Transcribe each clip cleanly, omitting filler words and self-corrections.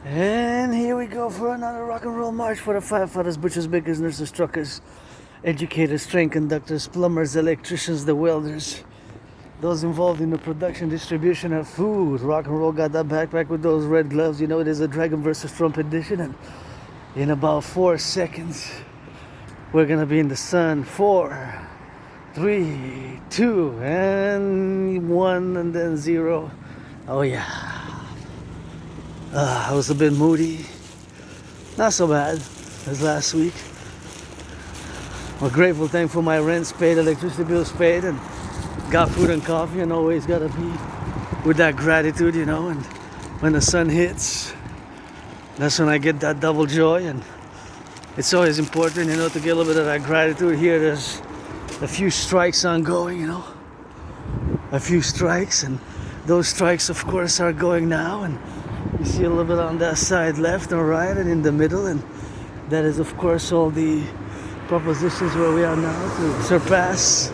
And here we go for another rock and roll march for the firefighters, butchers, bakers, nurses, truckers, educators, train conductors, plumbers, electricians, the welders, those involved in the production, distribution of food. Rock and roll got that backpack with those red gloves. You know, it is a Dragon versus Trump edition. And in about 4 seconds, we're gonna be in the sun. 4, 3, 2, and 1, and then 0. Oh yeah. I was a bit moody. Not so bad as last week. I'm grateful, thankful my rent's paid, electricity bill's paid, and got food and coffee, and always gotta be with that gratitude, you know. And when the sun hits, that's when I get that double joy. And it's always important, you know, to get a little bit of that gratitude. Here there's a few strikes ongoing, you know. A few strikes, and those strikes of course are going now. And you see a little bit on that side, left and right, and in the middle, and that is of course all the propositions where we are now to surpass,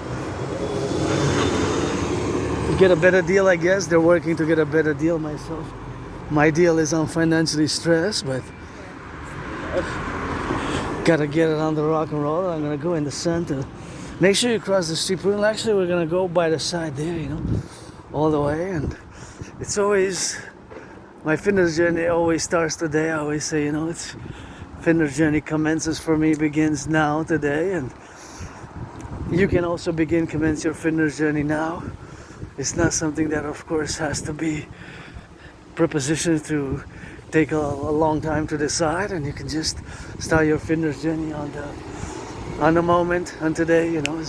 to get a better deal. I guess they're working to get a better deal. Myself, my deal is I'm financially stressed, but gotta get it on the rock and roll. I'm gonna go in the sun to make sure you cross the street. Well, actually we're gonna go by the side there, you know, all the way. And it's always, my fitness journey always starts today. I always say, you know, it's fitness journey commences for me, begins now, today. And you can also commence your fitness journey now. It's not something that of course has to be prepositioned to take a long time to decide, and you can just start your fitness journey on the moment, on today. You know,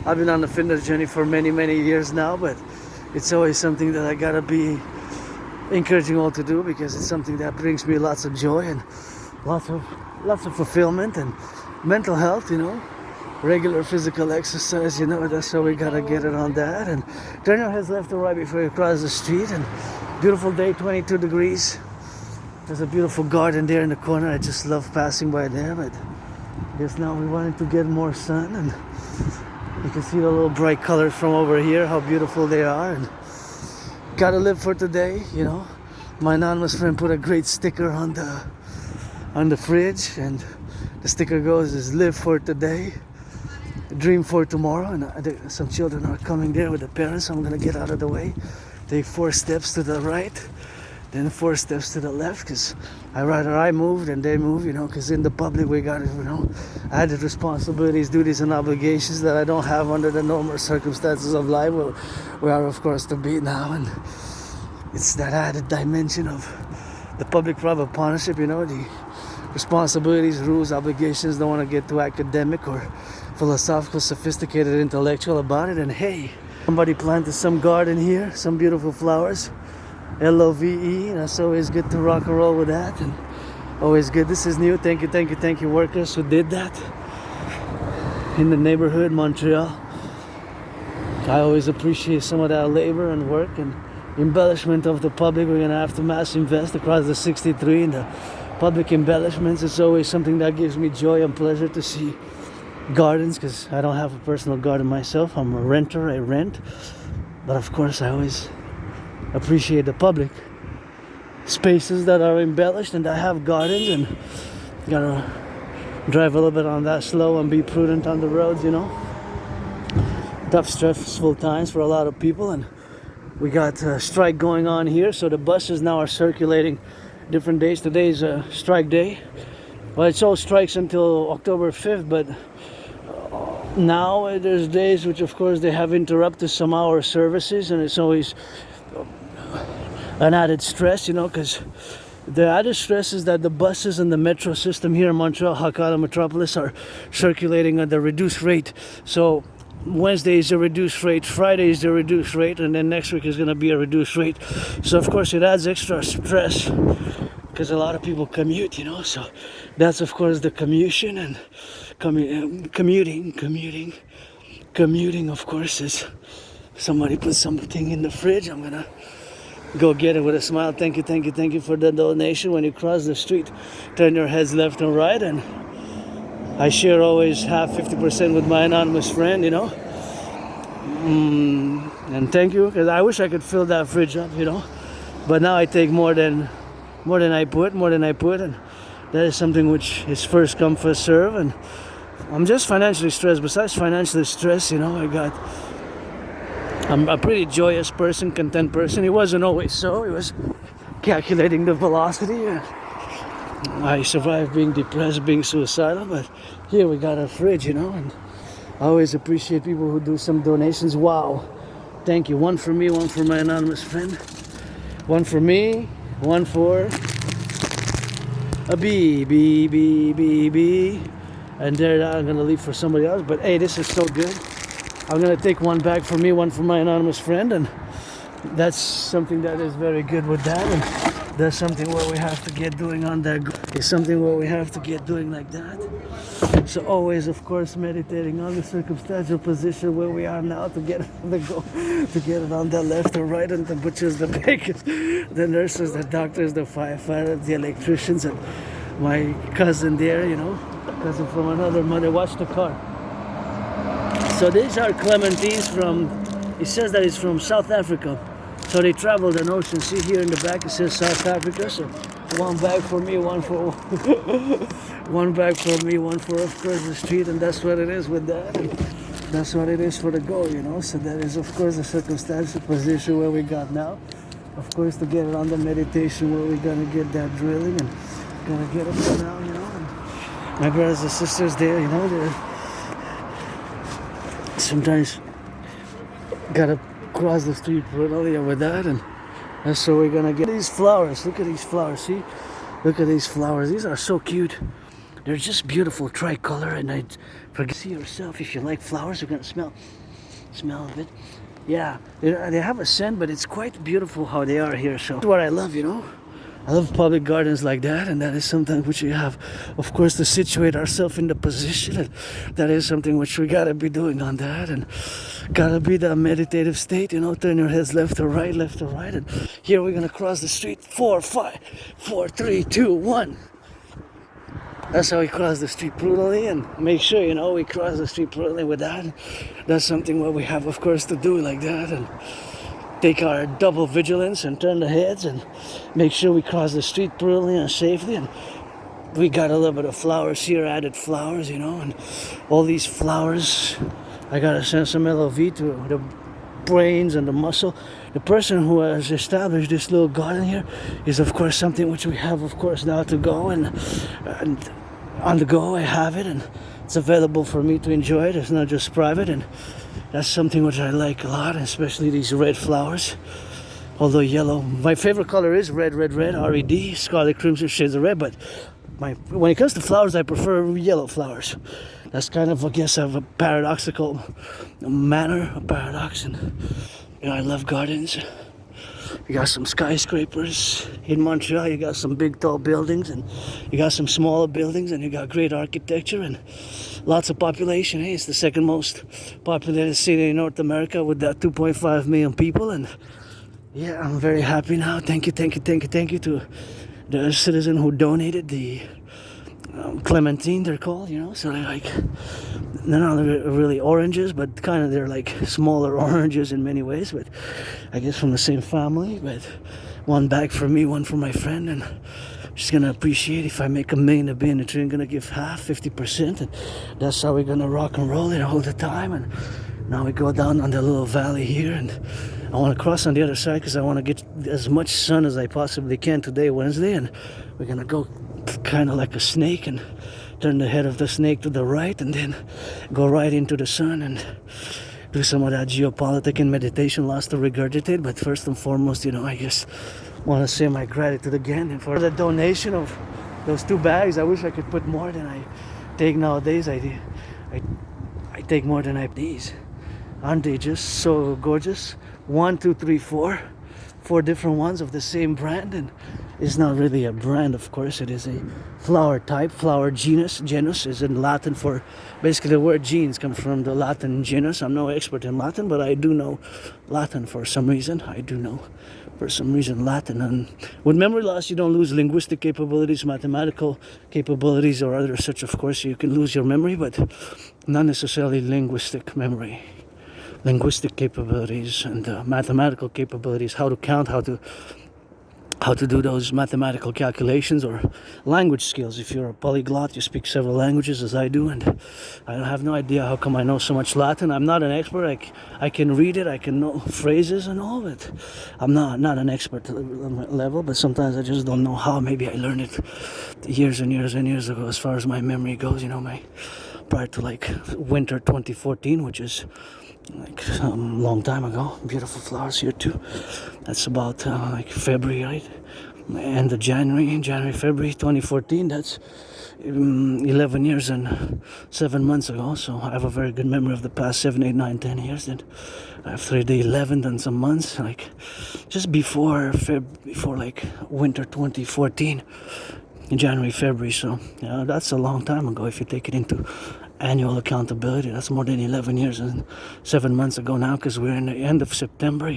I've been on the fitness journey for many years now, but it's always something that I gotta be encouraging all to do, because it's something that brings me lots of joy and lots of fulfillment and mental health, you know. Regular physical exercise, you know, that's how we gotta get it on that. And turn your heads left or right before you cross the street. And beautiful day, 22 degrees. There's a beautiful garden there in the corner. I just love passing by there, but I guess now we wanted to get more sun, and you can see the little bright colors from over here, how beautiful they are. And gotta live for today, you know. My anonymous friend put a great sticker on the fridge, and the sticker goes is live for today, dream for tomorrow. And some children are coming there with the parents, so I'm gonna get out of the way, take 4 steps to the right, then 4 steps to the left, because I moved and they move, you know, because in the public we got, you know, added responsibilities, duties, and obligations that I don't have under the normal circumstances of life. Well, we are of course to be now, and it's that added dimension of the public-private partnership, you know, the responsibilities, rules, obligations. Don't want to get too academic or philosophical, sophisticated, intellectual about it. And hey, somebody planted some garden here, some beautiful flowers, LOVE. That's always good to rock and roll with that, and always good. This is new. Thank you workers who did that in the neighborhood, Montreal. I always appreciate some of that labor and work and embellishment of the public. We're gonna have to mass invest across the 63 in the public embellishments. It's always something that gives me joy and pleasure to see gardens, because I don't have a personal garden myself. I'm a renter, I rent, but of course I always appreciate the public spaces that are embellished and that have gardens. And gotta drive a little bit on that slow and be prudent on the roads, you know. Tough, stressful times for a lot of people, and we got a strike going on here, so the buses now are circulating different days. Today is a strike day. Well, it's all strikes until October 5th, but now there's days which of course they have interrupted some hour services, and it's always an added stress, you know, because the added stress is that the buses and the metro system here in Montreal, Hakata Metropolis, are circulating at the reduced rate. So Wednesday is a reduced rate, Friday is a reduced rate, and then next week is going to be a reduced rate. So of course it adds extra stress because a lot of people commute, you know. So that's of course the commuting, and commuting of course is, somebody put something in the fridge. I'm gonna go get it with a smile. Thank you for the donation. When you cross the street, turn your heads left and right, and I share always half 50% with my anonymous friend, you know. And thank you, because I wish I could fill that fridge up, you know. But now I take more than more than I put, and that is something which is first come, first serve. And I'm just financially stressed. Besides financially stressed, I'm a pretty joyous person, content person. It wasn't always so. It was calculating the velocity. I survived being depressed, being suicidal, but here we got a fridge, and I always appreciate people who do some donations. Wow. Thank you. One for me, one for my anonymous friend. One for me, one for a B. And there I'm gonna leave for somebody else. But hey, this is so good. I'm gonna take one bag for me, one for my anonymous friend, and that's something that is very good with that. And that's something where we have to get doing on that. It's something where we have to get doing like that. So always, of course, meditating on the circumstantial position where we are now to get on the go, to get it on the left or right, and the butchers, the bakers, the nurses, the doctors, the firefighters, the electricians, and my cousin there, cousin from another mother. Watch the car. So these are clementines from, it says that it's from South Africa. So they traveled an ocean. See here in the back it says South Africa. So one bag for me, one for one bag for me, one for of course the street, and that's what it is with that. And that's what it is for the go, So that is of course the circumstantial position where we got now. Of course to get it on the meditation where we're gonna get that drilling and gonna get it for now, And my brothers and sisters there, they're sometimes gotta cross the street brutally with that, and that's so we're gonna get these flowers. Look at these flowers, see? Look at these flowers. These are so cute. They're just beautiful tricolor, and I forget. See yourself if you like flowers. You're gonna smell of it. Yeah, they have a scent, but it's quite beautiful how they are here. So that's what I love, I love public gardens like that, and that is something which we have, of course, to situate ourselves in the position. And that is something which we gotta be doing on that, and gotta be the meditative state. Turn your heads left or right, and here we're gonna cross the street. 4, 5, 4, 3, 2, 1. That's how we cross the street brutally, and make sure we cross the street brutally with that. That's something what we have, of course, to do like that, and take our double vigilance and turn the heads and make sure we cross the street brutally and safely. And we got a little bit of flowers here, added flowers, and all these flowers. I gotta send some LOV to the brains and the muscle. The person who has established this little garden here is of course something which we have of course now to go, and on the go I have it, and it's available for me to enjoy it. It's not just private, and that's something which I like a lot, especially these red flowers. Although yellow, my favorite color is red, red, scarlet, crimson shades of red. But when it comes to flowers, I prefer yellow flowers. That's kind of, I guess, of a paradoxical manner, a paradox. And I love gardens. You got some skyscrapers in Montreal. You got some big, tall buildings, and you got some smaller buildings, and you got great architecture and lots of population. Hey, it's the second most populated city in North America with that 2.5 million people. And yeah, I'm very happy now. Thank you to the citizen who donated the clementine, they're called, so they're not really oranges, but kind of they're like smaller oranges in many ways, but I guess from the same family. But one bag for me, one for my friend, and she's gonna appreciate if I make $1 million to be in the tree. I'm gonna give half, 50%, and that's how we're gonna rock and roll it all the time. And now we go down on the little valley here, and I want to cross on the other side because I want to get as much sun as I possibly can today, Wednesday, and we're gonna go kind of like a snake and turn the head of the snake to the right, and then go right into the sun and do some of that geopolitic and meditation, lots to regurgitate. But first and foremost, I just want to say my gratitude again for the donation of those 2 bags. I wish I could put more than I take nowadays. I take more than I these. Aren't they just so gorgeous? 1, 2, 3, 4 different ones of the same brand. And it's not really a brand, of course. It is a flower type, flower genus. Genus is in Latin for, basically the word genes comes from the Latin genus. I'm no expert in Latin, but I do know Latin for some reason. Latin. And with memory loss, you don't lose linguistic capabilities, mathematical capabilities, or other such. Of course, you can lose your memory, but not necessarily linguistic memory. Linguistic capabilities and mathematical capabilities, how to count, how to how to do those mathematical calculations or language skills. If you're a polyglot, you speak several languages as I do, and I have no idea how come I know so much Latin. I'm not an expert. I can read it, I can know phrases and all of it. I'm not an expert level, but sometimes I just don't know how. Maybe I learned it years and years and years ago as far as my memory goes, prior to like winter 2014, which is like a long time ago. Beautiful flowers here too. That's about like February, right? End of January, February 2014. That's 11 years and 7 months ago. So I have a very good memory of the past 7, 8, 9, 10 years. And after the 11th and some months, like just before like winter 2014, in January, February. So that's a long time ago. If you take it into annual accountability, that's more than 11 years and 7 months ago now, because we're in the end of September,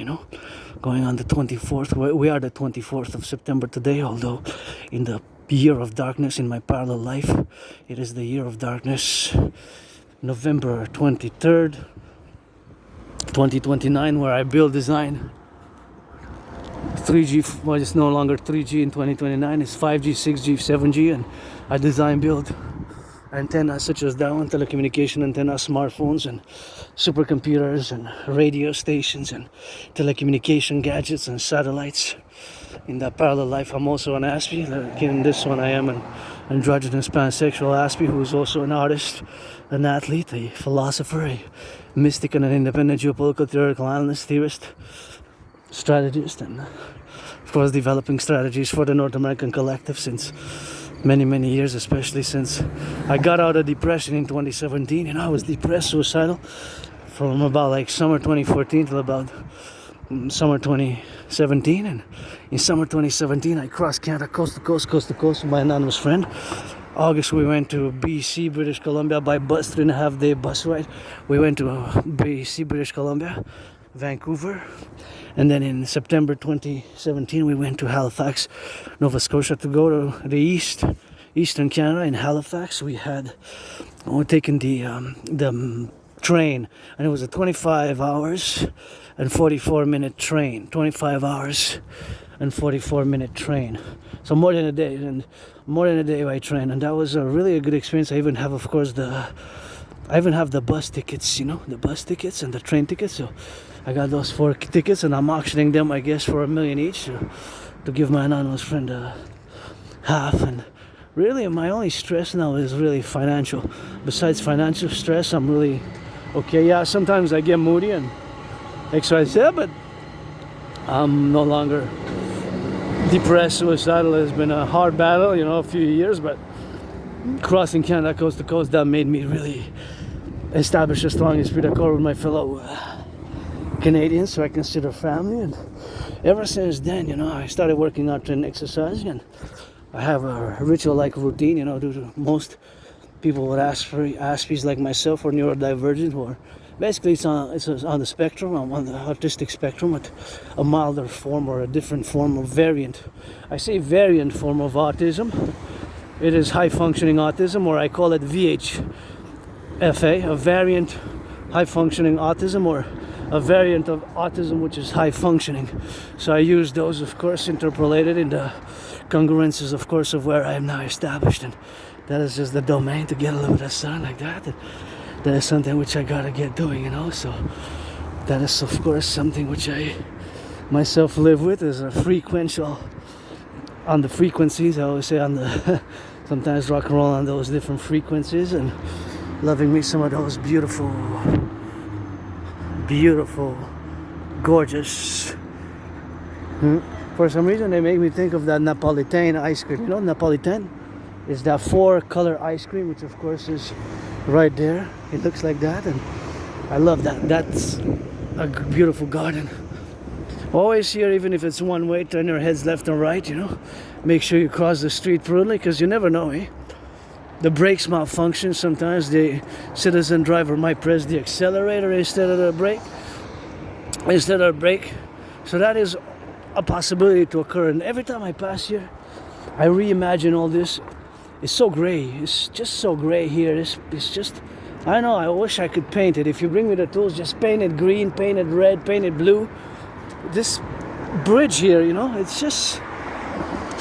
going on the 24th. We are the 24th of September today, although in the year of darkness in my parallel life, it is the year of darkness, November 23rd, 2029, where I build design 3G. Well, it's no longer 3G in 2029. It's 5G, 6G, 7G, and I design build antennas such as that one, telecommunication antennas, smartphones and supercomputers and radio stations and telecommunication gadgets and satellites. In that parallel life, I'm also an Aspi. Like in this one, I am an androgynous pansexual Aspi who is also an artist, an athlete, a philosopher, a mystic, and an independent geopolitical theoretical analyst, theorist, strategist, and of course developing strategies for the North American Collectif since many years, especially since I got out of depression in 2017. I was depressed, suicidal from about like summer 2014 till about summer 2017. And in summer 2017 I crossed Canada coast to coast with my anonymous friend. August we went to BC, British Columbia by bus, 3.5 day bus ride. We went to BC, British Columbia, Vancouver, and then in September 2017 we went to Halifax, Nova Scotia, to go to the eastern Canada. In Halifax we had taken the train, and it was a 25 hours and 44 minute train. 25 hours and 44 minute train, so more than a day by train, and that was really a good experience. I even have, of course, the bus tickets, the bus tickets and the train tickets. So I got those 4 tickets, and I'm auctioning them, I guess, for $1 million each to give my anonymous friend half. And really, my only stress now is really financial. Besides financial stress, I'm really okay. Yeah, sometimes I get moody and XYZ, but I'm no longer depressed, suicidal. It's been a hard battle, a few years, but crossing Canada coast to coast, that made me really establish a strong esprit de corps with my fellow Canadians, so I consider family. And ever since then, I started working out and exercising, and I have a ritual-like routine, due to most people with Aspies like myself, or neurodivergent, or basically it's on the spectrum. I'm on the autistic spectrum with a milder form or a different form of variant. I say variant form of autism. It is high-functioning autism, or I call it VHFA, a variant high-functioning autism, or a variant of autism which is high-functioning. So I use those, of course, interpolated in the congruences, of course, of where I am now established, and that is just the domain to get a little bit of sun like that. And that is something which I gotta get doing, so that is, of course, something which I myself live with, is a frequential on the frequencies. I always say on the sometimes rock and roll on those different frequencies, and loving me some of those beautiful, gorgeous. For some reason they make me think of that Napolitan ice cream. Napolitan is that 4-color ice cream, which of course is right there. It looks like that, and I love that. That's a beautiful garden. Always here, even if it's one way, turn your heads left and right, Make sure you cross the street prudently, because you never know, The brakes malfunction. Sometimes the citizen driver might press the accelerator instead of the brake. So that is a possibility to occur. And every time I pass here, I reimagine all this. It's so gray. It's just so gray here. It's just, I know, I wish I could paint it. If you bring me the tools, just paint it green, paint it red, paint it blue. This bridge here, it's just,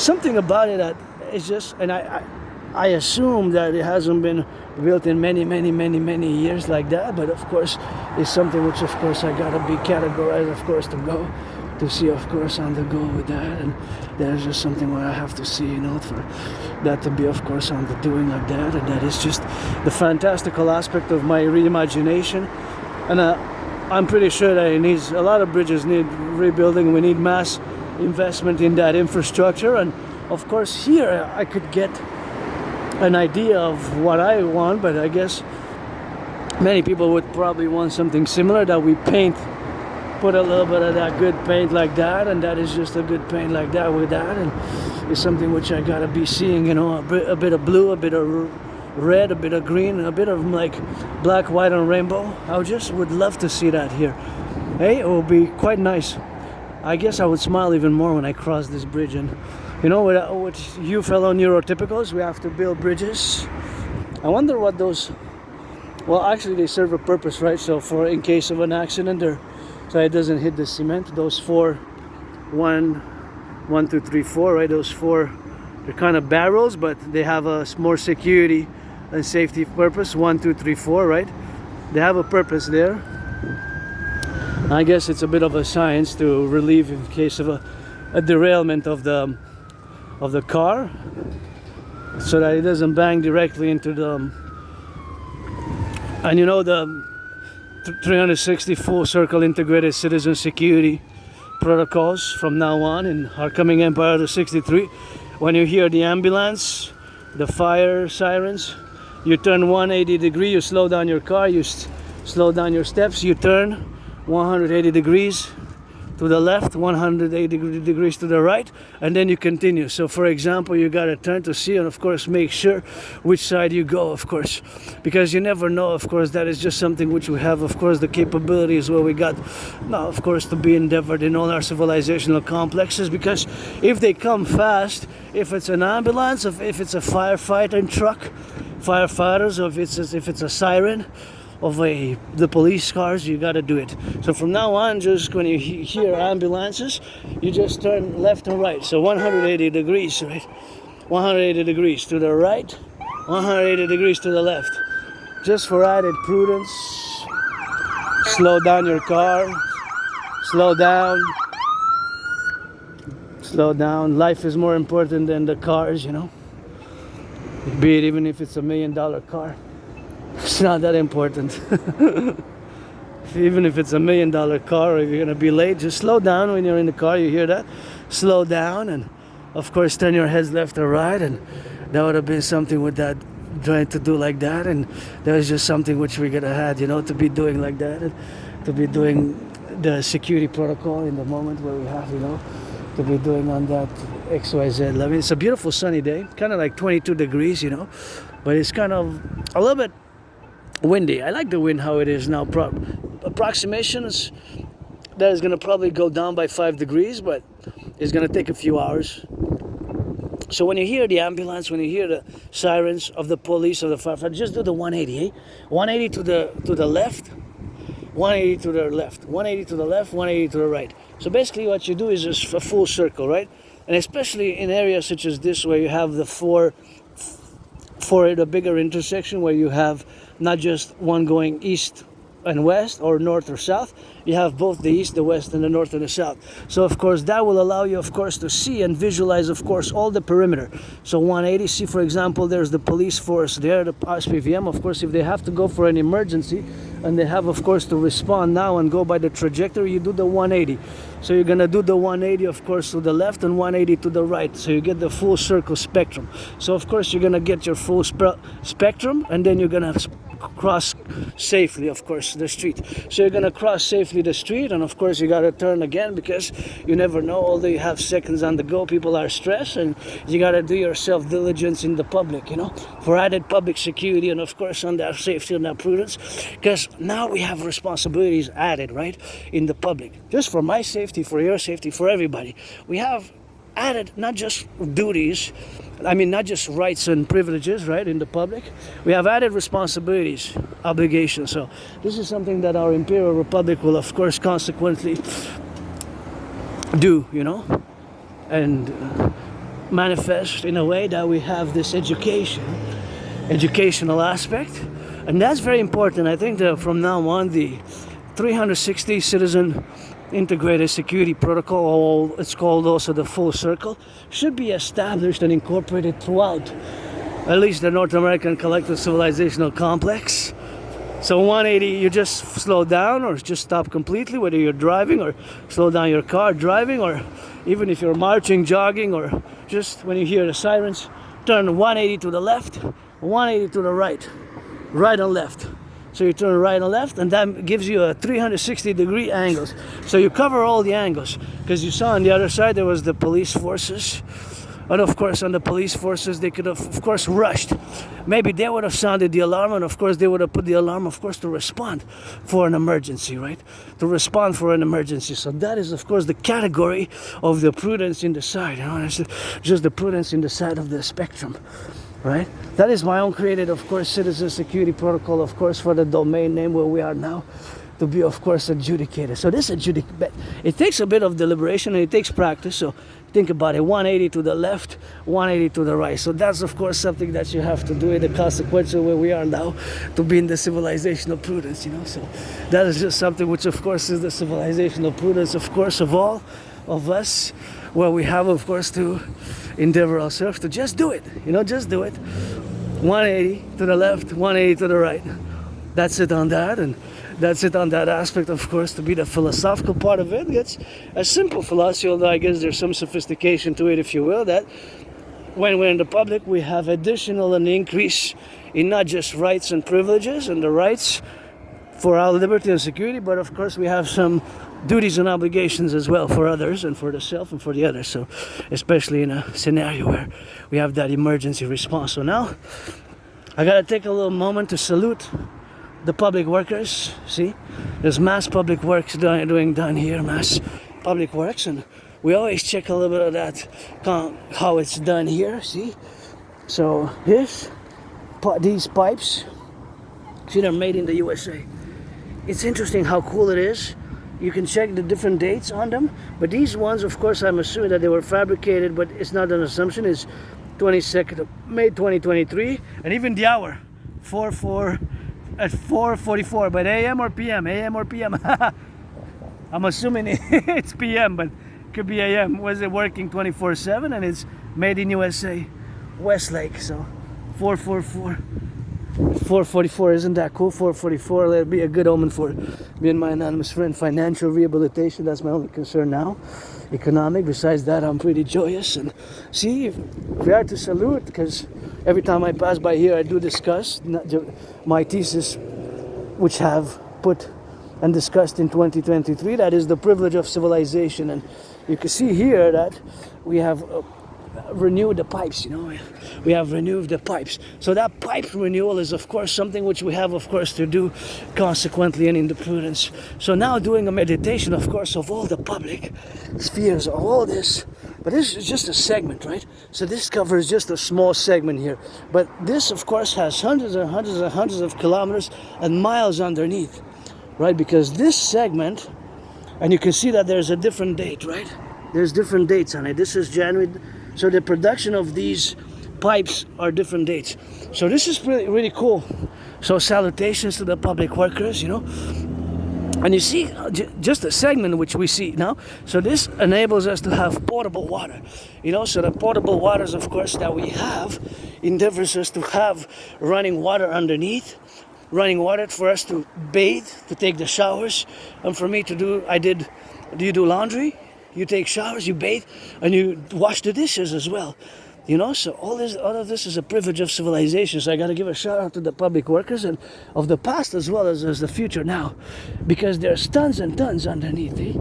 something about it that is just, and I assume that it hasn't been built in many years like that, but of course it's something which of course I gotta be categorized, of course, to go to see, of course, on the go with that. And there's just something where I have to see, for that to be, of course, on the doing like that. And that is just the fantastical aspect of my reimagination. And I'm pretty sure that it needs, a lot of bridges need rebuilding. We need mass investment in that infrastructure. And of course here I could get an idea of what I want, but I guess many people would probably want something similar, that we paint, put a little bit of that good paint like that, and that is just a good paint like that with that, and it's something which I gotta be seeing, a bit of blue, a bit of red, a bit of green, a bit of like black, white, and rainbow. I just would love to see that here. Hey, it will be quite nice. I guess I would smile even more when I cross this bridge. And with you fellow neurotypicals, we have to build bridges. I wonder what those, well, actually they serve a purpose, right? So for in case of an accident, so it doesn't hit the cement, those 4, 1, 2, 3, 4, right? Those 4, they're kind of barrels, but they have a more security and safety purpose. 1, 2, 3, 4, right? They have a purpose there. I guess it's a bit of a science to relieve in case of a derailment of the car, so that it doesn't bang directly into the, and the 360 full circle integrated citizen security protocols from now on in our coming Empire to 63. When you hear the ambulance, the fire sirens, you turn 180 degrees, you slow down your car, you slow down your steps, you turn 180 degrees to the left, 180 degrees to the right, and then you continue. So for example, you got to turn to see, and of course make sure which side you go, of course, because you never know. Of course, that is just something which we have, of course, the capabilities where we got now, of course, to be endeavored in all our civilizational complexes, because if they come fast, if it's an ambulance, if it's a firefighting truck, firefighters, or if it's a siren of the police cars, you got to do it. So from now on, just when you hear ambulances, you just turn left and right. So 180 degrees, right? 180 degrees to the right, 180 degrees to the left. Just for added prudence, slow down your car, slow down. Slow down. Life is more important than the cars, Be it even if it's $1 million car. It's not that important. Even if it's $1 million car, or if you're gonna be late, just slow down when you're in the car. You hear that? Slow down, and of course turn your heads left or right. And that would have been something with that, trying to do like that. And that was just something which we could have had, to be doing like that, and to be doing the security protocol in the moment where we have, to be doing on that XYZ. I mean, it's a beautiful sunny day, kind of like 22 degrees, but it's kind of a little bit windy. I like the wind how it is now. Approximations that is going to probably go down by 5 degrees, but it's going to take a few hours. So when you hear the ambulance, when you hear the sirens of the police or the firefighter, just do the 180, 180 to the left, 180 to the left, 180 to the left, 180 to the right. So basically what you do is just a full circle, right? And especially in areas such as this, where you have the for the bigger intersection, where you have not just one going east and west, or north or south, you have both the east, the west, and the north and the south. So of course that will allow you, of course, to see and visualize, of course, all the perimeter. So 180, see, for example, there's the police force there, the SPVM, of course, if they have to go for an emergency, and they have, of course, to respond now and go by the trajectory, you do the 180. So you're gonna do the 180, of course, to the left, and 180 to the right. So you get the full circle spectrum. So of course you're gonna get your full spectrum, and then you're gonna cross safely, of course, the street. So you're gonna cross safely the street, and of course you gotta turn again, because you never know, although you have seconds on the go, people are stressed, and you gotta do your self-diligence in the public, for added public security, and of course on that safety and that prudence, because now we have responsibilities added, right, in the public, just for my safety, for your safety, for everybody. We have added not just duties, not just rights and privileges, right, in the public. We have added responsibilities, obligations. So this is something that our Imperial Republic will, of course, consequently do, and manifest in a way that we have this educational aspect, and that's very important. I think that from now on, the 360 citizen integrated security protocol, or it's called also the full circle, should be established and incorporated throughout at least the North American collective civilizational complex. So 180, you just slow down or just stop completely, whether you're driving or slow down your car driving, or even if you're marching, jogging, or just when you hear the sirens, turn 180 to the left, 180 to the right, right and left. So you turn right and left, and that gives you a 360-degree angles. So you cover all the angles, because you saw on the other side there was the police forces. And of course, on the police forces, they could have, of course, rushed. Maybe they would have sounded the alarm, and of course, they would have put the alarm, of course, to respond for an emergency, right? To respond for an emergency. So that is, of course, the category of the prudence in the side. You know, it's just the prudence in the side of the spectrum, right? That is my own created, of course, citizen security protocol, of course, for the domain name where we are now, to be, of course, adjudicated. So this it takes a bit of deliberation and it takes practice. So think about it, 180 to the left, 180 to the right. So that's, of course, something that you have to do in the consequence of where we are now, to be in the civilizational prudence, you know. So that is just something which, of course, is the civilizational prudence, of course, of all of us, where we have, of course, to endeavor ourselves to just do it, you know, just do it. 180 to the left, 180 to the right. That's it on that, and that's it on that aspect, of course, to be the philosophical part of it. It's a simple philosophy, although I guess there's some sophistication to it, if you will, that when we're in the public, we have additional and increase in not just rights and privileges and the rights for our liberty and security, but of course we have some duties and obligations as well for others and for the self and for the others. So especially in a scenario where we have that emergency response. So now I gotta take a little moment to salute the public workers. See, there's mass public works done here, mass public works, and we always check a little bit of that, how it's done here. See, so these pipes, see, they're made in the USA. It's interesting how cool it is. You can check the different dates on them, but these ones, of course, I'm assuming that they were fabricated, but it's not an assumption. It's 22nd of May 2023, and even the hour, 4:44, but AM or PM? AM or PM? I'm assuming it's PM, but it could be AM. Was it working 24/7? And it's made in USA, Westlake. So 444, isn't that cool? 444, that'll be a good omen for me and my anonymous friend. Financial rehabilitation, that's my only concern now. Economic, besides that, I'm pretty joyous. And see, we are to salute, because every time I pass by here, I do discuss my thesis, which have put and discussed in 2023. That is the privilege of civilization. And you can see here that we have renewed the pipes, you know. We have renewed the pipes. So that pipe renewal is, of course, something which we have, of course, to do consequently and in the prudence. So now doing a meditation, of course, of all the public spheres, of all this. But this is just a segment, right? So this covers just a small segment here. But this, of course, has hundreds and hundreds and hundreds of kilometers and miles underneath, right? Because this segment, and you can see that there's a different date, right? There's different dates on it. This is January. So the production of these pipes are different dates. So this is really, really cool. So salutations to the public workers, you know. And you see just a segment which we see now. So this enables us to have potable water, you know. So the potable waters, of course, that we have endeavors us to have running water underneath, running water for us to bathe, to take the showers, and for me to do you do laundry? You take showers, you bathe, and you wash the dishes as well. You know, so all of this is a privilege of civilization. So I got to give a shout out to the public workers and of the past as well as the future now, because there's tons and tons underneath. Eh?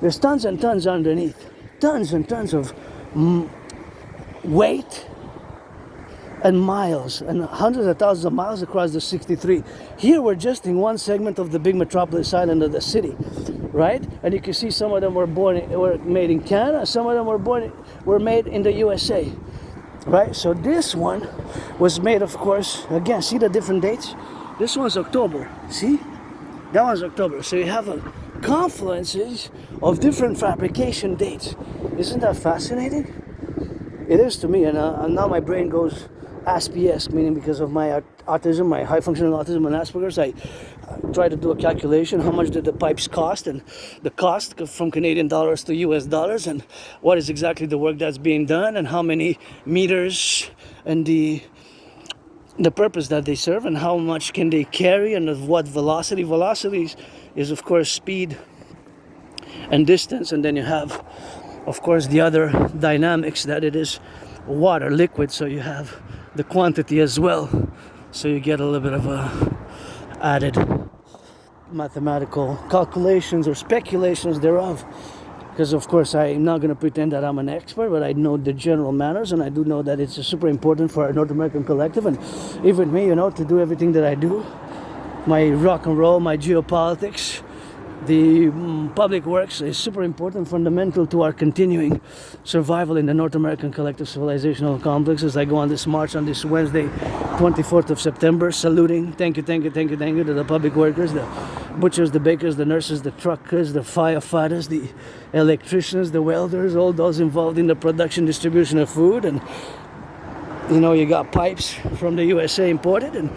There's tons and tons underneath, tons and tons of weight and miles and hundreds of thousands of miles across the 63. Here we're just in one segment of the big metropolis island of the city, right? And you can see some of them were made in Canada, some of them were made in the USA, right? So this one was made, of course, again, see the different dates? This one's October, see? That one's October. So you have confluences of different fabrication dates. Isn't that fascinating? It is to me, and now my brain goes ASPES, meaning because of my autism, my high functional autism and Asperger's, I try to do a calculation. How much did the pipes cost, and the cost from Canadian dollars to US dollars, and what is exactly the work that's being done, and how many meters, and the purpose that they serve, and how much can they carry, and of what velocity. Velocity is of course speed and distance, and then you have of course the other dynamics that it is water, liquid, so you have the quantity as well, so you get a little bit of a added mathematical calculations or speculations thereof, because of course I'm not going to pretend that I'm an expert, but I know the general manners, and I do know that it's super important for our North American collective, and even me, to do everything that I do, my rock and roll, my geopolitics, the public works is super important, fundamental to our continuing survival in the North American collective civilizational complex. As I go on this march on this Wednesday, 24th of September, saluting, thank you to the public workers, the butchers, the bakers, the nurses, the truckers, the firefighters, the electricians, the welders, all those involved in the production, distribution of food. And you got pipes from the USA imported, and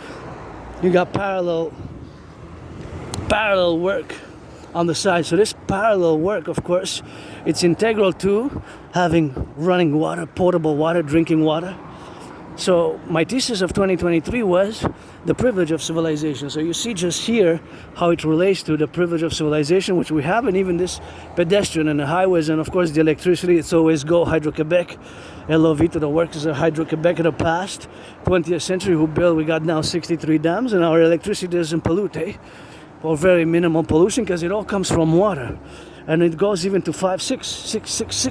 you got parallel work on the side. So this parallel work, of course, it's integral to having running water, potable water, drinking water. So my thesis of 2023 was the privilege of civilization. So you see just here how it relates to the privilege of civilization, which we have, and even this pedestrian and the highways, and of course the electricity. It's always go Hydro-Quebec, LOV to the workers of Hydro-Quebec in the past 20th century who built. We got now 63 dams, and our electricity doesn't pollute, or very minimal pollution, because it all comes from water, and it goes even to six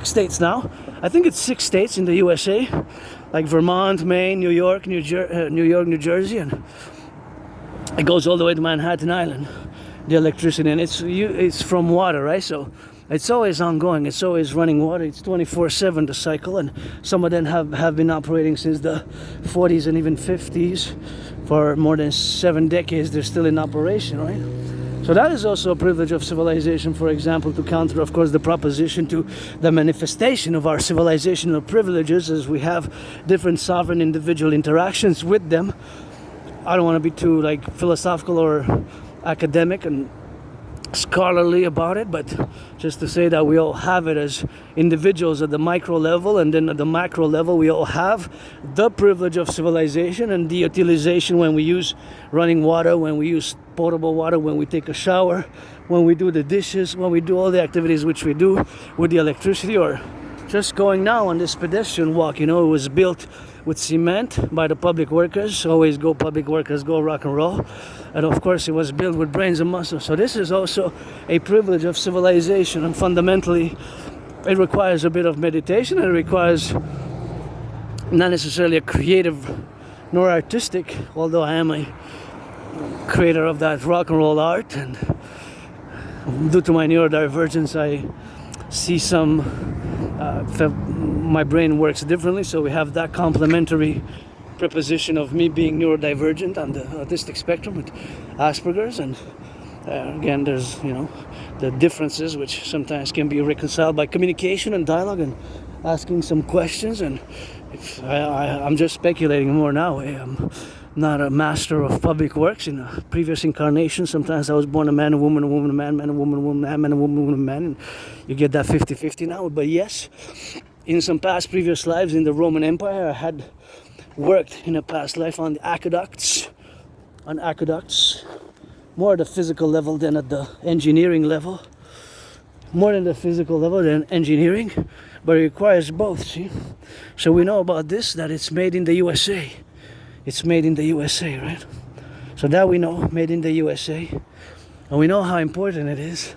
states now. I think it's 6 states in the USA, like Vermont, Maine, New York, New Jersey, and it goes all the way to Manhattan Island. The electricity, and it's from water, right? So it's always ongoing. It's always running water. It's 24/7 the cycle, and some of them have been operating since the 40s and even 50s. For more than 7 decades, they're still in operation, right? So that is also a privilege of civilization, for example, to counter, of course, the proposition to the manifestation of our civilizational privileges as we have different sovereign individual interactions with them. I don't want to be too philosophical or academic and scholarly about it, but just to say that we all have it as individuals at the micro level, and then at the macro level we all have the privilege of civilization and the utilization when we use running water, when we use potable water, when we take a shower, when we do the dishes, when we do all the activities which we do with the electricity, or just going now on this pedestrian walk. It was built with cement by the public workers. Always go public workers, go rock and roll. And of course it was built with brains and muscles. So this is also a privilege of civilization, and fundamentally it requires a bit of meditation, and it requires not necessarily a creative nor artistic, although I am a creator of that rock and roll art, and due to my neurodivergence I see my brain works differently, so we have that complementary preposition of me being neurodivergent on the autistic spectrum with Asperger's, and again there's the differences which sometimes can be reconciled by communication and dialogue and asking some questions. And if I'm just speculating more now. I'm not a master of public works. In a previous incarnation, sometimes I was born a man, a woman, a woman, a man, man, a woman, a woman, man, man, a woman, woman, a man, and you get that 50-50 now. But yes, in some past previous lives in the Roman Empire, I had worked in a past life on the aqueducts, more at the physical level than at the engineering level, more than the physical level than engineering, but it requires both, see? So we know about this, that it's made in the USA. It's made in the USA, right? So that we know, made in the USA. And we know how important it is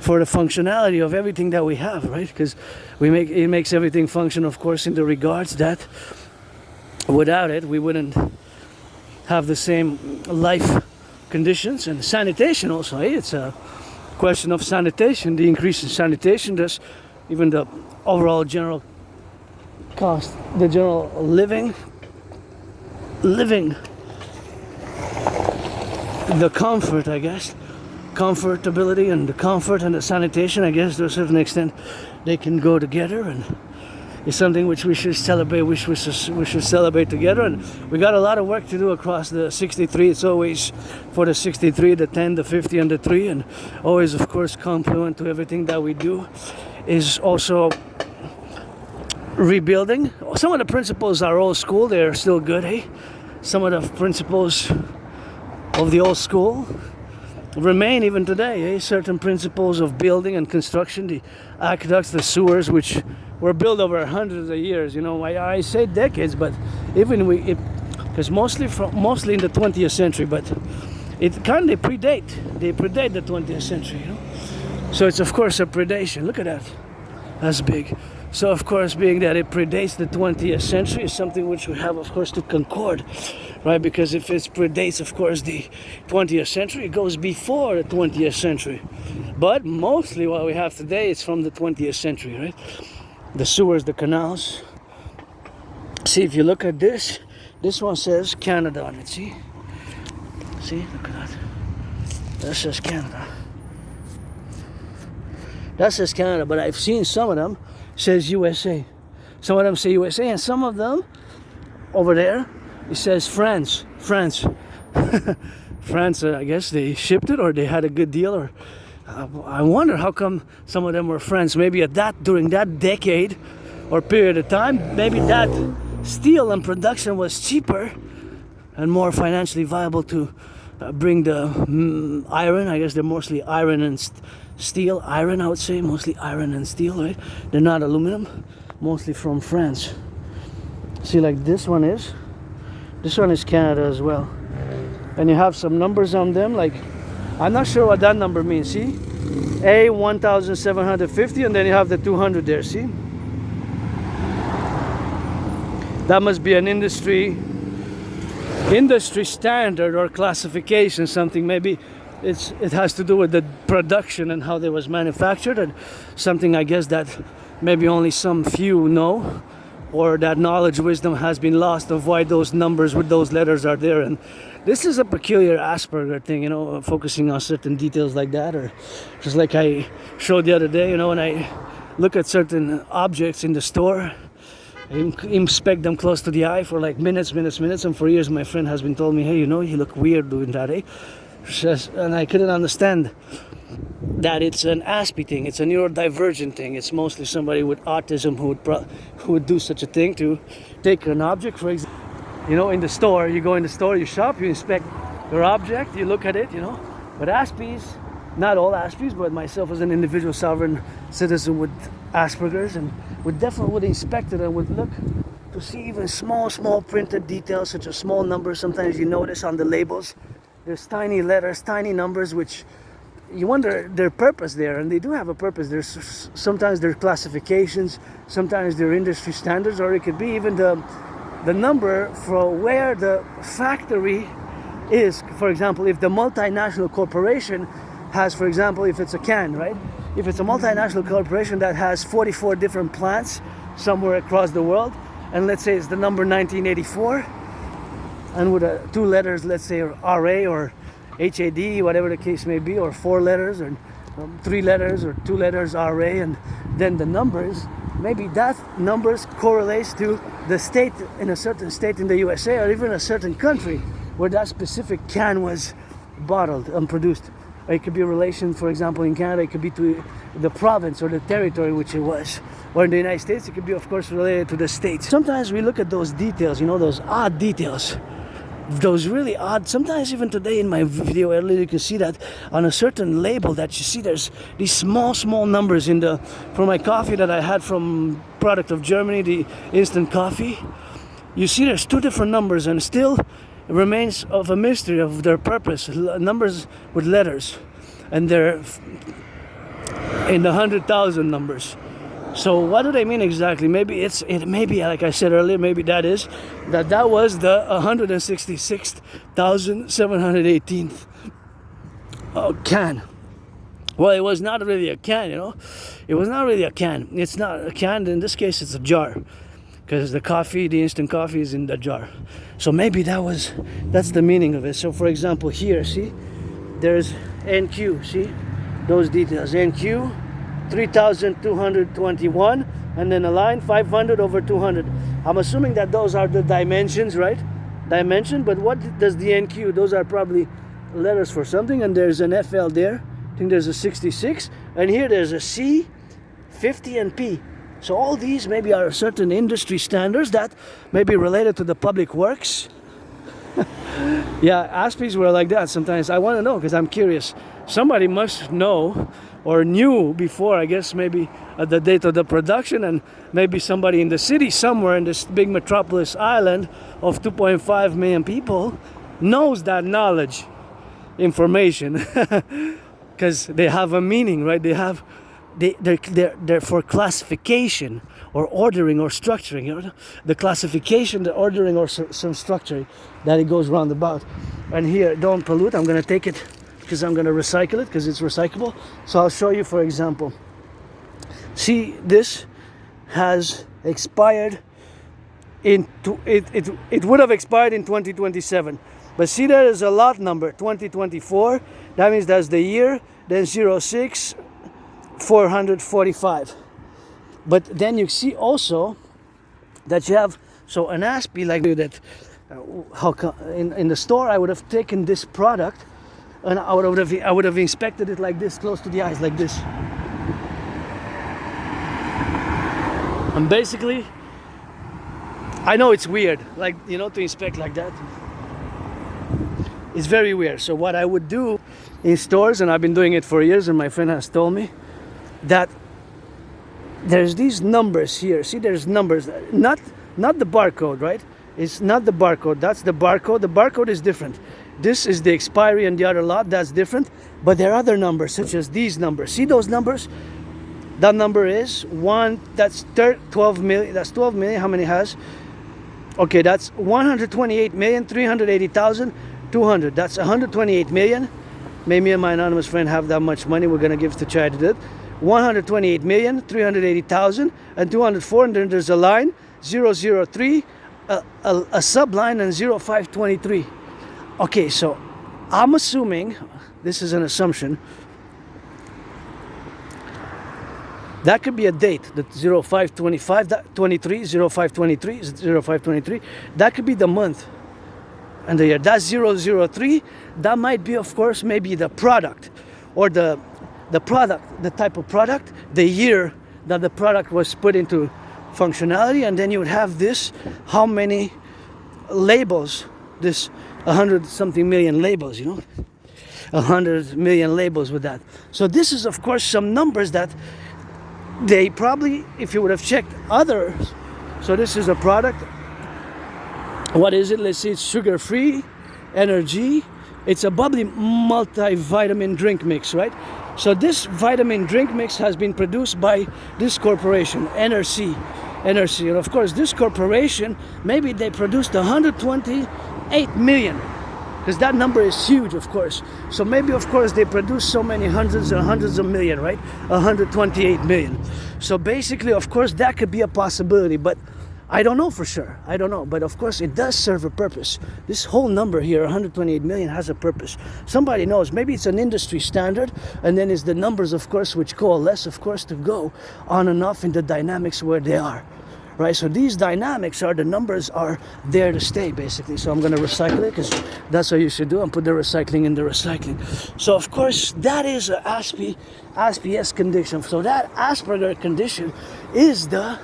for the functionality of everything that we have, right? Because it makes everything function, of course, in the regards that without it, we wouldn't have the same life conditions. And sanitation also, it's a question of sanitation. The increase in sanitation, does even the overall general cost, the general living, the comfort, I guess, comfortability and the comfort and the sanitation, I guess to a certain extent, they can go together, and it's something which we should celebrate. We should celebrate together, and we got a lot of work to do across the 63. It's always for the 63, the 10, the 50, and the 3, and always, of course, complement to everything that we do is also rebuilding. Some of the principles are old school; they're still good. Hey, some of the principles of the old school remain even today. Certain principles of building and construction, the aqueducts, the sewers, which were built over hundreds of years. You know, I say decades, but even because mostly in the 20th century, but it kind of predate the 20th century. You know, so it's of course a predation. Look at that, that's big. So of course, being that it predates the 20th century is something which we have, of course, to concord, right? Because if it predates, of course, the 20th century, it goes before the 20th century. But mostly what we have today is from the 20th century, right? The sewers, the canals. See, if you look at this one says Canada on it, see? See, look at that. That says Canada. That says Canada, but I've seen some of them says USA. Some of them say USA, and some of them over there it says France. France. I guess they shipped it, or they had a good deal, or I wonder how come some of them were France. Maybe during that decade or period of time, maybe that steel and production was cheaper and more financially viable to bring the iron. I guess they're mostly iron and steel. Iron, I would say, mostly iron and steel, right? They're not aluminum, mostly from France. See, like this one is Canada as well, and you have some numbers on them, like I'm not sure what that number means. See, A 1750, and then you have the 200 there. See, that must be an industry standard or classification, something. Maybe it has to do with the production and how they was manufactured, and something, I guess, that maybe only some few know, or that knowledge, wisdom has been lost of why those numbers with those letters are there. And this is a peculiar Asperger thing, you know, focusing on certain details like that, or just like I showed the other day, you know, when I look at certain objects in the store, I inspect them close to the eye for like minutes, and for years my friend has been told me, hey, you know, you look weird doing that, eh? And I couldn't understand that it's an Aspie thing, it's a neurodivergent thing. It's mostly somebody with autism who would do such a thing, to take an object, for example, you know, in the store, you go in the store, you shop, you inspect your object, you look at it, you know. But Aspies, not all Aspies, but myself as an individual sovereign citizen with Asperger's, and would inspect it and would look to see even small printed details, such as small numbers. Sometimes you notice on the labels, there's tiny letters, tiny numbers, which you wonder their purpose there, and they do have a purpose. There's sometimes their classifications, sometimes their industry standards, or it could be even the number for where the factory is. For example, if the multinational corporation has, for example, if it's a can, right? If it's a multinational corporation that has 44 different plants somewhere across the world, and let's say it's the number 1984, and with two letters, let's say RA or HAD, whatever the case may be, or 4 letters, or 3 letters, or 2 letters RA, and then the numbers, maybe that numbers correlates to the state, in a certain state in the USA, or even a certain country where that specific can was bottled and produced. Or it could be a relation, for example, in Canada, it could be to the province or the territory which it was. Or in the United States, it could be, of course, related to the states. Sometimes we look at those details, you know, those odd details, those really odd. Sometimes even today in my video earlier, you can see that on a certain label that you see there's these small numbers in the, for my coffee that I had from product of Germany, the instant coffee. You see there's 2 different numbers, and still it remains of a mystery of their purpose. Numbers with letters, and they're in the 100,000 numbers. So what do they mean exactly? Maybe it may be, like I said earlier, maybe that was the 166,718th can. Well, it was not really a can, you know. It was not really a can. It's not a can. In this case, it's a jar, because the coffee, the instant coffee, is in the jar. So maybe that's the meaning of it. So for example, here, see, there's NQ, see? Those details. NQ, 3,221, and then a line, 500 over 200. I'm assuming that those are the dimensions, right? Dimension, but what does the NQ? Those are probably letters for something, and there's an FL there. I think there's a 66, and here there's a C, 50, and P. So all these maybe are certain industry standards that may be related to the public works. Yeah, ASPIs were like that sometimes. I want to know because I'm curious. Somebody must know or knew before, I guess, maybe at the date of the production, and maybe somebody in the city somewhere in this big metropolis island of 2.5 million people knows that knowledge, information, because they have a meaning, right? They're for classification or ordering or structuring. You know, the classification, the ordering, or some structuring that it goes roundabout. And here, don't pollute. I'm going to take it because I'm going to recycle it because it's recyclable. So I'll show you, for example. See, this has expired it would have expired in 2027. But see, there is a lot number, 2024. That means that's the year. Then 06 445. But then you see also that you have, so an ASPI like that, in the store I would have taken this product and I would have inspected it like this, close to the eyes, like this. And basically, I know it's weird, like, you know, to inspect like that. It's very weird. So what I would do in stores, and I've been doing it for years, and my friend has told me that there's these numbers here. See, there's numbers, not the barcode, right? It's not the barcode. That's the barcode. The barcode is different. This is the expiry, and the other lot, that's different. But there are other numbers, such as these numbers. See those numbers? That number is 1, that's 12 million. That's 12 million. How many has? Okay, that's 128,380,200. That's 128 million. Maybe me and my anonymous friend have that much money. We're going to give to charity. 128,380,000 and 204, and then there's a line 003, a subline, and 0523. Okay, so I'm assuming, this is an assumption, that could be a date, the 0525, 23, 0523, 0523. That could be the month and the year. That's 003. That might be, of course, maybe the product, or the product, the type of product, the year that the product was put into functionality, and then you would have this, how many labels, this 100 something million labels, you know, 100 million labels with that. So this is, of course, some numbers that they probably, if you would have checked others, so this is a product, what is it? Let's see, it's sugar-free, energy, it's a bubbly multivitamin drink mix, right? So this vitamin drink mix has been produced by this corporation, N.A.C.W.P. And of course, this corporation, maybe they produced 128 million, because that number is huge, of course. So maybe, of course, they produce so many hundreds and hundreds of million, right? 128 million. So basically, of course, that could be a possibility, but I don't know for sure. I don't know. But of course, it does serve a purpose. This whole number here, 128 million, has a purpose. Somebody knows. Maybe it's an industry standard, and then it's the numbers, of course, which coalesce, of course, to go on and off in the dynamics where they are. Right, so these dynamics are, the numbers are there to stay, basically. So I'm going to recycle it, because that's what you should do, and put the recycling in the recycling. So of course, that is an ASPS condition. So that Asperger condition is the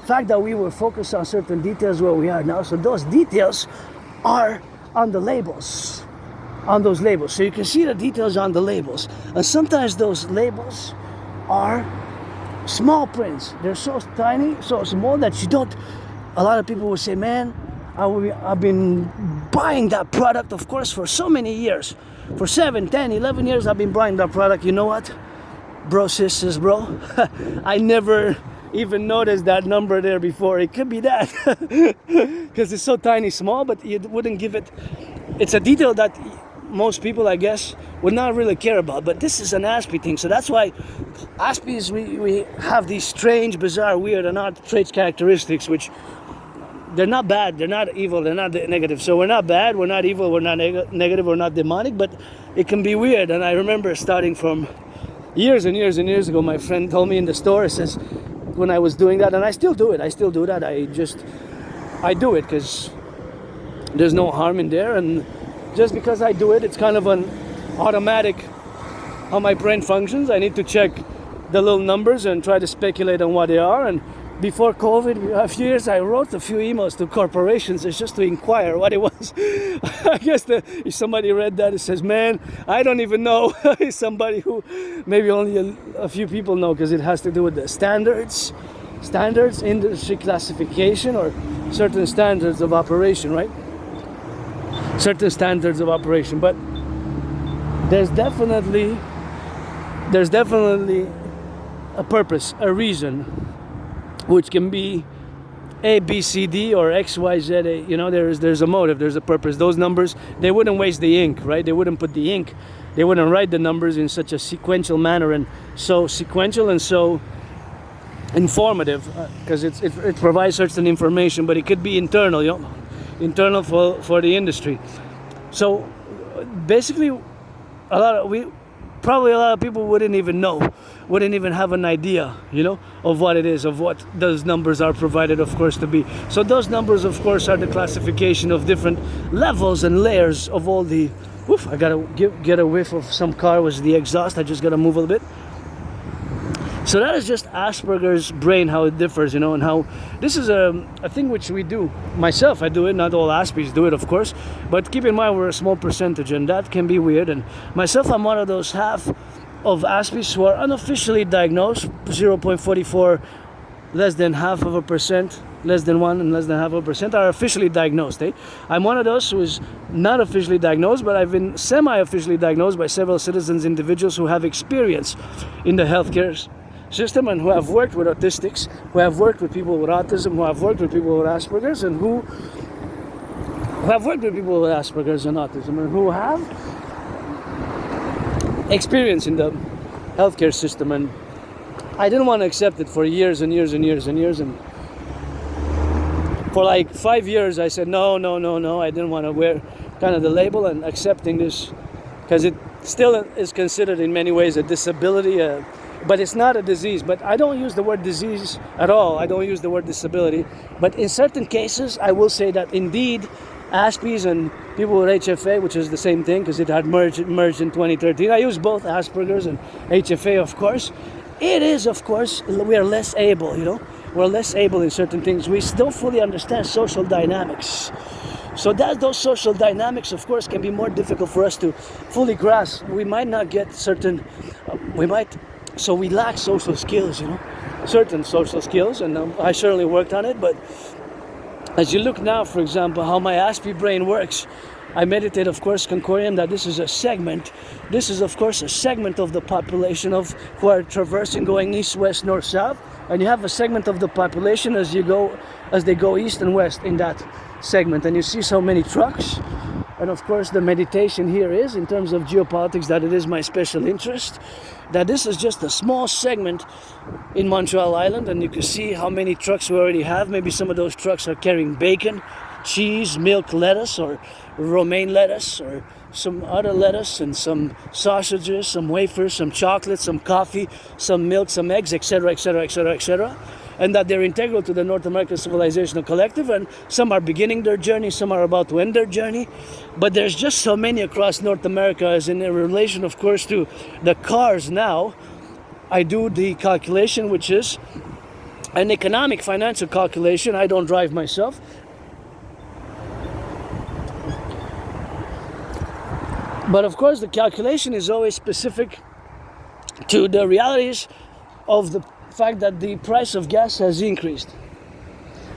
fact that we will focus on certain details where we are now. So those details are on the labels, on those labels. So you can see the details on the labels. And sometimes those labels are small prints. They're so tiny, so small that you don't, a lot of people will say, man, I've been buying that product, of course, for so many years. For 7, 10, 11 years I've been buying that product. You know what, bro, sisters, bro? I never even noticed that number there before. It could be that, because it's so tiny, small, but you wouldn't give it. It's a detail that most people, I guess, would not really care about. But this is an ASPI thing, so that's why ASPIs, we have these strange, bizarre, weird, and odd traits, characteristics, which they're not bad, they're not evil, they're not negative. So we're not bad, we're not evil, we're not negative, we're not demonic, but it can be weird. And I remember starting from years and years and years ago, my friend told me in the store, says, when I was doing that, and I still do it, I do it because there's no harm in there, and just because I do it, it's kind of an automatic how my brain functions. I need to check the little numbers and try to speculate on what they are. And before COVID, a few years, I wrote a few emails to corporations just to inquire what it was. I guess if somebody read that, it says, man, I don't even know. It's somebody who maybe only a few people know, because it has to do with the standards, industry classification, or certain standards of operation, right? Certain standards of operation. But there's definitely a purpose, a reason, which can be A, B, C, D, or X, Y, Z. You know, there's a motive, there's a purpose. Those numbers, they wouldn't waste the ink, right? They wouldn't put the ink, they wouldn't write the numbers in such a sequential manner, and so sequential and so informative, because it provides certain information, but it could be internal, you know, internal for the industry. So basically, a lot of people wouldn't even have an idea, you know, of what it is, of what those numbers are provided, of course, to be. So those numbers, of course, are the classification of different levels and layers of all the. Oof, I gotta get a whiff of some car was the exhaust. I just gotta move a little bit. So that is just Asperger's brain, how it differs, you know, and how this is a thing which we do. Myself, I do it, not all Aspies do it, of course, but keep in mind we're a small percentage, and that can be weird. And myself, I'm one of those half of Aspies who are unofficially diagnosed, 0.44, less than 0.5%, less than 1 and less than 0.5% are officially diagnosed. I'm one of those who is not officially diagnosed, but I've been semi-officially diagnosed by several citizens, individuals who have experience in the healthcare system, and who have worked with autistics, who have worked with people with autism, who have worked with people with Asperger's, and who have worked with people with Asperger's and autism, and who have experience in the healthcare system. And I didn't want to accept it for years and years and years and years, and for like 5 years I said no, I didn't want to wear kind of the label and accepting this, because it still is considered in many ways a disability, but it's not a disease. But I don't use the word disease at all. I don't use the word disability. But in certain cases, I will say that indeed, Aspies and people with HFA, which is the same thing because it had merged in 2013. I use both Asperger's and HFA, of course. It is, of course, we are less able, you know. We're less able in certain things. We don't fully understand social dynamics. So those social dynamics, of course, can be more difficult for us to fully grasp. We might not get certain, so we lack social skills, you know, certain social skills, and I certainly worked on it. But as you look now, for example, how my Aspie brain works, I meditate, of course, concorium, that this is a segment. This is, of course, a segment of the population of who are traversing, going east, west, north, south, and you have a segment of the population as they go east and west in that segment, and you see so many trucks. And of course, the meditation here is, in terms of geopolitics, that it is my special interest, that this is just a small segment in Montreal Island, and you can see how many trucks we already have. Maybe some of those trucks are carrying bacon, cheese, milk, lettuce, or romaine lettuce, or some other lettuce, and some sausages, some wafers, some chocolate, some coffee, some milk, some eggs, etc., etc., etc., etc., and that they're integral to the North American Civilisation Collective, and some are beginning their journey, some are about to end their journey, but there's just so many across North America, as in relation, of course, to the cars now. I do the calculation, which is an economic financial calculation. I don't drive myself. But of course, the calculation is always specific to the realities of the fact that the price of gas has increased.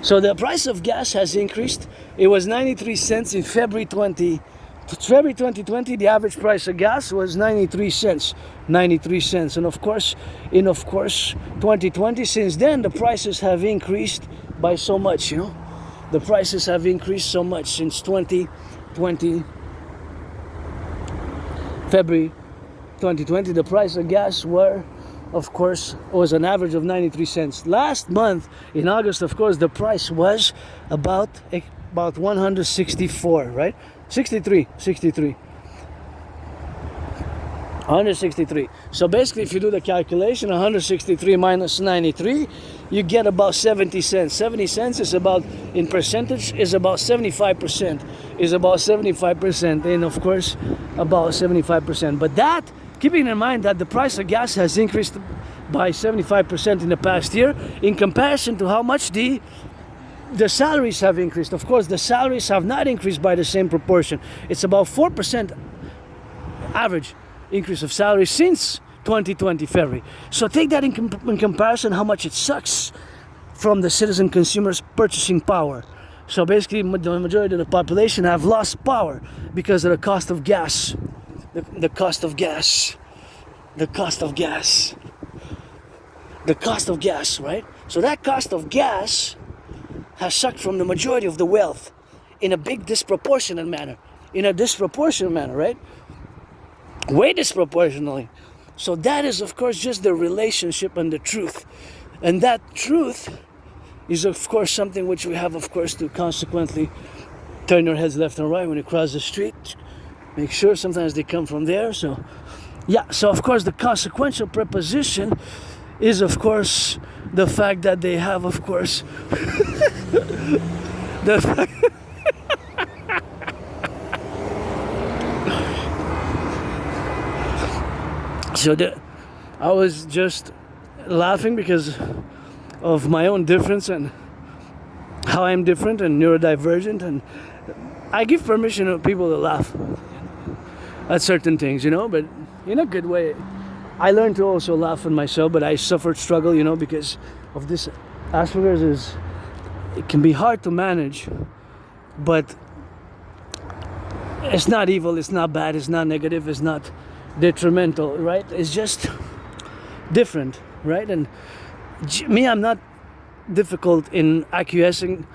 So the price of gas has increased. It was 93 cents in February 2020. The average price of gas was 93 cents. And of course, in 2020, since then, the prices have increased by so much, you know. The prices have increased so much since 2020. February 2020, the price of gas of course, was an average of 93 cents. Last month, in August, of course, the price was about 164, right? 63. 163. So basically, if you do the calculation, 163 minus 93, you get about 70 cents. 70 cents is about, in percentage, is about 75%. Is about 75%. And of course, about 75%. But that, keeping in mind that the price of gas has increased by 75% in the past year, in comparison to how much the salaries have increased. Of course, the salaries have not increased by the same proportion. It's about 4% average increase of salary since 2020 February. So take that in comparison how much it sucks from the citizen consumers' purchasing power. So basically, the majority of the population have lost power because of the cost of gas. The cost of gas. The cost of gas. The cost of gas, right? So that cost of gas has sucked from the majority of the wealth in a big disproportionate manner. In a disproportionate manner, right? Way disproportionately. So that is, of course, just the relationship and the truth. And that truth is, of course, something which we have, of course, to consequently turn your heads left and right when you cross the street. Make sure sometimes they come from there. So, yeah. So, of course, the consequential preposition is, of course, the fact that they have, of course, the fact so I was just laughing because of my own difference and how I'm different and neurodivergent, and I give permission to people to laugh at certain things, you know, but in a good way. I learned to also laugh at myself, but I suffered struggle, you know, because of this Asperger's. It can be hard to manage, but it's not evil, it's not bad, it's not negative, it's not detrimental, right? It's just different, right? And me, I'm not difficult in acquiescing,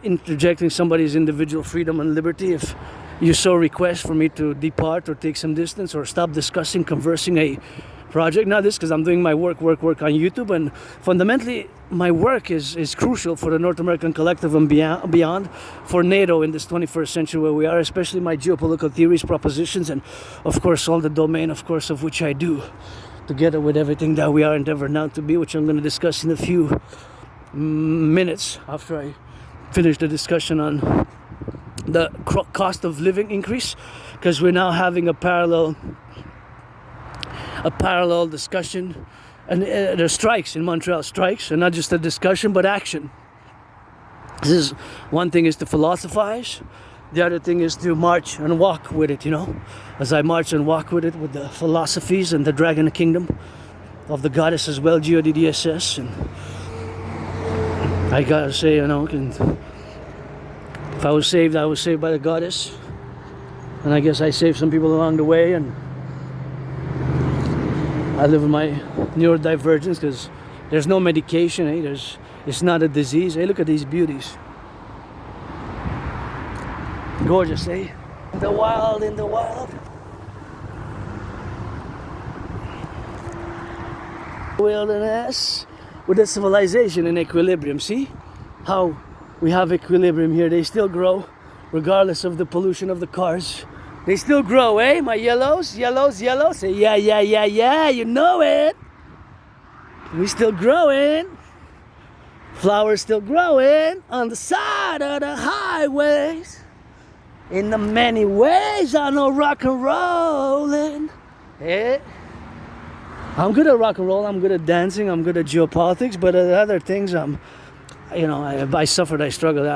interjecting somebody's individual freedom and liberty if you so request for me to depart or take some distance or stop discussing, conversing a project. Not this, because I'm doing my work on YouTube, and fundamentally my work is crucial for the North American Collective and beyond, for NATO in this 21st century where we are, especially my geopolitical theories, propositions, and of course all the domain, of course, of which I do, together with everything that we are endeavored now to be, which I'm going to discuss in a few minutes after I finish the discussion on the cost of living increase, because we're now having a parallel discussion, and there's strikes in Montreal, strikes, and not just a discussion but action. This is one thing is to philosophize, the other thing is to march and walk with it, you know, as I march and walk with it, with the philosophies and the dragon kingdom of the goddess as well, GODDSS. And I gotta say, you know, if I was saved by the goddess, and I guess I saved some people along the way, and I live with my neurodivergence because there's no medication, it's not a disease. Hey, look at these beauties. Gorgeous, eh? In the wild. Wilderness with the civilization in equilibrium. See how we have equilibrium here. They still grow regardless of the pollution of the cars. They still grow, eh? My yellows. Say yeah, you know it. We still growing. Flowers still growing on the side of the highways. In the many ways I know rock and rollin'. Eh? I'm good at rock and roll, I'm good at dancing, I'm good at geopolitics, but at other things I suffered, I struggled.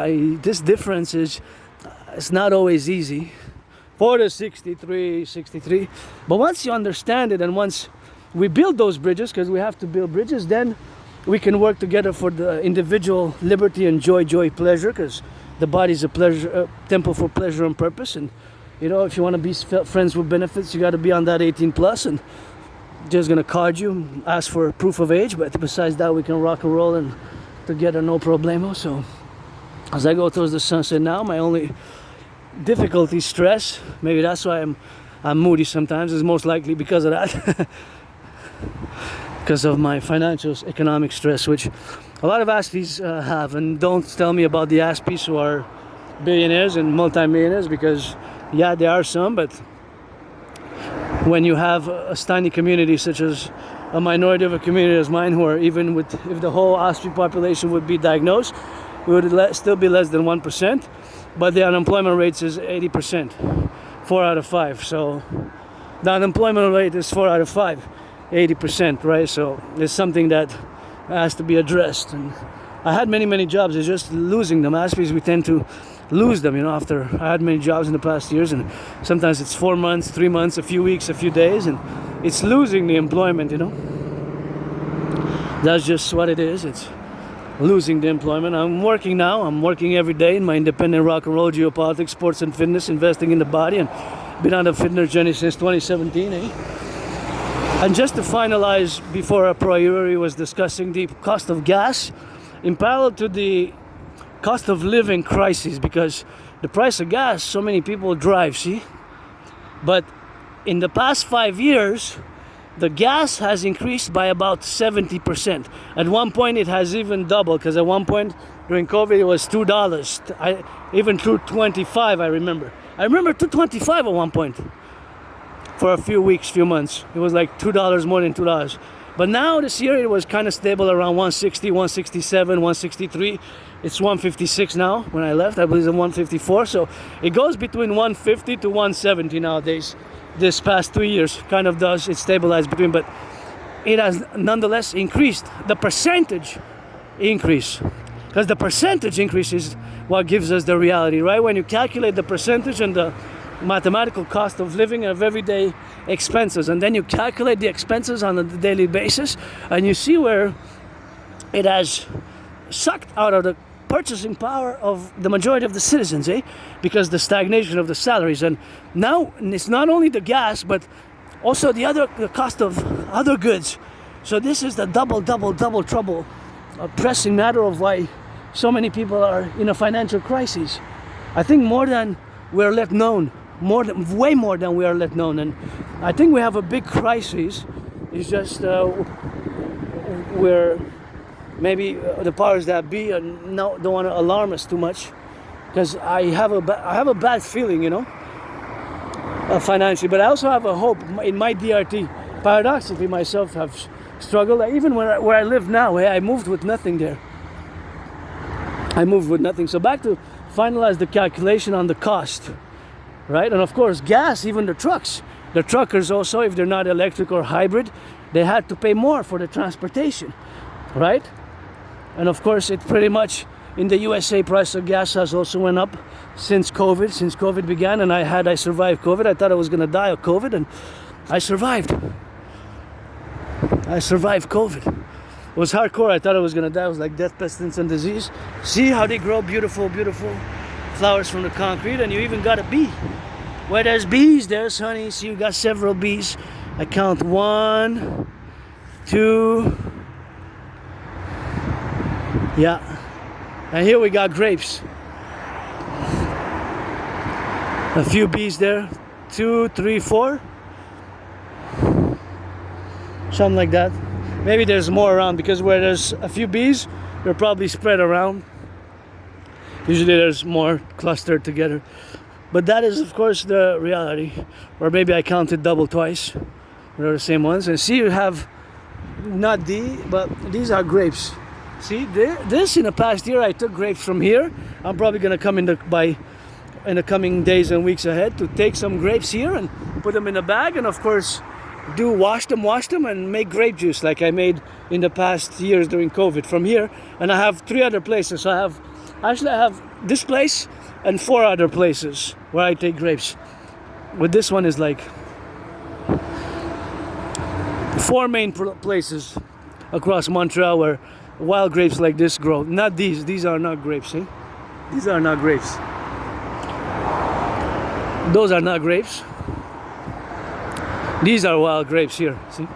This difference is, it's not always easy. For the 63. But once you understand it, and once we build those bridges, because we have to build bridges, then we can work together for the individual liberty and joy, pleasure, because the body's a pleasure, temple for pleasure and purpose. And you know, if you want to be friends with benefits, you got to be on that 18 plus, and just gonna card you, ask for proof of age. But besides that, we can rock and roll and together, no problemo. So as I go towards the sunset now, my only difficulty, stress, maybe that's why I'm moody sometimes, is most likely because of that. because of my financial economic stress, which a lot of Aspies have. And don't tell me about the Aspies who are billionaires and multimillionaires, because yeah, there are some, but when you have a tiny community such as a minority of a community as mine, who are, even with, if the whole Aspie population would be diagnosed, it would still be less than 1%, but the unemployment rate is 80%, 4 out of 5. So the unemployment rate is 4 out of 5, 80%, right? So it's something that has to be addressed. And I had many jobs. It's just losing them. Aspies, we tend to lose them, you know, after I had many jobs in the past years, and sometimes it's 4 months, 3 months, a few weeks, a few days, and it's losing the employment, you know. That's just what it is. It's losing the employment. I'm working now. I'm working every day in my independent rock and roll, geopolitics, sports and fitness, investing in the body, and been on the fitness journey since 2017, eh? And just to finalize, before our priority was discussing the cost of gas in parallel to the cost of living crisis, because the price of gas, so many people drive, see? But in the past 5 years, the gas has increased by about 70%. At one point, it has even doubled, because at one point during COVID, it was $2. Even $2.25, I remember. I remember $2.25 at one point for a few weeks, few months. It was like $2 more than $2. But now this year, it was kind of stable around 160, 167, 163. It's 156 now. When I left, I believe it's 154. So it goes between 150 to 170 nowadays. This past 2 years kind of does, it stabilized between, but it has nonetheless increased. The percentage increase, because the percentage increase is what gives us the reality, right? When you calculate the percentage and the mathematical cost of living of everyday expenses, and then you calculate the expenses on a daily basis, and you see where it has sucked out of the purchasing power of the majority of the citizens, because the stagnation of the salaries. And now it's not only the gas, but also the cost of other goods. So this is the double trouble, a pressing matter of why so many people are in a financial crisis. I think more than we're let known, way more than we are let known. And I think we have a big crisis. It's just we're maybe the powers that be don't want to alarm us too much, because I have a bad feeling, you know, financially. But I also have a hope in my DRT. Paradoxically, myself have struggled. Even where I live now, I moved with nothing there. I moved with nothing. So back to finalize the calculation on the cost, right? And of course, gas, even the trucks. The truckers also, if they're not electric or hybrid, they had to pay more for the transportation, right? And of course, it pretty much, in the USA, price of gas has also went up since COVID began. And I survived COVID. I thought I was going to die of COVID, and I survived. I survived COVID. It was hardcore. I thought I was going to die. It was like death, pestilence, and disease. See how they grow beautiful flowers from the concrete, and you even got a bee. Where there's bees, there's honey. See, you got several bees. I count 1, 2... Yeah, and here we got grapes. A few bees there, 2, 3, 4. Something like that. Maybe there's more around, because where there's a few bees, they're probably spread around. Usually there's more clustered together. But that is, of course, the reality. Or maybe I counted double twice. They're the same ones. And see, you have not but these are grapes. See, this in the past year, I took grapes from here. I'm probably going to come in the coming days and weeks ahead to take some grapes here and put them in a bag, and of course wash them and make grape juice like I made in the past years during COVID from here. And I have 3 other places. So I have this place and 4 other places where I take grapes. But this one is like 4 main places across Montreal where wild grapes like this grow. Not these. These are not grapes, eh? These are not grapes. Those are not grapes. These are wild grapes here, see?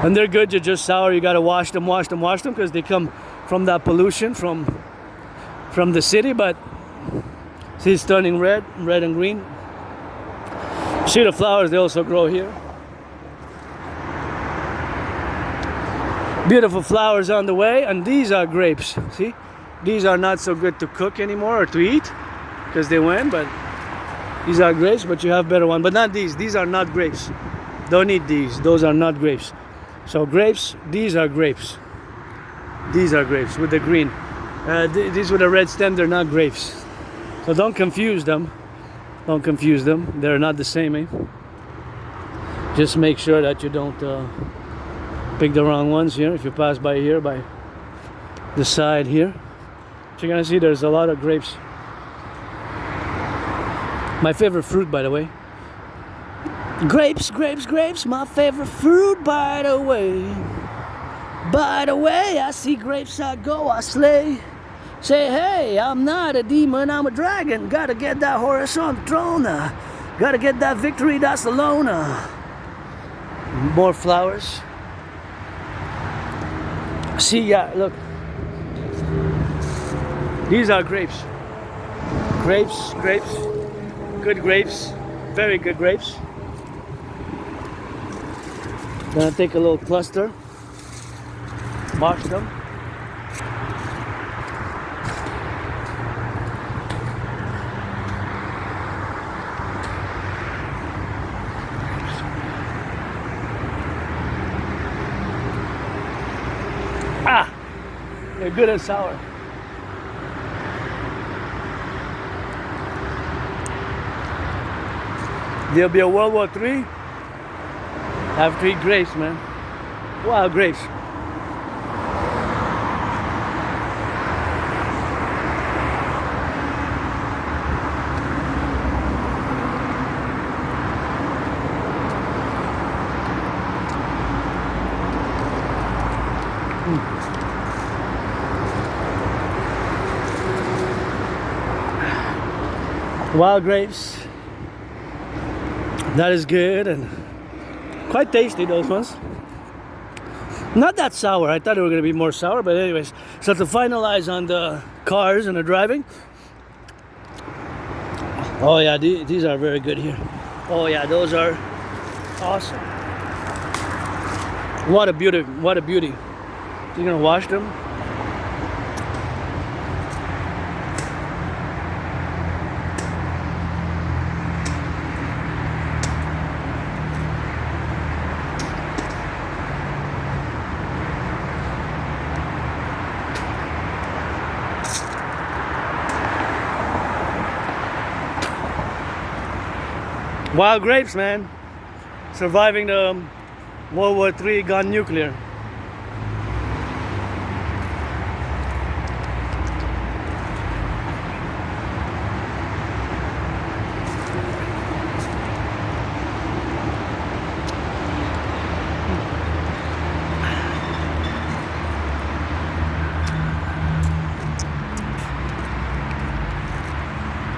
And they're good. You're just sour. You gotta wash them, because they come from that pollution from the city. But see, it's turning red and green. See the flowers, they also grow here. Beautiful flowers on the way, and these are grapes. See, these are not so good to cook anymore or to eat because they went, but these are grapes. But you have better one, but not these. These are not grapes. Don't eat these. Those are not grapes. So grapes, these are grapes. These are grapes with the green. These with the red stem, they're not grapes. So don't confuse them. Don't confuse them. They're not the same, eh? Just make sure that you don't pick the wrong ones here. If you pass by here, by the side here, you're gonna see there's a lot of grapes. My favorite fruit, by the way. Grapes, grapes, grapes, my favorite fruit, by the way. By the way, I see grapes, I go, I slay. Say, hey, I'm not a demon, I'm a dragon. Gotta get that Horus on the throne. Gotta get that victory, that's alone. More flowers. See, yeah, look. These are grapes. Grapes, grapes. Good grapes. Very good grapes. Gonna take a little cluster. Wash them. They're good and sour. There'll be a World War III. Have to eat grapes, man. Wild grapes. Wild grapes. That is good and quite tasty, those ones. Not that sour. I thought they were going to be more sour, but anyways. So to finalize on the cars and the driving. Oh yeah, these are very good here. Oh yeah, those are awesome. What a beauty, what a beauty. You're going to wash them? Wild grapes, man. Surviving the World War III, gone nuclear.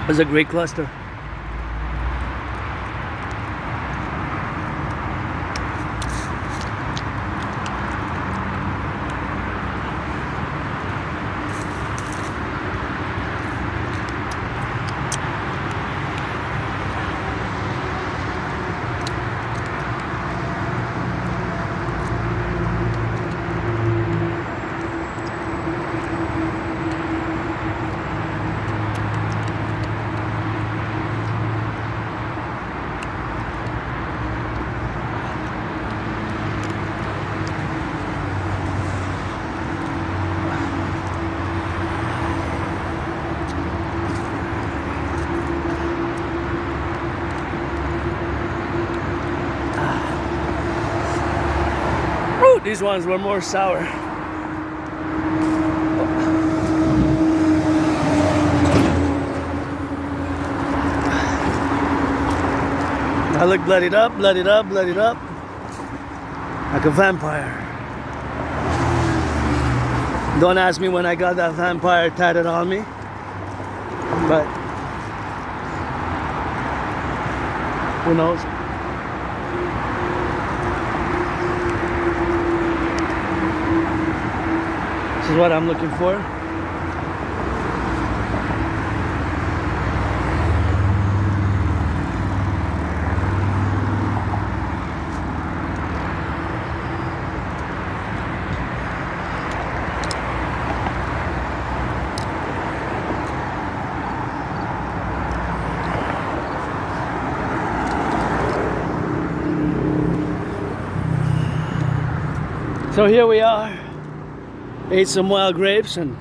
It was a great cluster. These ones were more sour. I look bloodied up, bloodied up, bloodied up. Like a vampire. Don't ask me when I got that vampire tatted on me. But who knows? This is what I'm looking for. So here we are, ate some wild grapes and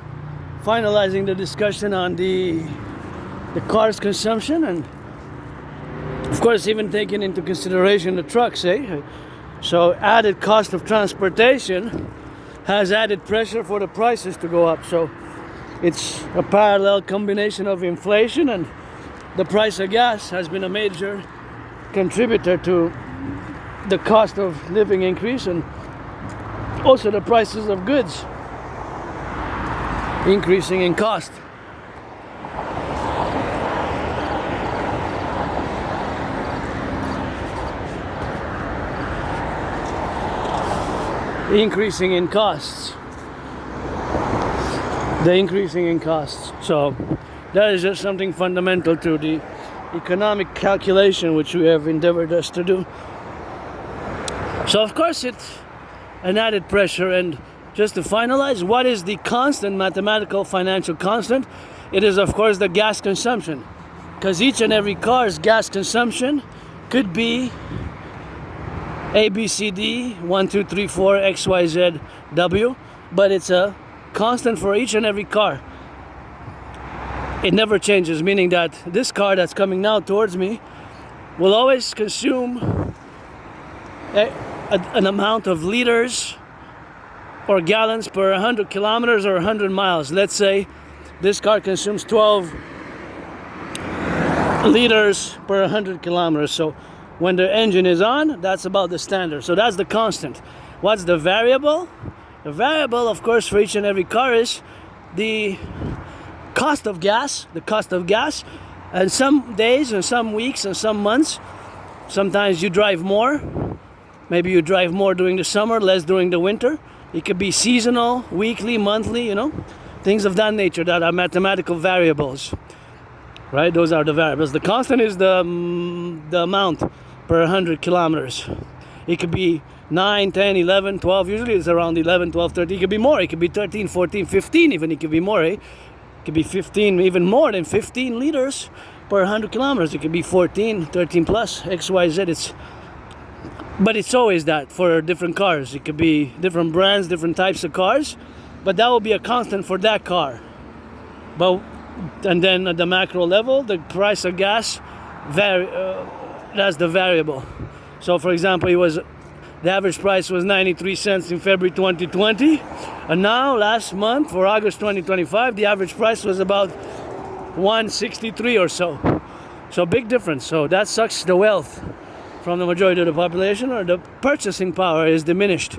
finalizing the discussion on the car's consumption, and of course even taking into consideration the trucks, eh? So added cost of transportation has added pressure for the prices to go up. So it's a parallel combination of inflation, and the price of gas has been a major contributor to the cost of living increase, and also the prices of goods increasing in cost. Increasing in costs. The increasing in costs. So that is just something fundamental to the economic calculation which we have endeavored us to do. So of course it's an added pressure, and just to finalize, what is the constant mathematical financial constant? It is of course the gas consumption, because each and every car's gas consumption could be A, B, C, D, 1, 2, 3, 4, X, Y, Z, W, but it's a constant for each and every car. It never changes, meaning that this car that's coming now towards me will always consume an amount of liters or gallons per 100 kilometers or 100 miles. Let's say this car consumes 12 liters per 100 kilometers. So when the engine is on, that's about the standard. So that's the constant. What's the variable? The variable, of course, for each and every car is the cost of gas. The cost of gas. And some days and some weeks and some months, sometimes you drive more. Maybe you drive more during the summer, less during the winter. It could be seasonal, weekly, monthly, things of that nature that are mathematical variables, right? Those are the variables. The constant is the amount per 100 kilometers. It could be 9, 10, 11, 12. Usually it's around 11, 12, 13. It could be more. It could be 13, 14, 15 even. It could be more, eh? It could be 15, even more than 15 liters per 100 kilometers. It could be 14, 13 plus, X, Y, Z. But it's always that for different cars. It could be different brands, different types of cars, but that will be a constant for that car. And then at the macro level, the price of gas, that's the variable. So for example, the average price was 93 cents in February 2020, and now last month for August 2025, the average price was about 163 or so. So big difference. So that sucks the wealth from the majority of the population, or the purchasing power is diminished.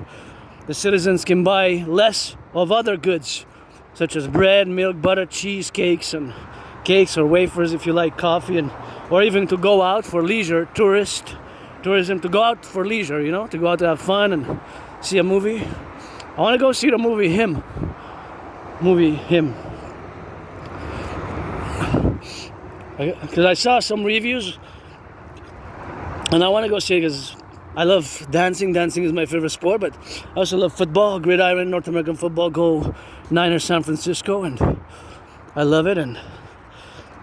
The citizens can buy less of other goods, such as bread, milk, butter, cheese, cakes, and cakes or wafers if you like coffee, or even to go out for leisure, tourism, to go out for leisure, to go out to have fun and see a movie. I want to go see the movie Him. Because I saw some reviews, and I want to go see it because I love dancing. Dancing is my favorite sport, but I also love football, gridiron, North American football, go Niners San Francisco, and I love it. And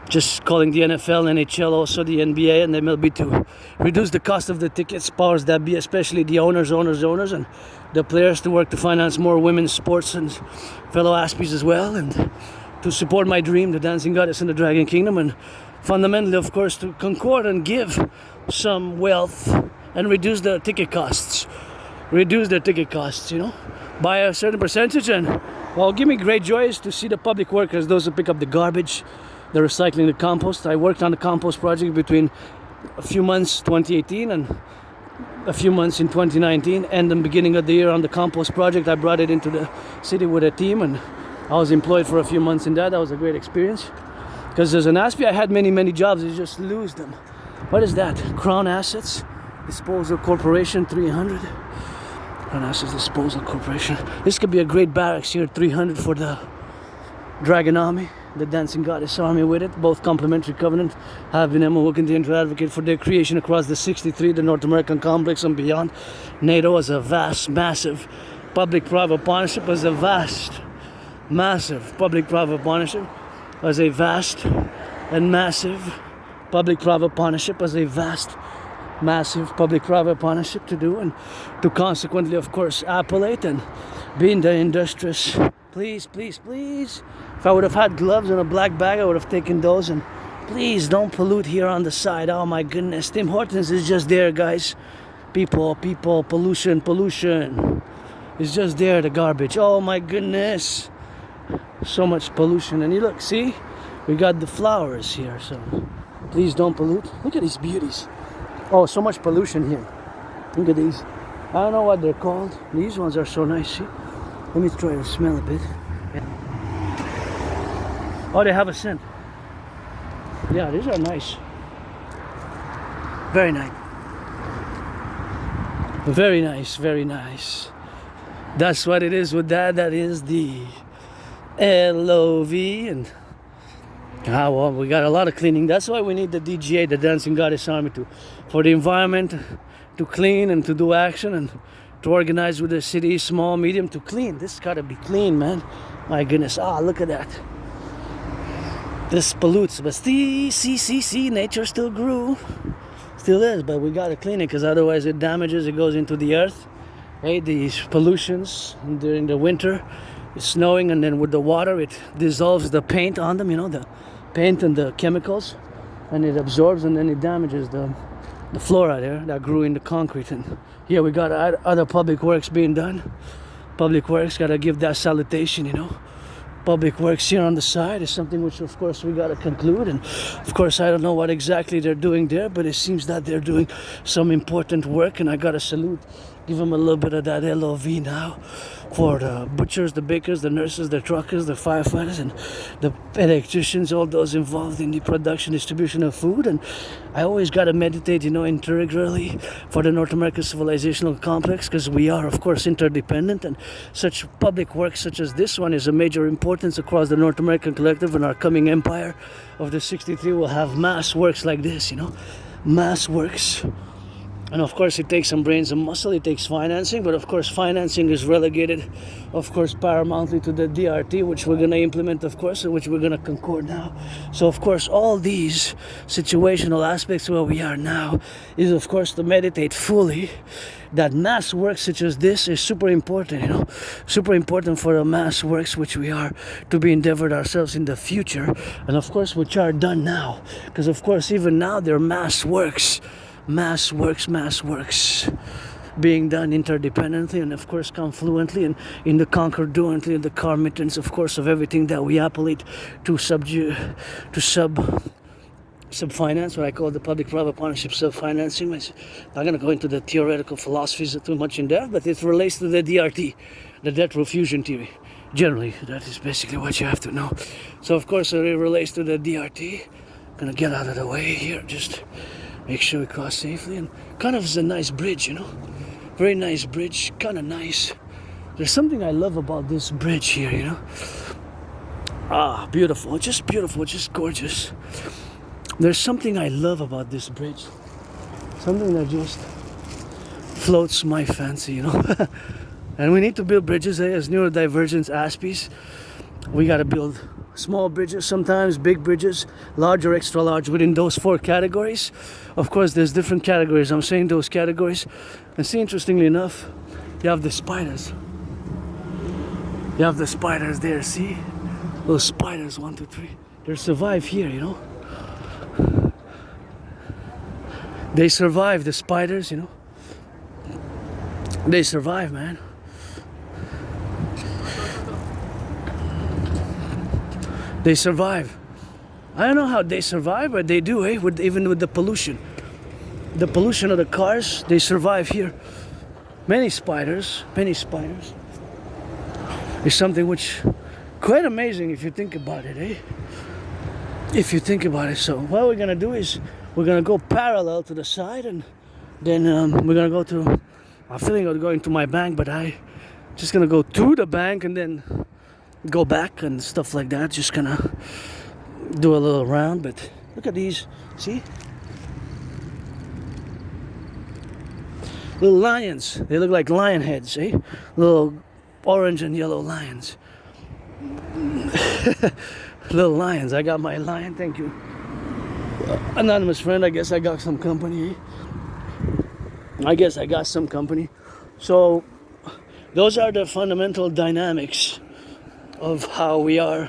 just calling the NFL, NHL, also the NBA and the MLB to reduce the cost of the tickets, powers that be, especially the owners, and the players, to work to finance more women's sports and fellow Aspies as well, and to support my dream, the dancing goddess in the Dragon Kingdom, and fundamentally, of course, to concord and give some wealth and reduce the ticket costs. By a certain percentage. And well, give me great joy is to see the public workers, those who pick up the garbage, the recycling, the compost. I worked on the compost project between a few months 2018 and a few months in 2019, and the beginning of the year on the compost project. I brought it into the city with a team, and I was employed for a few months in that. That was a great experience. Because as an Aspie, I had many jobs. You just lose them. What is that? Crown Assets Disposal Corporation 300. Crown Assets Disposal Corporation. This could be a great barracks here, 300 for the Dragon Army, the Dancing Goddess Army with it. Both complementary covenant have been and will continue to advocate for their creation across the 63, the North American complex and beyond. NATO as a vast, massive public-private partnership, as a vast, massive public-private partnership, as a vast and massive public-private partnership, as a vast massive public-private partnership to do, and to consequently, of course, appellate and be in the industrious. Please, please, please. If I would have had gloves and a black bag, I would have taken those. And please don't pollute here on the side. Oh my goodness, Tim Hortons is just there, guys. People, pollution. It's just there, the garbage. Oh my goodness, so much pollution. And you look, see, we got the flowers here, so please don't pollute. Look at these beauties. Oh, so much pollution here. Look at these. I don't know what they're called. These ones are so nice. See? Let me try to smell a bit. Oh, they have a scent. Yeah, these are nice. Very nice. Very nice, very nice. That's what it is with that. That is the LOV. And well, we got a lot of cleaning. That's why we need the DGA, the Dancing Goddess Army, for the environment, to clean and to do action and to organize with the city, small, medium, to clean. This gotta be clean, man. My goodness. Ah, look at that. This pollutes, but see, nature still grew. Still is, but we gotta clean it, because otherwise it damages, it goes into the earth. Hey, these pollutions during the winter, it's snowing, and then with the water it dissolves the paint on them, you know, the paint and the chemicals, and it absorbs, and then it damages the flora there that grew in the concrete. And here we got other public works being done. Public works gotta give that salutation, you know. Public works here on the side is something which, of course, we got to conclude. And of course, I don't know what exactly they're doing there, but it seems that they're doing some important work, and I got to salute, give them a little bit of that LOV now for the butchers, the bakers, the nurses, the truckers, the firefighters, and the electricians, all those involved in the production, distribution of food. And I always got to meditate, you know, integrally for the North American civilizational complex, because we are, of course, interdependent, and such public work such as this one is a major importance across the North American collective, and our coming empire of the 63 will have mass works like this, you know, mass works. And of course, it takes some brains and muscle, it takes financing, but of course, financing is relegated, of course, paramountly to the DRT, which we're going to implement, of course, and which we're going to concord now. So, of course, all these situational aspects where we are now is, of course, to meditate fully that mass works such as this is super important, you know, super important for the mass works which we are to be endeavored ourselves in the future, and of course, which are done now, because, of course, even now, they're mass works being done interdependently, and of course confluently, and in the concordantly, and the committance, of course, of everything that we appellate to sub-finance, what I call the public-private partnership sub-financing. I'm not going to go into the theoretical philosophies too much in depth, but it relates to the DRT, the debt fusion theory. Generally, that is basically what you have to know. So of course, it relates to the DRT. I'm going to get out of the way here, just make sure we cross safely. And kind of is a nice bridge, you know, very nice bridge, kind of nice. There's something I love about this bridge here, you know. Ah, beautiful, just gorgeous. There's something I love about this bridge, something that just floats my fancy, you know. And we need to build bridges, as neurodivergent aspies. We got to build small bridges, sometimes big bridges, large or extra large, within those 4 categories. Of course, there's different categories. I'm saying those categories. And see, interestingly enough, you have the spiders. You have the spiders there, see? Those spiders, 1, 2, 3. They survive here, you know. They survive, the spiders, you know. They survive, man. They survive. I don't know how they survive, but they do, eh? Even with the pollution. The pollution of the cars, they survive here. Many spiders. It's something which quite amazing if you think about it, eh? If you think about it. So what we're gonna do is we're gonna go parallel to the side, and then we're gonna go to, I'm feeling of going to my bank, but I just gonna go to the bank and then go back and stuff like that. Just gonna do a little round. But look at these, see? Little lions. They look like lion heads, eh? Little orange and yellow lions. Little lions. I got my lion, thank you. Anonymous friend, I guess I got some company, eh? I guess I got some company. So those are the fundamental dynamics of how we are,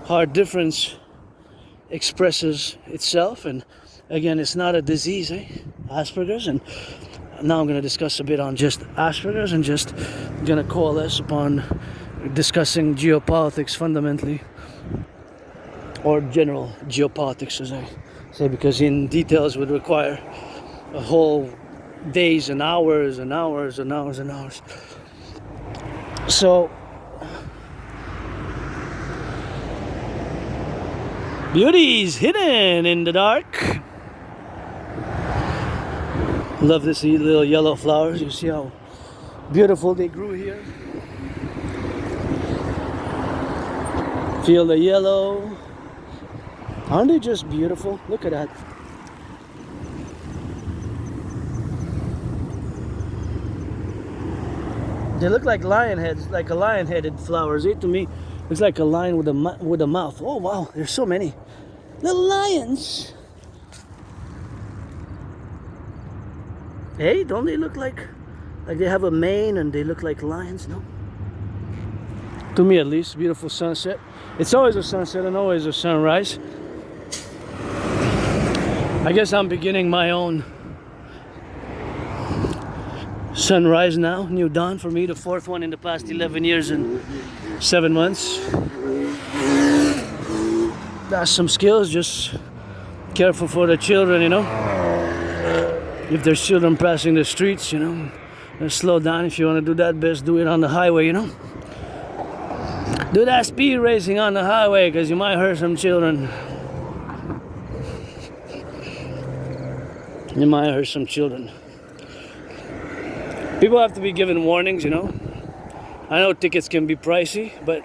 how our difference expresses itself. And again, it's not a disease, Asperger's. And now I'm going to discuss a bit on just Asperger's and just going to coalesce upon discussing geopolitics fundamentally, or general geopolitics, as I say, because in details would require a whole days and hours and hours and hours and hours. So beauty's hidden in the dark. Love to see little yellow flowers. You see how beautiful they grew here. Feel the yellow. Aren't they just beautiful? Look at that. They look like lion heads, like a lion-headed flowers. It to me looks like a lion with a mouth. Oh wow, there's so many little lions. Hey, don't they look like they have a mane and they look like lions? No. To me, at least, beautiful sunset. It's always a sunset and always a sunrise. I guess I'm beginning my own sunrise now, new dawn for me, the fourth one in the past 11 years and 7 months. That's some skills, just careful for the children, you know. If there's children passing the streets, you know, slow down. If you want to do that, best do it on the highway, you know. Do that speed racing on the highway, because you might hurt some children. You might hurt some children. People have to be given warnings, you know. I know tickets can be pricey, but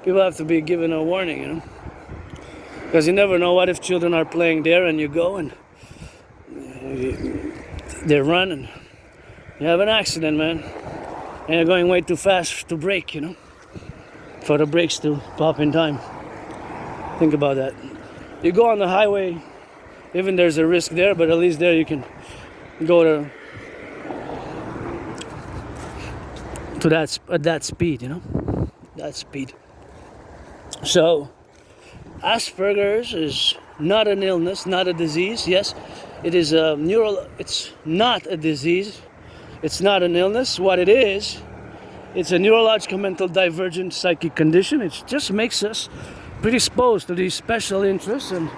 people have to be given a warning, you know. Because you never know, what if children are playing there and you go and they run and you have an accident, man. And you're going way too fast to brake, you know. For the brakes to pop in time. Think about that. You go on the highway, even there's a risk there, but at least there you can go to that speed, you know, that speed. So Asperger's is not an illness, not a disease. Yes, it is a it's not a disease, it's not an illness. What it is, it's a neurological mental divergent psychic condition. It just makes us predisposed to these special interests, and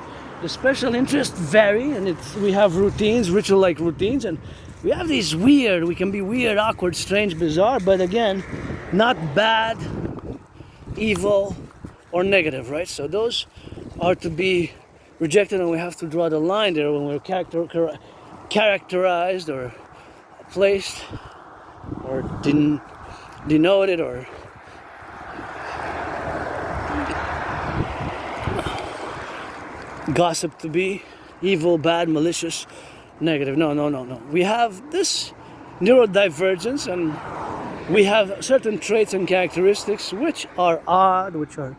the special interests vary, and we have routines, ritual-like routines, and we have these we can be weird, awkward, strange, bizarre, but again, not bad, evil, or negative, right? So those are to be rejected, and we have to draw the line there when we're characterized or placed or denoted or gossip to be evil, bad, malicious, negative. No. We have this neurodivergence, and we have certain traits and characteristics which are odd, which are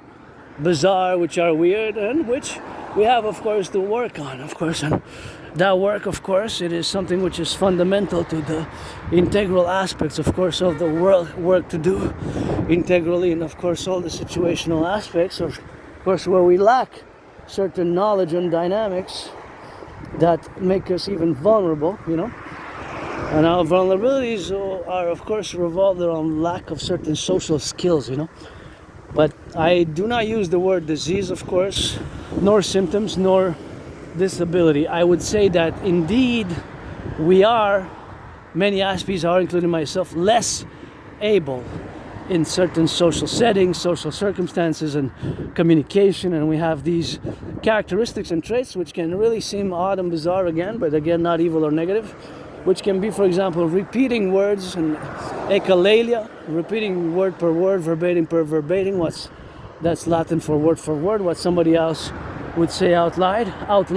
bizarre, which are weird, and which we have, of course, to work on, of course. And that work, of course, it is something which is fundamental to the integral aspects, of course, of the work to do integrally, and of course all the situational aspects, of course, where we lack certain knowledge and dynamics that make us even vulnerable, you know. And our vulnerabilities are, of course, revolved around lack of certain social skills, you know. But I do not use the word disease, of course, nor symptoms, nor disability. I would say that indeed we are, many aspects are, including myself, less able in certain social settings, social circumstances, and communication, and we have these characteristics and traits which can really seem odd and bizarre again, but again not evil or negative, which can be, for example, repeating words and echolalia, repeating word per word, verbatim per verbatim. That's Latin for word, what somebody else would say out loud, out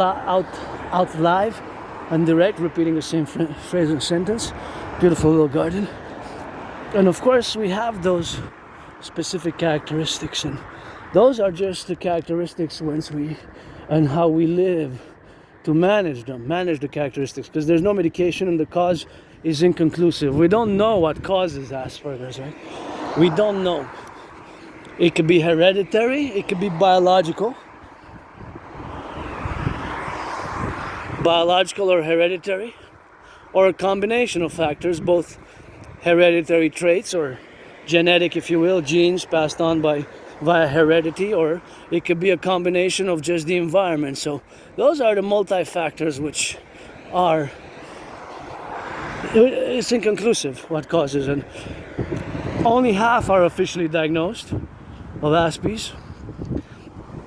live, and direct, repeating the same phrase and sentence. Beautiful little garden. And of course we have those specific characteristics, and those are just the characteristics and how we live to manage the characteristics, because there's no medication, and the cause is inconclusive. We don't know what causes Asperger's, right? We don't know. It could be hereditary, it could be biological or hereditary, or a combination of factors, both hereditary traits or genetic, if you will, genes passed on via heredity, or it could be a combination of just the environment. So those are the multi-factors which are, it's inconclusive what causes, and only half are officially diagnosed of Aspies,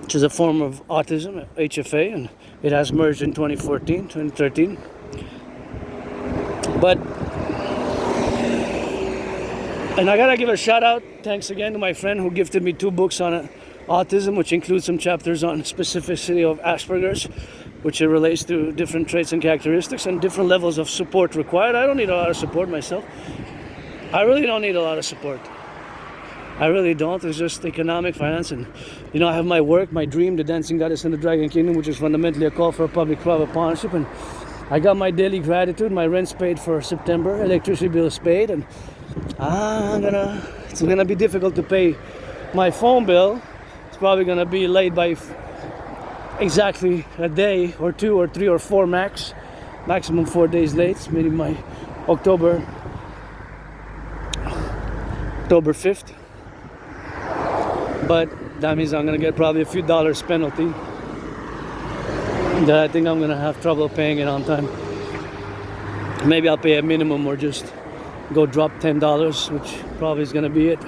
which is a form of autism, HFA, and it has merged in 2013. But, and I gotta give a shout out, thanks again to my friend who gifted me 2 books on autism, which includes some chapters on specificity of Asperger's, which it relates to different traits and characteristics and different levels of support required. I don't need a lot of support myself. I really don't need a lot of support. I really don't. It's just economic, finance, and I have my work, my dream, the dancing goddess in the Dragon Kingdom, which is fundamentally a call for a public-private partnership. And I got my daily gratitude. My rent's paid for September, electricity bill is paid, and it's gonna be difficult to pay my phone bill. It's probably gonna be late by exactly a day or 2 or 3 or 4 maximum 4 days late. Maybe my October 5th. But that means I'm gonna get probably a few dollars penalty that I think I'm gonna have trouble paying it on time. Maybe I'll pay a minimum or just go drop $10, which probably is gonna be it.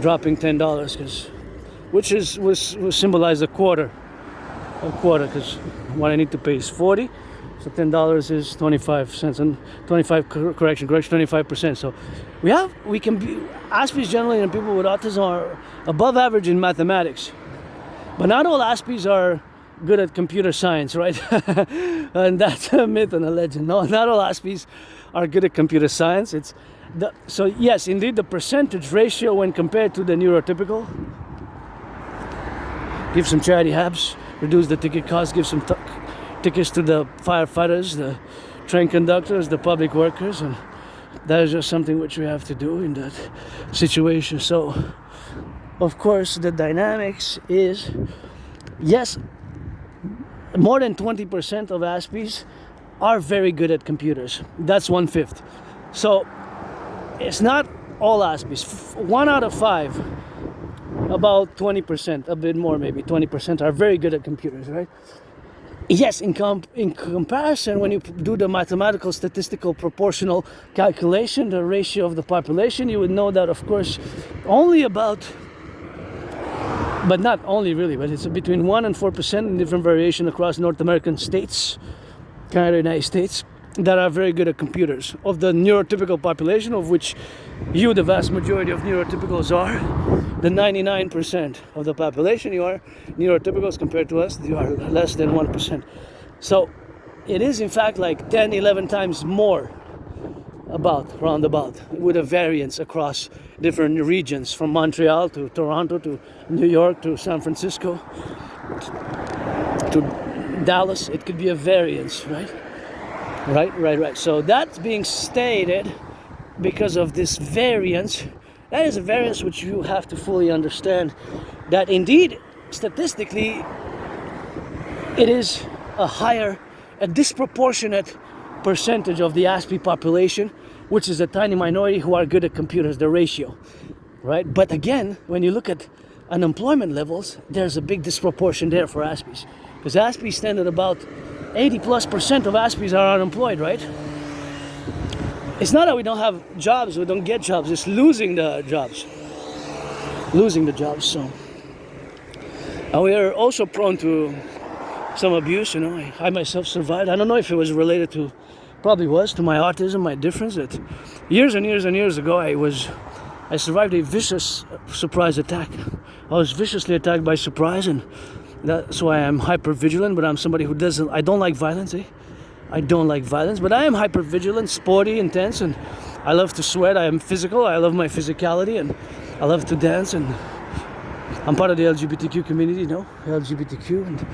Dropping $10, which will symbolize a quarter, because what I need to pay is 40. So $10 is 25 cents, and 25%. So we can be Aspies generally, and people with autism are above average in mathematics, but not all Aspies are good at computer science, right? And that's a myth and a legend. No, not all Aspies are good at computer science. So yes, indeed, the percentage ratio when compared to the neurotypical, give some charity habs, reduce the ticket cost, give some tickets to the firefighters, the train conductors, the public workers, and that is just something which we have to do in that situation. So, of course, the dynamics is, yes, more than 20% of Aspies are very good at computers. That's 1/5. So, it's not all Aspies. 1 out of 5, about 20%, a bit more maybe, 20% are very good at computers, right? Yes, in comparison, when you do the mathematical, statistical, proportional calculation, the ratio of the population, you would know that, of course, only about, but not only really, but it's between 1 and 4% in different variation across North American states, Canada, United States, that are very good at computers. Of the neurotypical population, of which you, the vast majority of neurotypicals are, the 99% of the population, you are neurotypicals. Compared to us, you are less than 1%. So it is in fact like 10, 11 times more, roundabout, with a variance across different regions, from Montreal to Toronto to New York to San Francisco to Dallas. It could be a variance, right? Right. So that's being stated because of this variance. That is a variance which you have to fully understand, that indeed, statistically, it is a disproportionate percentage of the Aspie population, which is a tiny minority who are good at computers, the ratio, right? But again, when you look at unemployment levels, there's a big disproportion there for Aspies, because Aspies stand at about 80+% of Aspies are unemployed, right? It's not that we don't have jobs, we don't get jobs, it's losing the jobs. So, and we are also prone to some abuse, I myself survived. I don't know if it was related to, probably was, to my autism, my difference, that years and years ago, I survived a vicious surprise attack. I was viciously attacked by surprise, and that's why I'm hyper vigilant, but I'm somebody who I don't like violence, I don't like violence, but I am hyper vigilant, sporty, intense, and I love to sweat. I am physical, I love my physicality, and I love to dance, and I'm part of the LGBTQ community, LGBTQ and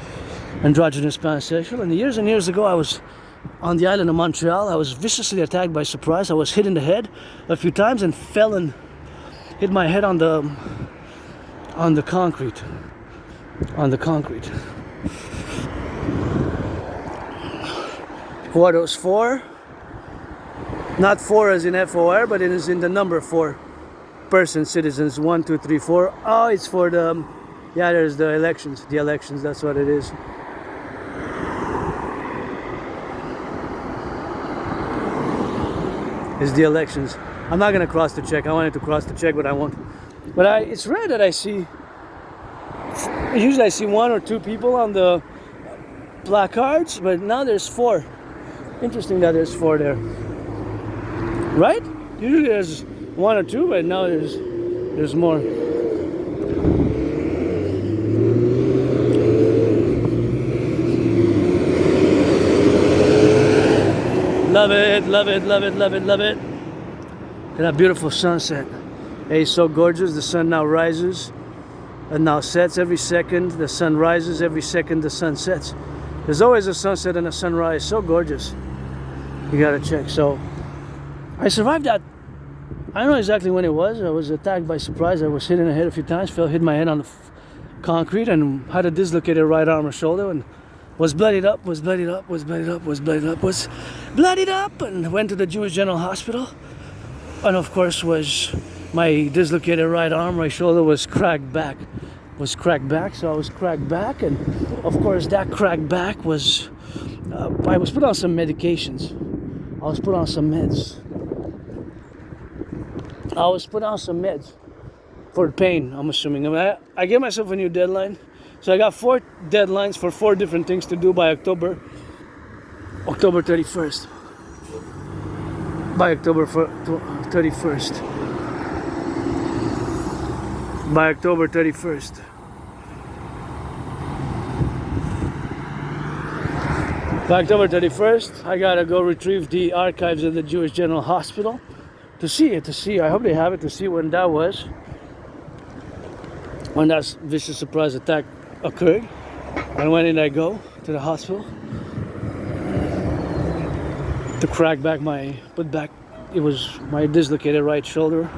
androgynous pansexual. And years ago, I was on the island of Montreal. I was viciously attacked by surprise. I was hit in the head a few times and fell and hit my head on the concrete. On the concrete. Who are those for? Not for as in FOR, but it is in the number 4 person citizens. 1, 2, 3, 4. Oh, it's for the, yeah, there's the elections. The elections, that's what it is. It's the elections. I'm not gonna cross the check. I wanted to cross the check, but I won't. But it's rare that I see. Usually I see 1 or 2 people on the placards, but now there's 4. Interesting that there's 4 there. Right? Usually there's 1 or 2, but now there's more. Love it, love it, love it, love it, love it. Look at that beautiful sunset. Hey, so gorgeous. The sun now rises and now sets every second. The sun rises every second. The sun sets. There's always a sunset and a sunrise. So gorgeous. You gotta check. So I survived that. I don't know exactly when it was. I was attacked by surprise. I was hit in the head a few times. Hit my head on the concrete and had a dislocated right arm or shoulder and was bloodied up, was bloodied up, was bloodied up, was bloodied up, was bloodied up, and went to the Jewish General Hospital. And of course was my dislocated right arm, right shoulder was cracked back. So I was cracked back, and of course that cracked back was, I was put on some medications. I was put on some meds. For pain, I'm assuming. I gave myself a new deadline. So I got 4 deadlines for 4 different things to do by October 31st. By October 31st. By October 31st. By October 31st, I gotta go retrieve the archives of the Jewish General Hospital to see. I hope they have it, to see when that was. When that vicious surprise attack occurred. And when did I go to the hospital? To crack back it was my dislocated right shoulder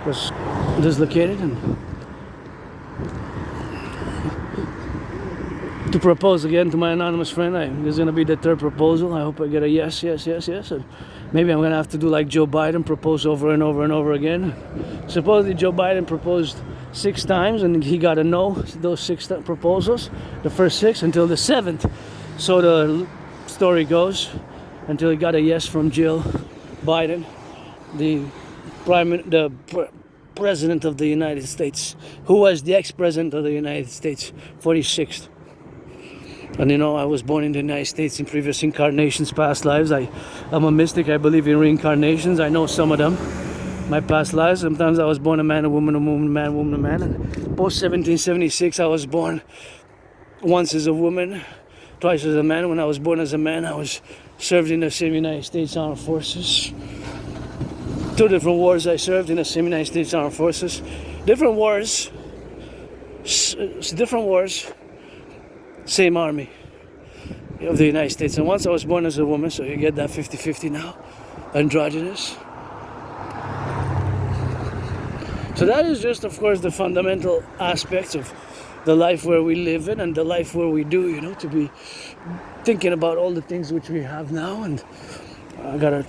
was dislocated, and to propose again to my anonymous friend. This is going to be the 3rd proposal. I hope I get a yes. And maybe I'm going to have to do like Joe Biden, propose over and over and over again. Supposedly Joe Biden proposed 6 times and he got a no, those 6 proposals, the first 6 until the 7th. So the story goes, until he got a yes from Jill Biden, the President of the United States, who was the ex-President of the United States, 46th. And you know, I was born in the United States in previous incarnations, past lives. I'm a mystic. I believe in reincarnations. I know some of them. My past lives. Sometimes I was born a man, a woman, a woman, a man, a woman, a man. And post 1776, I was born once as a woman, twice as a man. When I was born as a man, I was served in the same United States Armed Forces. 2 different wars I served in the same United States Armed Forces. Different wars, same army of the United States. And once I was born as a woman, so you get that 50-50 now, androgynous. So that is just, of course, the fundamental aspects of the life where we live in and the life where we do, you know, to be thinking about all the things which we have now. And I gotta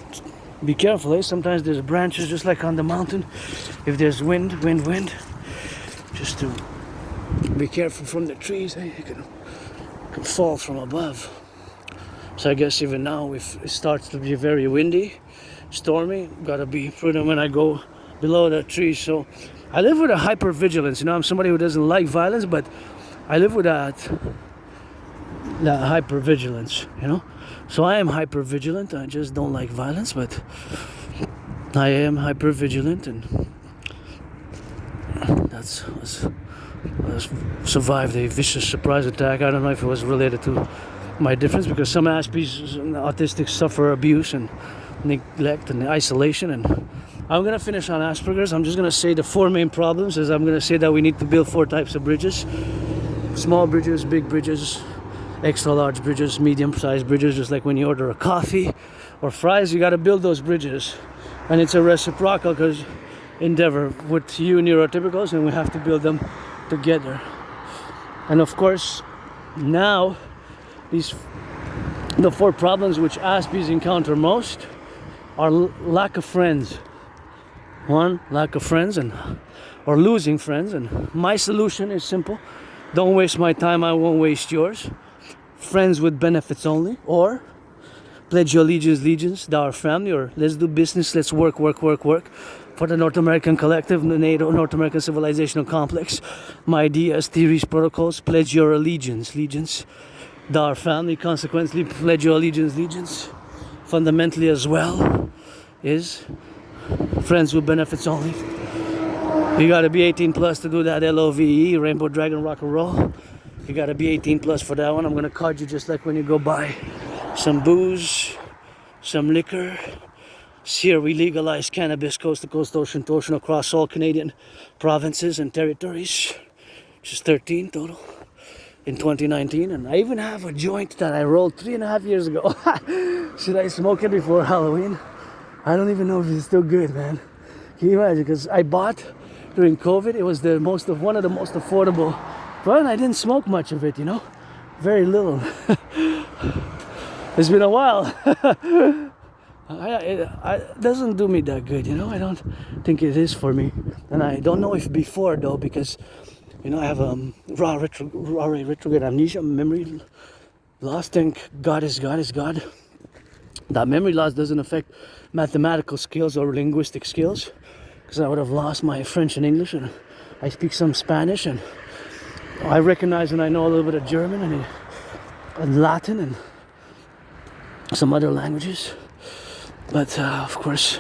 be careful, eh? Sometimes there's branches just like on the mountain. If there's wind, just to be careful from the trees, eh? You can fall from above. So I guess even now, if it starts to be very windy, stormy, gotta be prudent when I go below the trees. So I live with a hypervigilance. You know, I'm somebody who doesn't like violence, but I live with that hypervigilance, you know. So I am hypervigilant. I just don't like violence, but I am hypervigilant, and that's survived a vicious surprise attack. I don't know if it was related to my difference, because some Aspies and autistics suffer abuse and neglect and isolation. And I'm gonna finish on Asperger's. I'm just gonna say the 4 main problems. Is I'm gonna say that we need to build 4 types of bridges: small bridges, big bridges, extra large bridges, medium sized bridges, just like when you order a coffee or fries, you got to build those bridges. And it's a reciprocal endeavor with you neurotypicals, and we have to build them together. And of course, now the 4 problems which Aspies encounter most are lack of friends. 1, lack of friends or losing friends. And my solution is simple: don't waste my time, I won't waste yours. Friends with benefits only, or pledge your allegiance to our family, or let's do business, let's work for the North American Collective, the NATO, North American Civilizational Complex. My ideas, theories, protocols, pledge your allegiance to our family. Consequently, pledge your allegiance fundamentally as well is friends with benefits only. You gotta be 18 plus to do that. LOVE, Rainbow Dragon Rock and Roll. You gotta be 18 plus for that one. I'm gonna card you just like when you go buy some booze, some liquor. Here we legalize cannabis coast to coast, ocean to ocean, across all Canadian provinces and territories, which is 13 total in 2019. And I even have a joint that I rolled 3.5 years ago. Should I smoke it before Halloween? I don't even know if it's still good, man. Can you imagine? Because I bought during COVID. It was one of the most affordable. But I didn't smoke much of it, you know, very little. It's been a while. It doesn't do me that good, you know. I don't think it is for me, and I don't know if before though, because you know I have raw retrograde amnesia, memory loss. Thank God is God. That memory loss doesn't affect mathematical skills or linguistic skills, because I would have lost my French and English, and I speak some Spanish, and I recognize and I know a little bit of German and Latin and some other languages. But of course,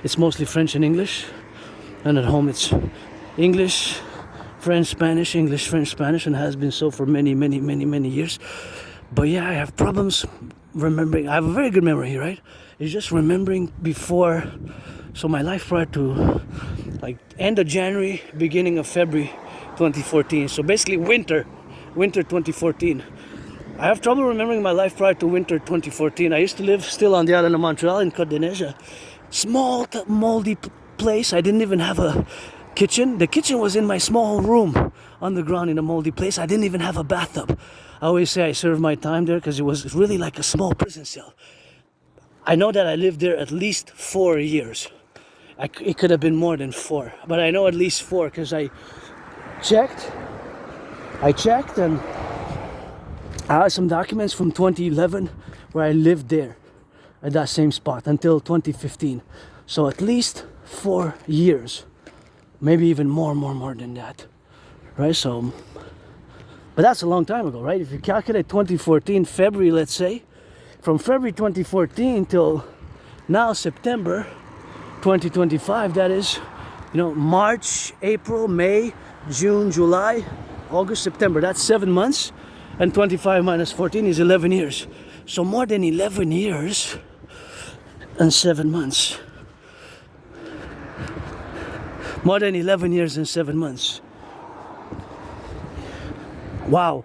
it's mostly French and English. And at home it's English, French, Spanish, English, French, Spanish, and has been so for many years. But yeah, I have problems remembering. I have a very good memory, right? It's just remembering before. So my life prior to like end of January, beginning of February 2014. So basically winter 2014. I have trouble remembering my life prior to winter 2014. I used to live still on the island of Montreal in Côte d'Ivoire. Small, moldy place. I didn't even have a kitchen. The kitchen was in my small room underground in a moldy place. I didn't even have a bathtub. I always say I served my time there because it was really like a small prison cell. I know that I lived there at least 4 years. It could have been more than 4, but I know at least 4 because I checked and I have some documents from 2011 where I lived there at that same spot until 2015. So at least 4 years, maybe even more than that, right? So, but that's a long time ago, right? If you calculate 2014, February, let's say, from February 2014 till now September 2025, that is, you know, March, April, May, June, July, August, September. That's 7 months. And 25 minus 14 is 11 years. So more than 11 years and 7 months. More than 11 years and 7 months. Wow.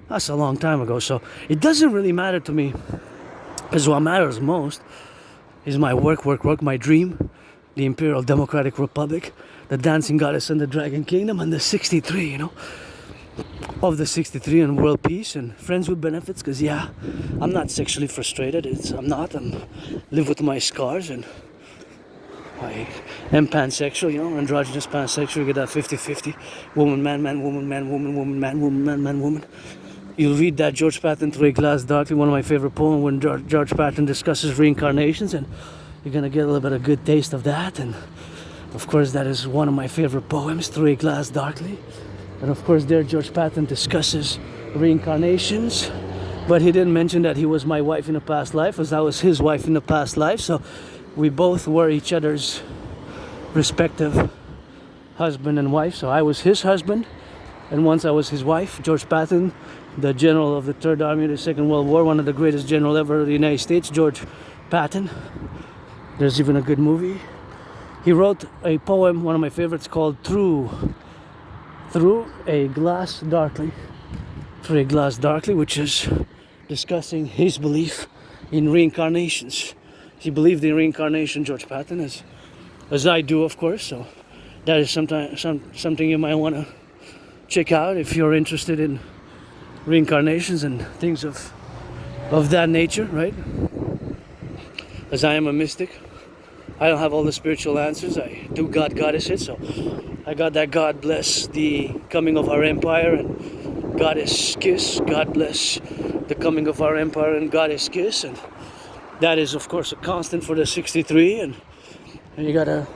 That's a long time ago. So it doesn't really matter to me, because what matters most is my work, my dream, the Imperial Democratic Republic, the Dancing Goddess and the Dragon Kingdom, and the 63, you know. Of the 63 and world peace and friends with benefits, because yeah, I'm not sexually frustrated. I'm live with my scars, and I am pansexual, you know, androgynous pansexual. You get that 50-50, woman, man, woman, man, woman, man, woman, man, woman. You'll read that George Patton Through a Glass Darkly, one of my favorite poems, when George Patton discusses reincarnations, and you're gonna get a little bit of good taste of that. And of course, that is one of my favorite poems, Through a Glass Darkly. And of course there George Patton discusses reincarnations, but he didn't mention that he was my wife in a past life, as I was his wife in a past life. So we both were each other's respective husband and wife. So I was his husband, and once I was his wife. George Patton, the general of the Third Army of the Second World War, one of the greatest general ever of the United States, George Patton. There's even a good movie. He wrote a poem, one of my favorites, called Through a Glass Darkly. Free Glass Darkly, which is discussing his belief in reincarnations. He believed in reincarnation, George Patton, as I do, of course. So that is something you might want to check out if you're interested in reincarnations and things of that nature, right? As I am a mystic, I don't have all the spiritual answers. I do God goddess it, so I got that God bless the coming of our empire and goddess kiss. God bless the coming of our empire and goddess kiss, and that is of course a constant for the 63, and you gotta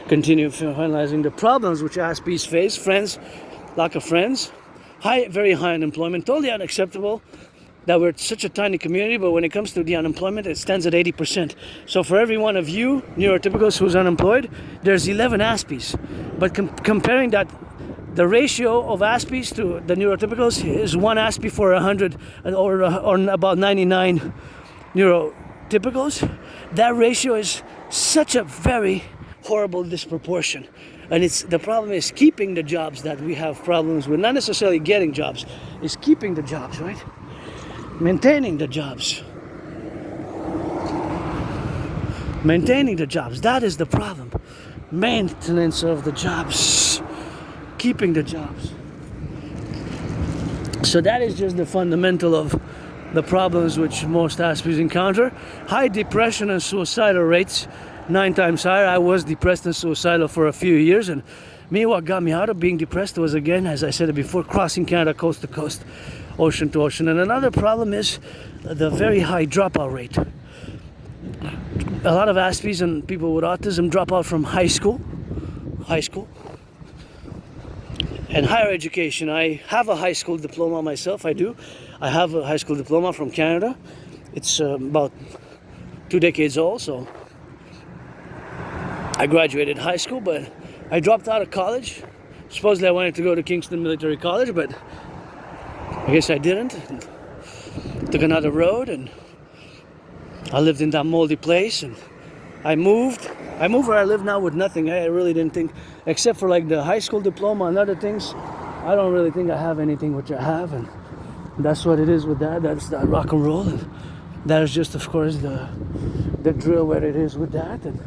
continue finalizing the problems which ASPs face. Friends, lack of friends, very high unemployment, totally unacceptable that we're such a tiny community, but when it comes to the unemployment, it stands at 80%. So for every one of you neurotypicals who's unemployed, there's 11 ASPs. But comparing that, the ratio of ASPs to the neurotypicals is 1 ASP for 100 or about 99 neurotypicals. That ratio is such a very horrible disproportion. And the problem is keeping the jobs that we have problems with, not necessarily getting jobs, is keeping the jobs, right? Maintaining the jobs. Maintaining the jobs. That is the problem. Maintenance of the jobs. Keeping the jobs. So that is just the fundamental of the problems which most ASPs encounter. High depression and suicidal rates, 9 times higher. I was depressed and suicidal for a few years, and what got me out of being depressed was, again, as I said it before, crossing Canada coast to coast, ocean to ocean. And another problem is the very high dropout rate. A lot of ASPs and people with autism drop out from high school, and higher education. I have a high school diploma myself. I do. I have a high school diploma from Canada. It's about 2 decades old, so I graduated high school, but I dropped out of college. Supposedly I wanted to go to Kingston Military College, but I guess I didn't. Took another road, and I lived in that moldy place, and I moved where I live now with nothing. I really didn't think, except for like the high school diploma and other things, I don't really think I have anything which I have, and that's what it is with that. That's that rock and roll, and that is just, of course, the drill where it is with that, and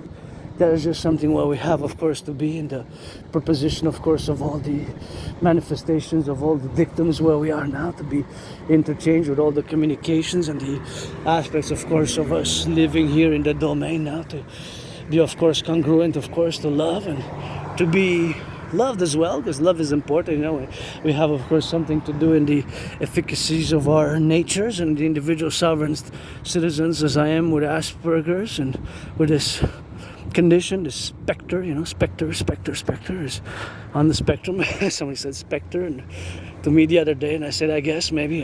that is just something where we have, of course, to be in the proposition, of course, of all the manifestations of all the dictums where we are now, to be interchanged with all the communications and the aspects, of course, of us living here in the domain now, to be, of course, congruent, of course, to love and to be loved as well, because love is important. You know, we have, of course, something to do in the efficacies of our natures and the individual sovereign citizens, as I am with Asperger's and with this condition, this specter, specter is on the spectrum. Somebody said specter and to me the other day, and I said, I guess maybe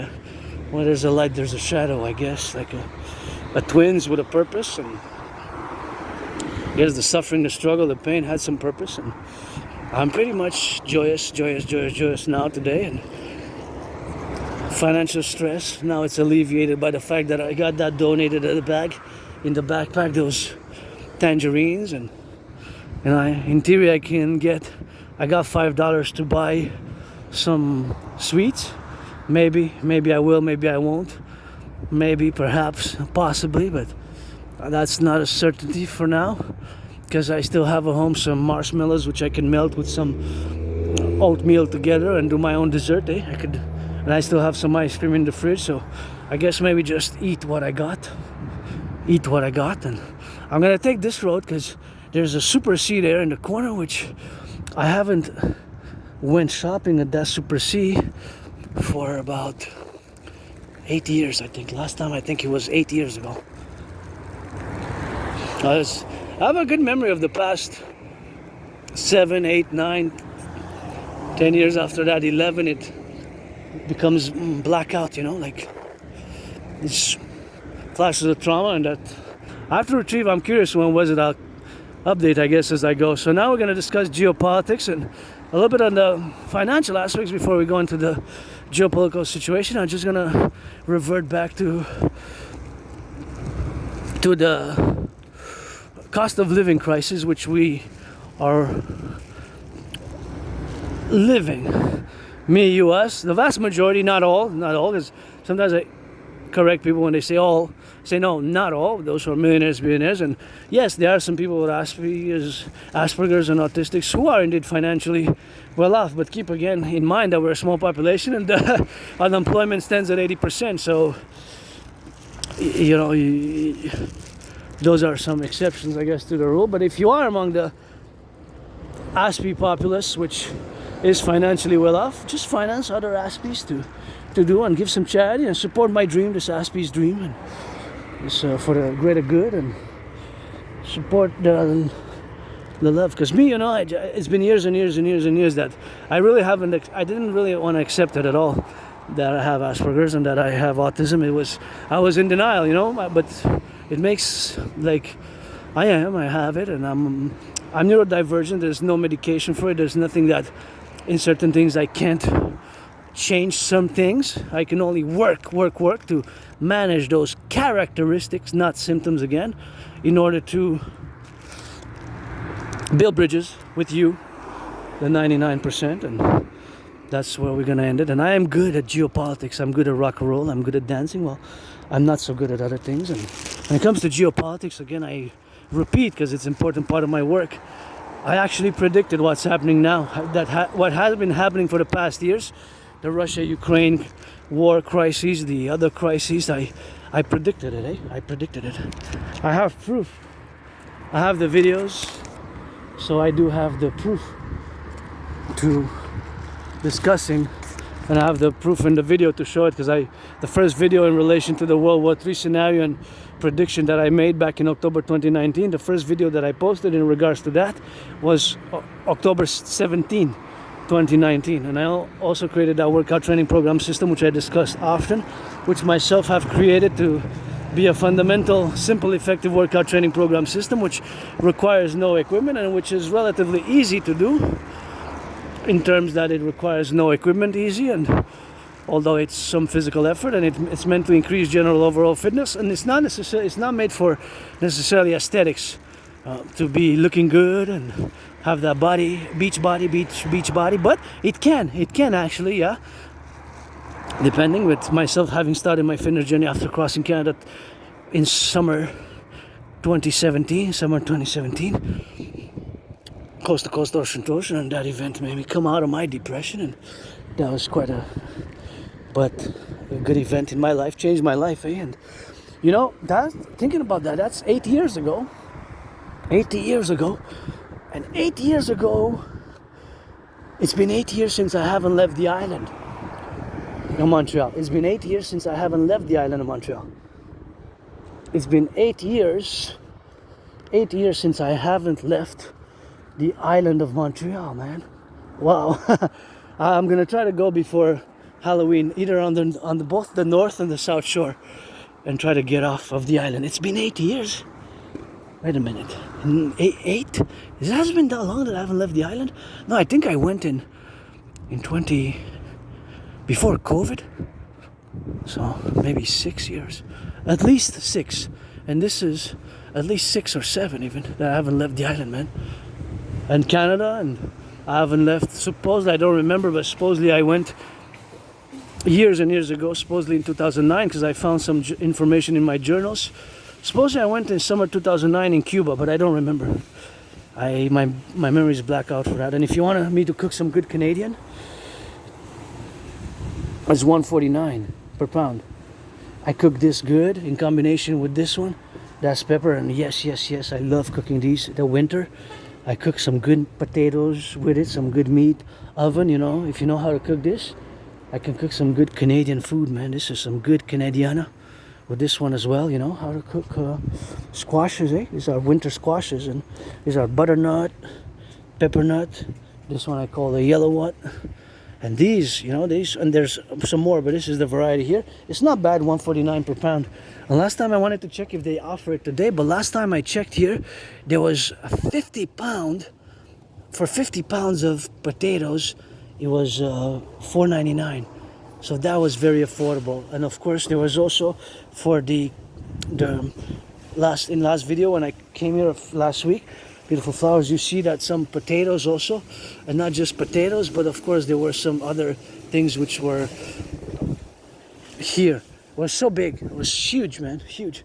when there's a light there's a shadow, I guess, like a twins with a purpose, and I guess the suffering, the struggle, the pain had some purpose, and I'm pretty much joyous now today, and financial stress, now it's alleviated by the fact that I got that donated at the bag, in the backpack, those tangerines, and in theory I got $5 to buy some sweets. Maybe I will, maybe I won't, maybe, perhaps, possibly, but that's not a certainty for now, because I still have at home some marshmallows which I can melt with some oatmeal together and do my own dessert. And I still have some ice cream in the fridge, so I guess maybe just eat what I got, and I'm gonna take this road because there's a Super C there in the corner, which I haven't went shopping at that Super C for about 8 years, I think. Last time I think it was 8 years ago. I have a good memory of the past 7, 8, 9, 10 years. After that, 11, it becomes blackout, like it's flashes of trauma, and that I have to retrieve. I'm curious when was it. I'll update, I guess, as I go. So now we're going to discuss geopolitics and a little bit on the financial aspects before we go into the geopolitical situation. I'm just going to revert back to the cost of living crisis, which we are living. Me, you, us, the vast majority, not all, because sometimes I correct people when they say all. Say no, not all. Those who are millionaires, billionaires, and yes, there are some people with Asperger's and autistics who are indeed financially well off. But keep again in mind that we're a small population and unemployment stands at 80%. So you know, those are some exceptions, I guess, to the rule. But if you are among the N.A.C.W.P populace, which is financially well off, just finance other N.A.C.W.Ps to do and give some charity and support my dream, this N.A.C.W.P's dream, and it's for the greater good, and support the love. Because me, you know, it's been years and years and years and years that I didn't really want to accept it at all, that I have Asperger's and that I have autism. I was in denial, you know, but it makes, like, I have it, and I'm neurodivergent. There's no medication for it. There's nothing that, in certain things, I can't change some things. I can only work to manage those characteristics, not symptoms again, in order to build bridges with you, the 99%, and that's where we're gonna end it. And I am good at geopolitics. I'm good at rock and roll. I'm good at dancing. Well, I'm not so good at other things. And when it comes to geopolitics, again, I repeat, because it's an important part of my work, I actually predicted what's happening now. What has been happening for the past years, the Russia-Ukraine war crises, the other crises, I predicted it, I predicted it. I have proof. I have the videos, so I do have the proof to discussing, and I have the proof in the video to show it, because the first video in relation to the World War III scenario and prediction that I made back in October 2019, the first video that I posted in regards to that was October 17, 2019. And I also created that workout training program system, which I discussed often, which myself have created to be a fundamental, simple, effective workout training program system, which requires no equipment and which is relatively easy to do, in terms that it requires no equipment, easy, and although it's some physical effort, and it's meant to increase general overall fitness, and it's not made for necessarily aesthetics, to be looking good and have that beach body, but it can actually, yeah, depending, with myself having started my fitness journey after crossing Canada in summer 2017, coast to coast, ocean to ocean, and that event made me come out of my depression, and that was quite a good event in my life, changed my life, eh? And you know, thinking about that, that's 8 years ago, and 8 years ago, it's been 8 years since I haven't left the island of Montreal. It's been 8 years since I haven't left the island of Montreal. It's been 8 years since I haven't left the island of Montreal, man. Wow. I'm gonna try to go before Halloween, either on both the north and the south shore, and try to get off of the island. It's been 8 years. Wait a minute. Eight? It hasn't been that long that I haven't left the island? No, I think I went in before COVID. So maybe 6 years. At least 6. And this is at least 6 or 7 even that I haven't left the island, man. And Canada, and I haven't left, supposedly, I don't remember, but supposedly I went years and years ago, supposedly in 2009, because I found some information in my journals. Supposedly I went in summer 2009 in Cuba, but I don't remember. My memory is black out for that. And if you want me to cook some good Canadian, it's $1.49 per pound. I cook this good in combination with this one. That's pepper, and yes, I love cooking these. The winter, I cook some good potatoes with it, some good meat, oven, you know. If you know how to cook this, I can cook some good Canadian food, man. This is some good Canadiana with this one as well, you know, how to cook squashes, eh? These are winter squashes, and these are butternut, peppernut. This one I call the yellow one. And these, you know, and there's some more, but this is the variety here. It's not bad, $1.49 per pound. And last time I wanted to check if they offer it today, but last time I checked here, there was a 50 pound, for 50 pounds of potatoes, it was $4.99. So that was very affordable. And of course, there was also for the last video when I came here last week, beautiful flowers, you see that some potatoes also, and not just potatoes, but of course there were some other things which were here. It was so big. It was huge, man, huge.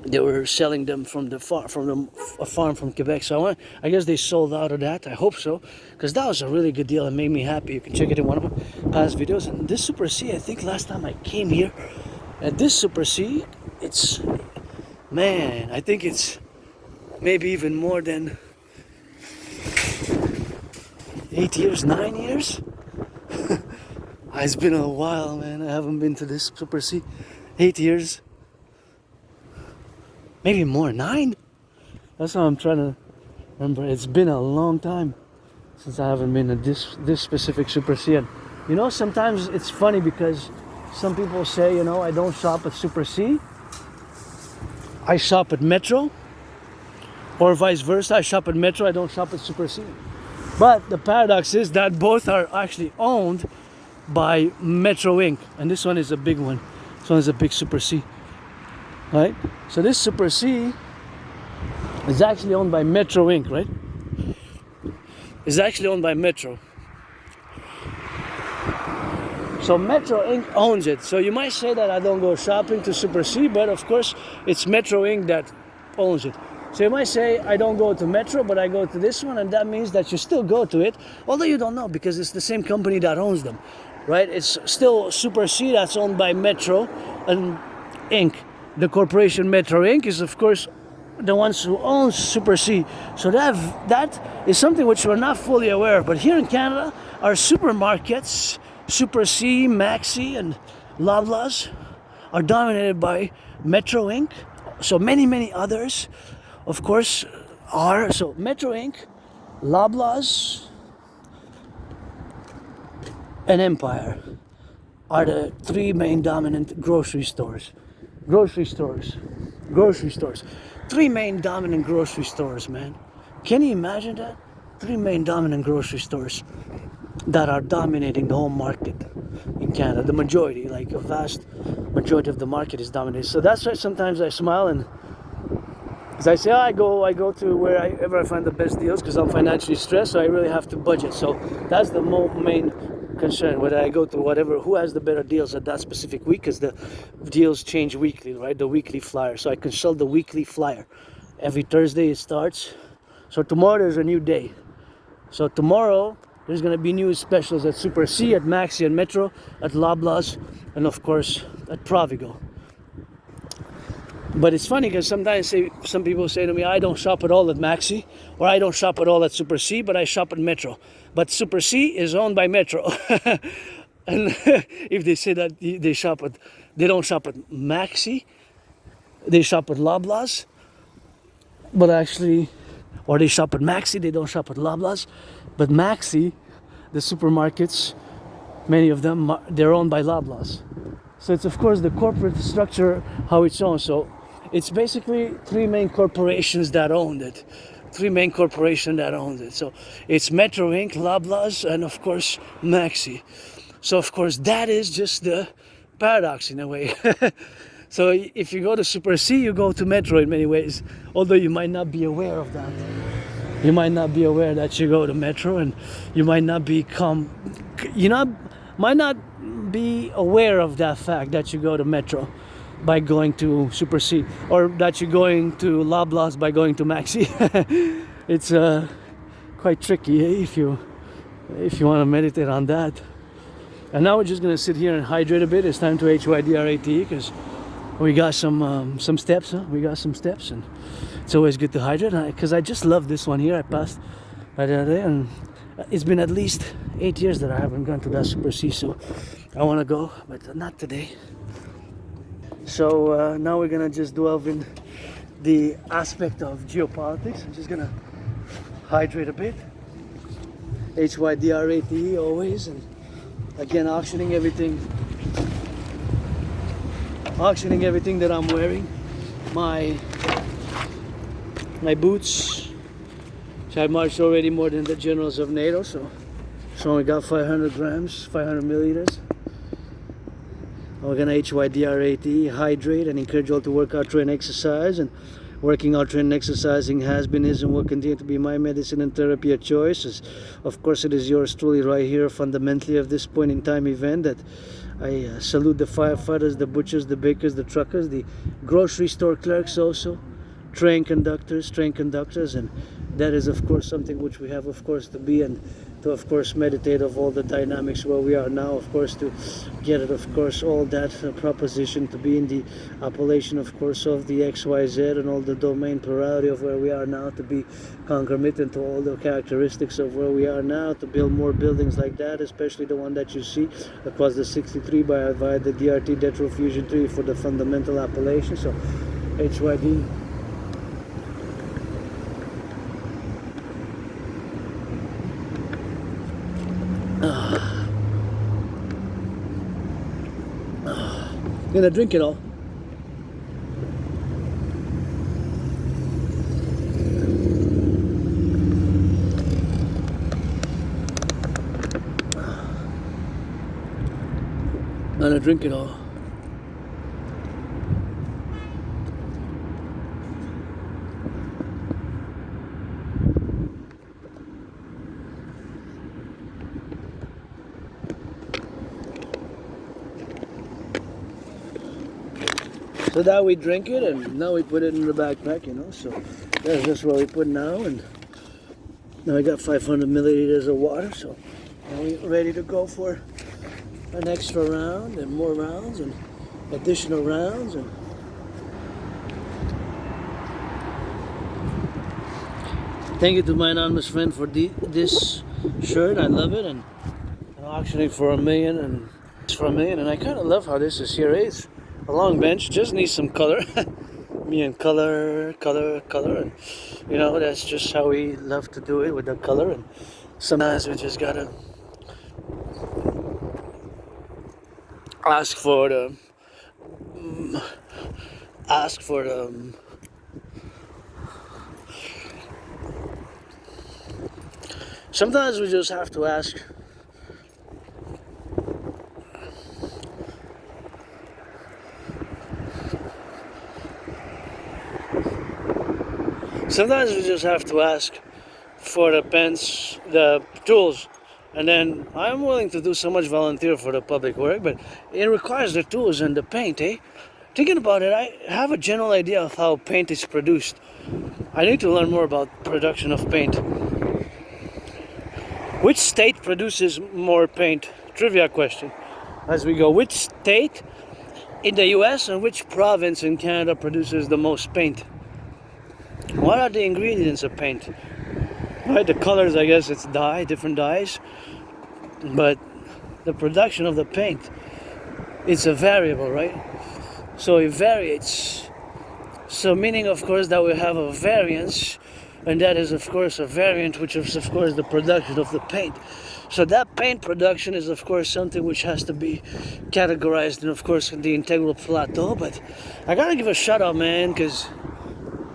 They were selling them from a farm from Quebec. So I guess they sold out of that. I hope so, because that was a really good deal and made me happy. You can check it in one of my past videos. And this Super C, I think last time I came here, at this Super C, it's, man, I think it's maybe even more than 8 years, 9 years. It's been a while, man. I haven't been to this Super C. 8 years. Maybe more, 9? That's how I'm trying to remember. It's been a long time since I haven't been to this specific Super C. And you know, sometimes it's funny because some people say, you know, I don't shop at Super C. I shop at Metro. Or vice versa, I shop at Metro, I don't shop at Super C. But the paradox is that both are actually owned by Metro Inc. And this one is a big one. This one is a big Super C. Right? So this Super C is actually owned by Metro Inc., right? It's actually owned by Metro. So Metro Inc. owns it. So you might say that I don't go shopping to Super C, but of course it's Metro Inc. that owns it. So you might say I don't go to Metro, but I go to this one, and that means that you still go to it, although you don't know because it's the same company that owns them, right? It's still Super C that's owned by Metro and Inc. The corporation Metro Inc. is, of course, the ones who own Super C. So that is something which we're not fully aware of. But here in Canada, our supermarkets, Super C, Maxi, and Loblaws, are dominated by Metro Inc. So many others, of course, are. So Metro Inc., Loblaws, and Empire are the three main dominant grocery stores. Three main dominant grocery stores, man. Can you imagine that? Three main dominant grocery stores that are dominating the whole market in Canada. The majority, like a vast majority of the market is dominated. So that's why sometimes I smile and as I say, I go to wherever I find the best deals because I'm financially stressed, so I really have to budget. So that's the main concern, whether I go to who has the better deals at that specific week, because the deals change weekly, right? The weekly flyer. So I consult the weekly flyer. Every Thursday it starts. So tomorrow there's a new day. So tomorrow there's going to be new specials at Super C, at Maxi, and Metro, at Loblaws, and of course at Privee. But it's funny because sometimes some people say to me, I don't shop at all at Maxi, or I don't shop at all at Super C, but I shop at Metro. But Super C is owned by Metro. And if they say that they don't shop at Maxi, they shop at Loblaws, but actually, or they shop at Maxi, they don't shop at Loblaws. But Maxi, the supermarkets, many of them, they're owned by Loblaws. So it's of course the corporate structure, how it's owned. So it's basically three main corporations that own it. So it's Metro Inc., Loblaws, and of course Maxi. So of course that is just the paradox in a way. So if you go to Super C, you go to Metro in many ways, although you might not be aware of that. You might not be aware that you go to Metro, and you might not be aware of that fact that you go to Metro by going to Super C, or that you're going to Loblaws by going to Maxi. It's quite tricky if you want to meditate on that. And now we're just gonna sit here and hydrate a bit. It's time to HYDRATE because we got some steps. We got some steps, and it's always good to hydrate. Because I just love this one here. I passed by the other day, and it's been at least 8 years that I haven't gone to that Super C. So I want to go, but not today. So now we're gonna just delve in the aspect of geopolitics. I'm just gonna hydrate a bit. HYDRATE always, and again auctioning everything that I'm wearing. My boots, which I marched already more than the generals of NATO, so only got 500 grams, 500 milliliters. We're gonna HYDRATE, hydrate, and encourage you all to work out, train, exercise, and Working out, training, exercising has been, is, and will continue to be my medicine and therapy of choice. Of course, it is yours truly right here, fundamentally, of this point in time event, that I salute the firefighters, the butchers, the bakers, the truckers, the grocery store clerks also, train conductors, and that is, of course, something which we have, of course, to be and to, of course, meditate of all the dynamics where we are now, of course, to get it, of course, all that proposition to be in the appellation, of course, of the XYZ and all the domain plurality of where we are now, to be concomitant to all the characteristics of where we are now, to build more buildings like that, especially the one that you see across the 63 via the DRT Detrofusion 3 for the fundamental appellation. So HYD. Gonna drink it all. Gonna drink it all. So now we drink it, and now we put it in the backpack, you know. So that's just what we put now, and now I got 500 milliliters of water. So now we're ready to go for an extra round and more rounds and additional rounds. And thank you to my anonymous friend for this shirt. I love it, and I'm auctioning for $1 million, and it's for $1 million. And I kind of love how this is here. It's a long bench, just needs some color. Me and color, and you know, that's just how we love to do it, with the color. And sometimes we just gotta ask for the sometimes we just have to ask for the pens, the tools, and then I'm willing to do so much volunteer for the public work, but it requires the tools and the paint, eh? Thinking about it, I have a general idea of how paint is produced. I need to learn more about production of paint. Which state produces more paint? Trivia question. As we go, which state in the US and which province in Canada produces the most paint? What are the ingredients of paint? Right, the colors, I guess it's dye, different dyes, but the production of the paint, it's a variable, right? So it varies. So meaning, of course, that we have a variance, and that is, of course, a variant, which is, of course, the production of the paint. So that paint production is, of course, something which has to be categorized in, of course, the integral plateau. But I gotta give a shout out, man, because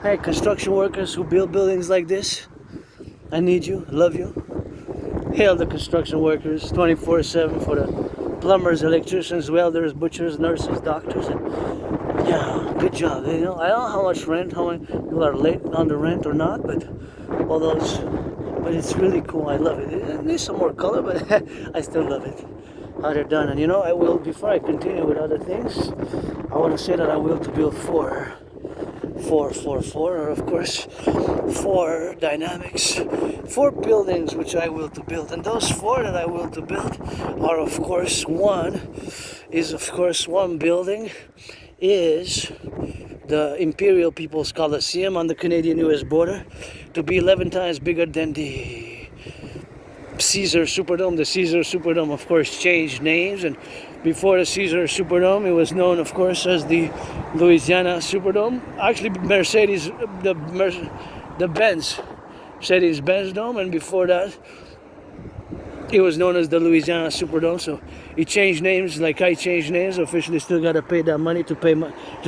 hey, construction workers who build buildings like this, I need you, I love you. Hail the construction workers 24/7 for the plumbers, electricians, welders, butchers, nurses, doctors, and yeah, good job. You know, I don't know how much rent, how many people are late on the rent or not, but all those, but it's really cool. I love it. It needs some more color, but I still love it. How they're done. And you know, I will, before I continue with other things, I want to say that I will to build four, or of course, 4 dynamics, 4 buildings which I will to build. And those 4 that I will to build are, of course, one building is the Imperial People's Coliseum on the Canadian-US border, to be 11 times bigger than the Caesar Superdome. The Caesar Superdome, of course, changed names, and before the Caesar Superdome, it was known, of course, as the Louisiana Superdome. Actually, the Mercedes-Benz Dome, and before that, it was known as the Louisiana Superdome. So he changed names, like I changed names. Officially, still gotta pay that money to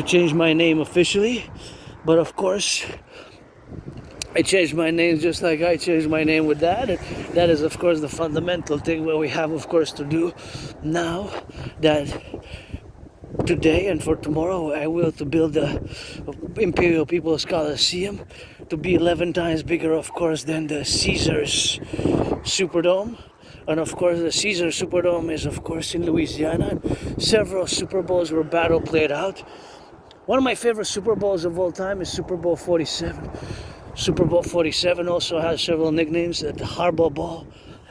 change my name officially. But of course, I changed my name just like I changed my name with that. And that is, of course, the fundamental thing where we have, of course, to do now, that today and for tomorrow I will to build the Imperial People's Coliseum to be 11 times bigger, of course, than the Caesar's Superdome. And of course the Caesar Superdome is of course in Louisiana. Several Super Bowls were battle played out. One of my favorite Super Bowls of all time is Super Bowl 47. Super Bowl 47 also has several nicknames. The Harbor Bowl,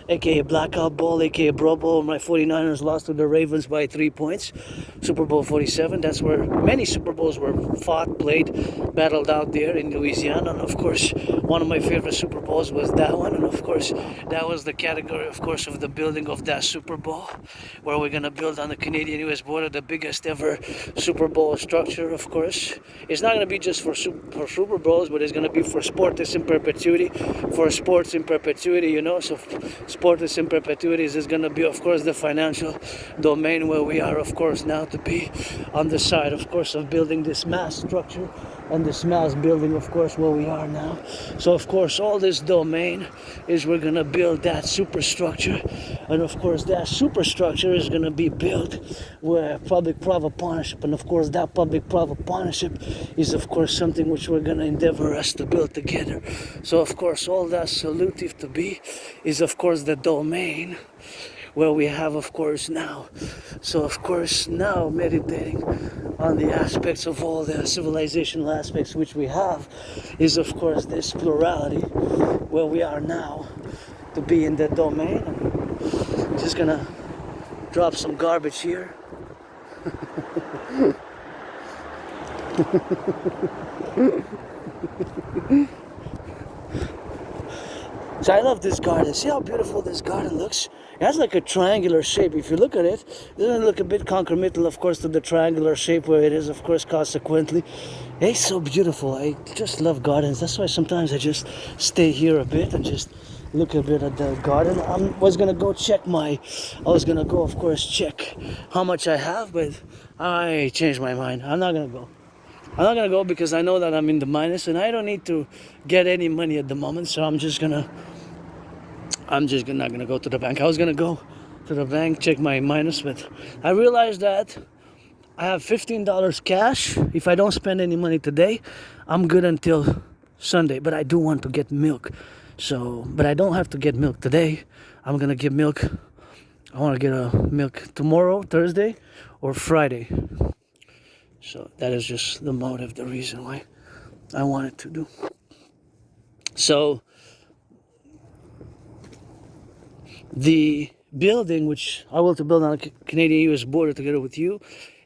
aka Blackout Bowl, aka Bro Bowl. My 49ers lost to the Ravens by 3 points. Super Bowl 47, that's where many Super Bowls were fought, played, battled out there in Louisiana. And of course, one of my favorite Super Bowls was that one. And of course, that was the category, of course, of the building of that Super Bowl, where we're gonna build on the Canadian-US border the biggest ever Super Bowl structure, of course. It's not gonna be just for Super Bowls, but it's gonna be for sports in perpetuity, for sports in perpetuity, you know. So sports in perpetuity is gonna be, of course, the financial domain where we are, of course, now to be on the side, of course, of building this mass structure and this mass building, of course, where we are now. So of course all this domain is we're gonna build that superstructure, and of course that superstructure is gonna be built where public-private partnership, and of course that public-private partnership is of course something which we're gonna endeavor us to build together. So of course all that solutive to be is of course the domain where we have, of course, now. So of course now meditating on the aspects of all the civilizational aspects which we have is of course this plurality where we are now to be in that domain. I'm just gonna drop some garbage here. So I love this garden. See how beautiful this garden looks? It has like a triangular shape. If you look at it, it doesn't look a bit concomitant, of course, to the triangular shape where it is, of course, consequently. It's so beautiful. I just love gardens. That's why sometimes I just stay here a bit and just look a bit at the garden. I was gonna go, of course, check how much I have, but I changed my mind. I'm not gonna go because I know that I'm in the minus and I don't need to get any money at the moment. So I'm just not gonna go to the bank. I was gonna go to the bank, check my minus, but I realized that I have $15 cash. If I don't spend any money today, I'm good until Sunday. But I do want to get milk. But I don't have to get milk today. I'm gonna get milk. I want to get a milk tomorrow, Thursday, or Friday. So that is just the motive, the reason why I wanted to do. So the building which I will to build on the Canadian-US border together with you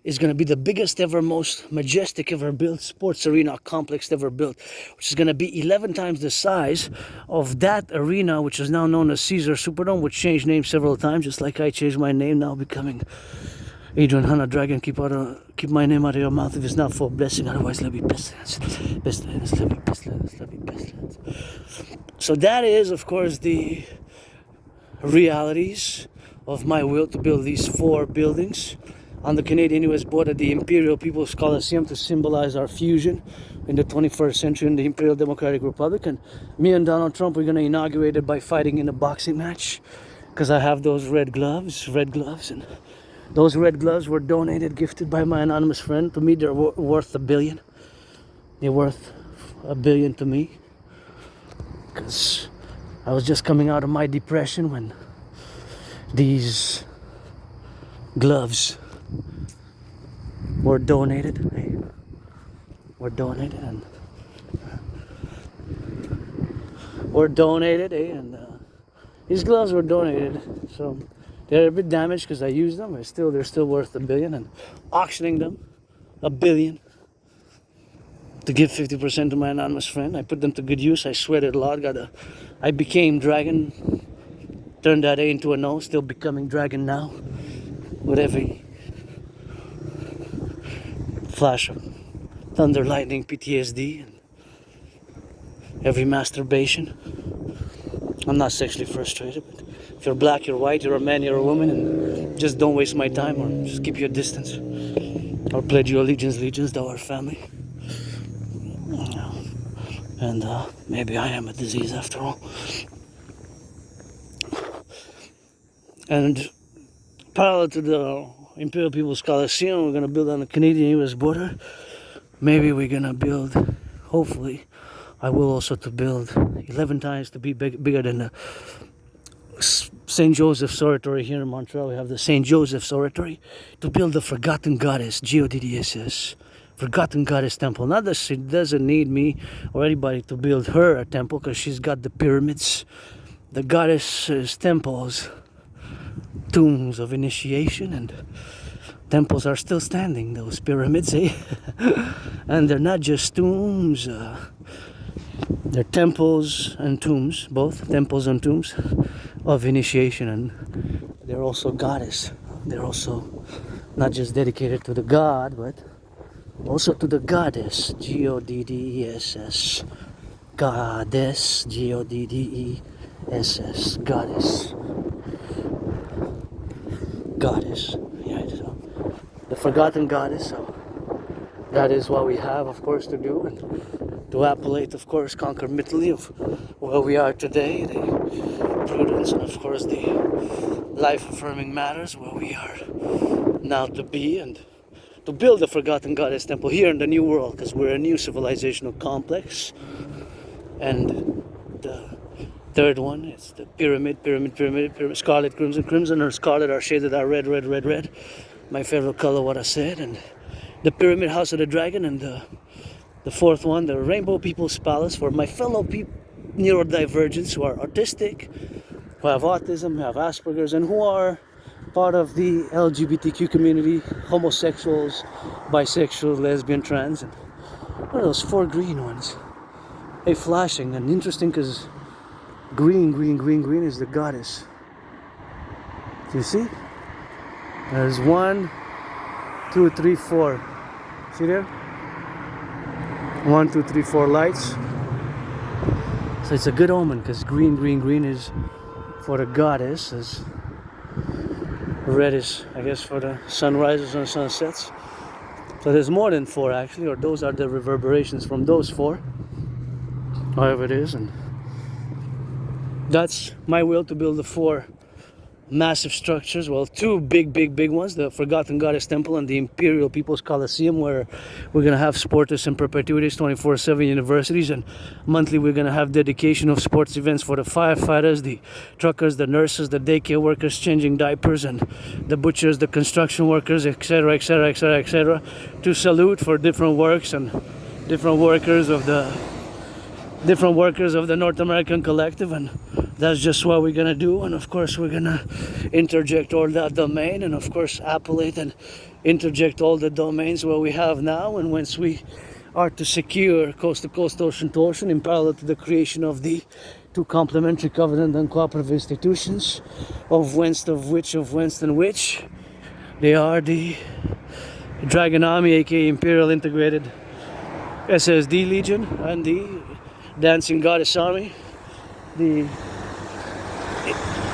is going to be the biggest ever, most majestic ever built sports arena complex ever built, which is going to be 11 times the size of that arena, which is now known as Caesar Superdome, which changed names several times, just like I changed my name, now becoming Adrian Hanna Dragon. Keep my name out of your mouth if it's not for blessing, otherwise let me pestilence. Let me pestilence. So that is, of course, the realities of my will to build these 4 buildings on the Canadian-US border, the Imperial People's Coliseum, to symbolize our fusion in the 21st century in the Imperial Democratic Republic. And me and Donald Trump, we're going to inaugurate it by fighting in a boxing match, because I have those red gloves, and those red gloves were donated, gifted by my anonymous friend. To me, they're worth $1 billion. They're worth $1 billion to me, because I was just coming out of my depression when these gloves were donated. And these gloves were donated. So they're a bit damaged because I used them, but they're still worth $1 billion. And auctioning them, $1 billion, to give 50% to my anonymous friend. I put them to good use. I sweated a lot. I became dragon. Turned that A into an O. Still becoming dragon now. With every flash of thunder, lightning, PTSD, and every masturbation. I'm not sexually frustrated, but if you're black, you're white, you're a man, you're a woman, and just don't waste my time, or just keep your distance, or pledge your allegiance to our family. And maybe I am a disease after all. And parallel to the Imperial People's Coliseum. We're gonna build on the Canadian-US border. Maybe we're gonna build, hopefully, I will also to build 11 times to be bigger than the St. Joseph's Oratory here in Montreal. We have the St. Joseph's Oratory to build the Forgotten Goddess, G-O-D-D-S-S, Forgotten Goddess Temple. Not that she doesn't need me or anybody to build her a temple, because she's got the pyramids, the goddess's temples, tombs of initiation, and temples are still standing, those pyramids, eh? And they're not just tombs, they're temples and tombs, both temples and tombs of initiation, and they're also goddess. They're also not just dedicated to the god, but also to the goddess, G-O-D-D-E-S-S, goddess, G-O-D-D-E-S-S, goddess, goddess, yeah, so the forgotten goddess. So that is what we have, of course, to do, and to appellate, of course, concomitantly of where we are today, the prudence, and of course the life-affirming matters where we are now to be, and to build the Forgotten Goddess Temple here in the New World, because we're a new civilizational complex. And the third one is the pyramid, scarlet, crimson, or scarlet are shaded are red, my favorite color, what I said, and the pyramid, house of the dragon, and the fourth one, the Rainbow People's Palace, for my fellow neurodivergents who are autistic, who have autism, who have Asperger's, and who are part of the LGBTQ community, homosexuals, bisexual, lesbian, trans. And what are those four green ones? Hey, flashing, and interesting because green is the goddess. Do you see? There's 1, 2, 3, 4. See there? 1, 2, 3, 4 lights. So it's a good omen because green is for the goddess, as red is, I guess, for the sunrises and sunsets. So there's more than 4 actually, or those are the reverberations from those 4, however it is. And that's my will, to build the 4 massive structures. Well, 2 big ones, the Forgotten Goddess Temple and the Imperial People's Coliseum, where we're going to have sportus and perpetuities, 24/7 universities, and monthly we're going to have dedication of sports events for the firefighters, the truckers, the nurses, the daycare workers changing diapers, and the butchers, the construction workers, etc., to salute for different works and different workers of the North American Collective. And that's just what we're gonna do. And of course we're gonna interject all that domain, and of course appellate and interject all the domains where we have now, and once we are to secure coast to coast, ocean to ocean, in parallel to the creation of the 2 complementary covenant and cooperative institutions, of which they are the Dragon Army, aka Imperial Integrated SSD Legion, and the Dancing Goddess Army, the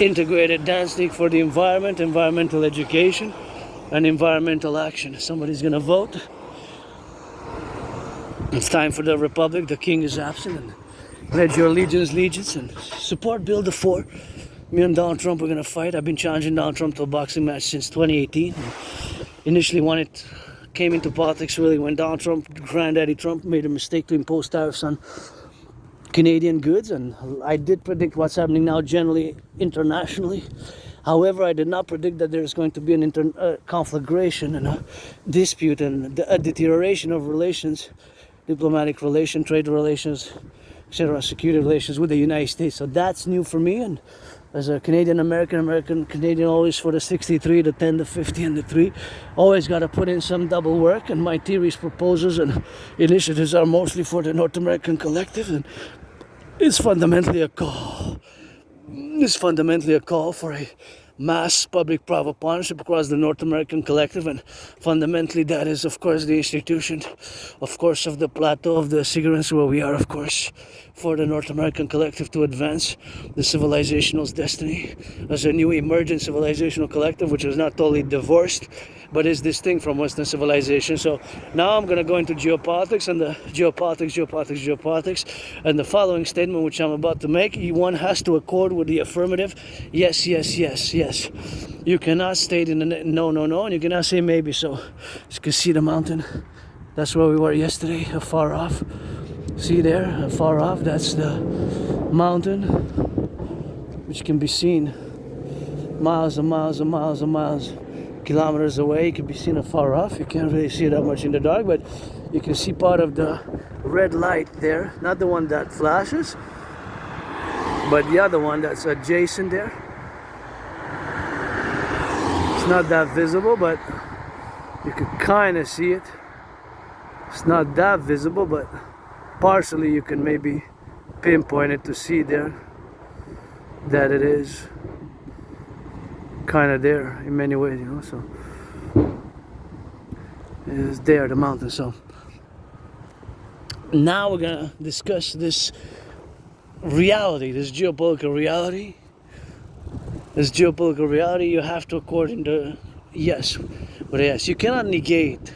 Integrated Dance League for the environment, environmental education, and environmental action. Somebody's gonna vote. It's time for the Republic. The King is absent, and pledge your allegiance, and support Bill the 4. Me and Donald Trump, we're gonna fight. I've been challenging Donald Trump to a boxing match since 2018. Initially, when it came into politics, really, when Donald Trump, Granddaddy Trump, made a mistake to impose tariffs on Canadian goods, and I did predict what's happening now generally internationally. However, I did not predict that there's going to be an conflagration and a dispute and a deterioration of relations, diplomatic relations, trade relations, etc., security relations with the United States. So that's new for me, and as a American Canadian, always for the 63, the 10, the 50, and the 3, always got to put in some double work, and my theories, proposals, and initiatives are mostly for the North American Collective, and it's fundamentally a call. It's fundamentally a call for a mass public-private partnership across the North American Collective, and fundamentally that is, of course, the institution, of course, of the plateau of the cigarettes where we are, of course, for the North American Collective to advance the civilizational's destiny as a new emergent civilizational collective, which is not totally divorced but is distinct from Western civilization. So now I'm going to go into geopolitics and the geopolitics. And the following statement, which I'm about to make, one has to accord with the affirmative. Yes, yes, yes, yes. You cannot state in the no, no, no, and you cannot say maybe. So you can see the mountain. That's where we were yesterday, afar off. See there, afar off, that's the mountain, which can be seen miles and miles and miles and miles, kilometers away. It can be seen afar off. You can't really see it that much in the dark, but you can see part of the red light there. Not the one that flashes, but the other one that's adjacent there. It's not that visible, but you can kind of see it. It's not that visible, but partially you can maybe pinpoint it to see there that it is kind of there in many ways, you know. So it's there, the mountain. So now we're gonna discuss this reality, this geopolitical reality. This geopolitical reality, you have to according to yes, but yes, you cannot negate,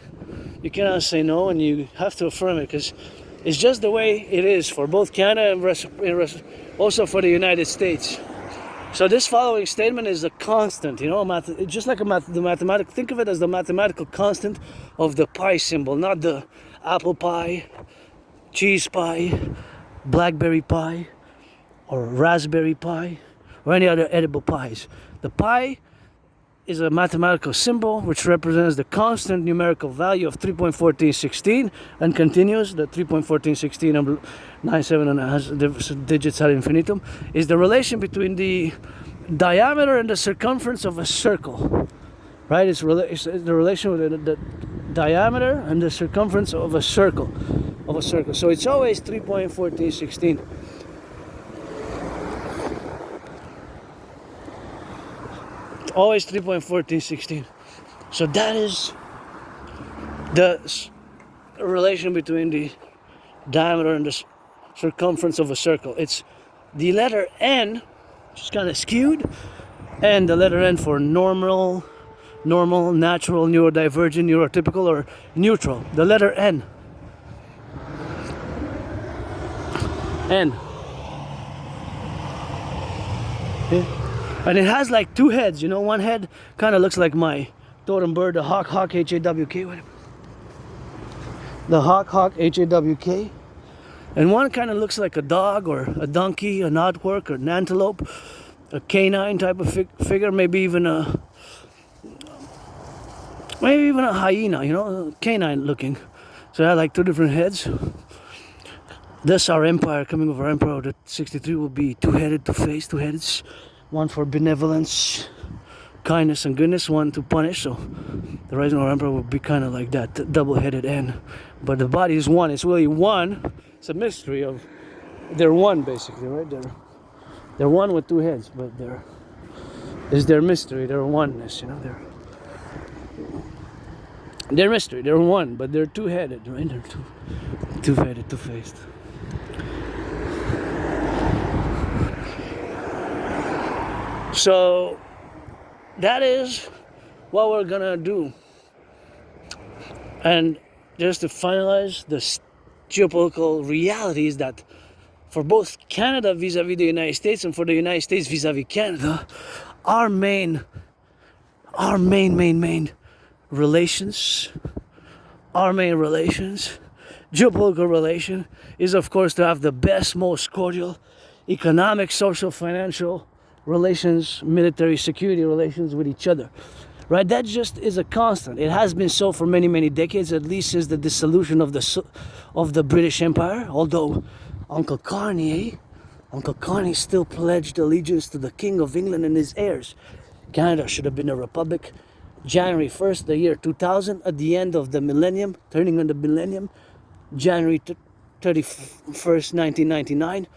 you cannot say no, and you have to affirm it, because it's just the way it is for both Canada and also for the United States. So this following statement is a constant, you know, just like the mathematical. Think of it as the mathematical constant of the pi symbol, not the apple pie, cheese pie, blackberry pie, or raspberry pie, or any other edible pies. The pi is a mathematical symbol which represents the constant numerical value of 3.1416 and continues. The 3.1416 number 97 and has digits ad infinitum is the relation between the diameter and the circumference of a circle, right? It's the relation with the diameter and the circumference of a circle, so it's always 3.1416. Always 3.1416. So that is the relation between the diameter and the circumference of a circle. It's the letter N, which is kind of skewed, and the letter N for normal, natural, neurodivergent, neurotypical, or neutral. The letter N. N. Okay. And it has like two heads, you know. One head kind of looks like my totem bird, the hawk, H-A-W-K. The hawk, H-A-W-K. And one kind of looks like a dog or a donkey, an aardvark or an antelope, a canine type of figure, maybe even a hyena, you know, canine looking. So I had like two different heads. Thus our empire, coming of our emperor, the 63 will be two-headed, two-faced, two-headed. One for benevolence, kindness, and goodness. One to punish. So the rising of our emperor will be kind of like that, double-headed N. But the body is one. It's really one. It's a mystery of they're one, basically, right? They're one with two heads, but is their mystery, their oneness, you know. They're mystery. They're one, but they're two-headed, right? They're two-headed, two-faced. So that is what we're gonna do. And just to finalize, the geopolitical reality is that for both Canada vis-a-vis the United States and for the United States vis-a-vis Canada, our main relations, geopolitical relation is of course to have the best, most cordial economic, social, financial relations, military, security relations with each other, right? That just is a constant. It has been so for many, many decades, at least since the dissolution of the British Empire. Although Uncle Carney still pledged allegiance to the King of England and his heirs. Canada should have been a republic. January 1st, the year 2000, at the end of the millennium, turning on the millennium, January 31st, 1999.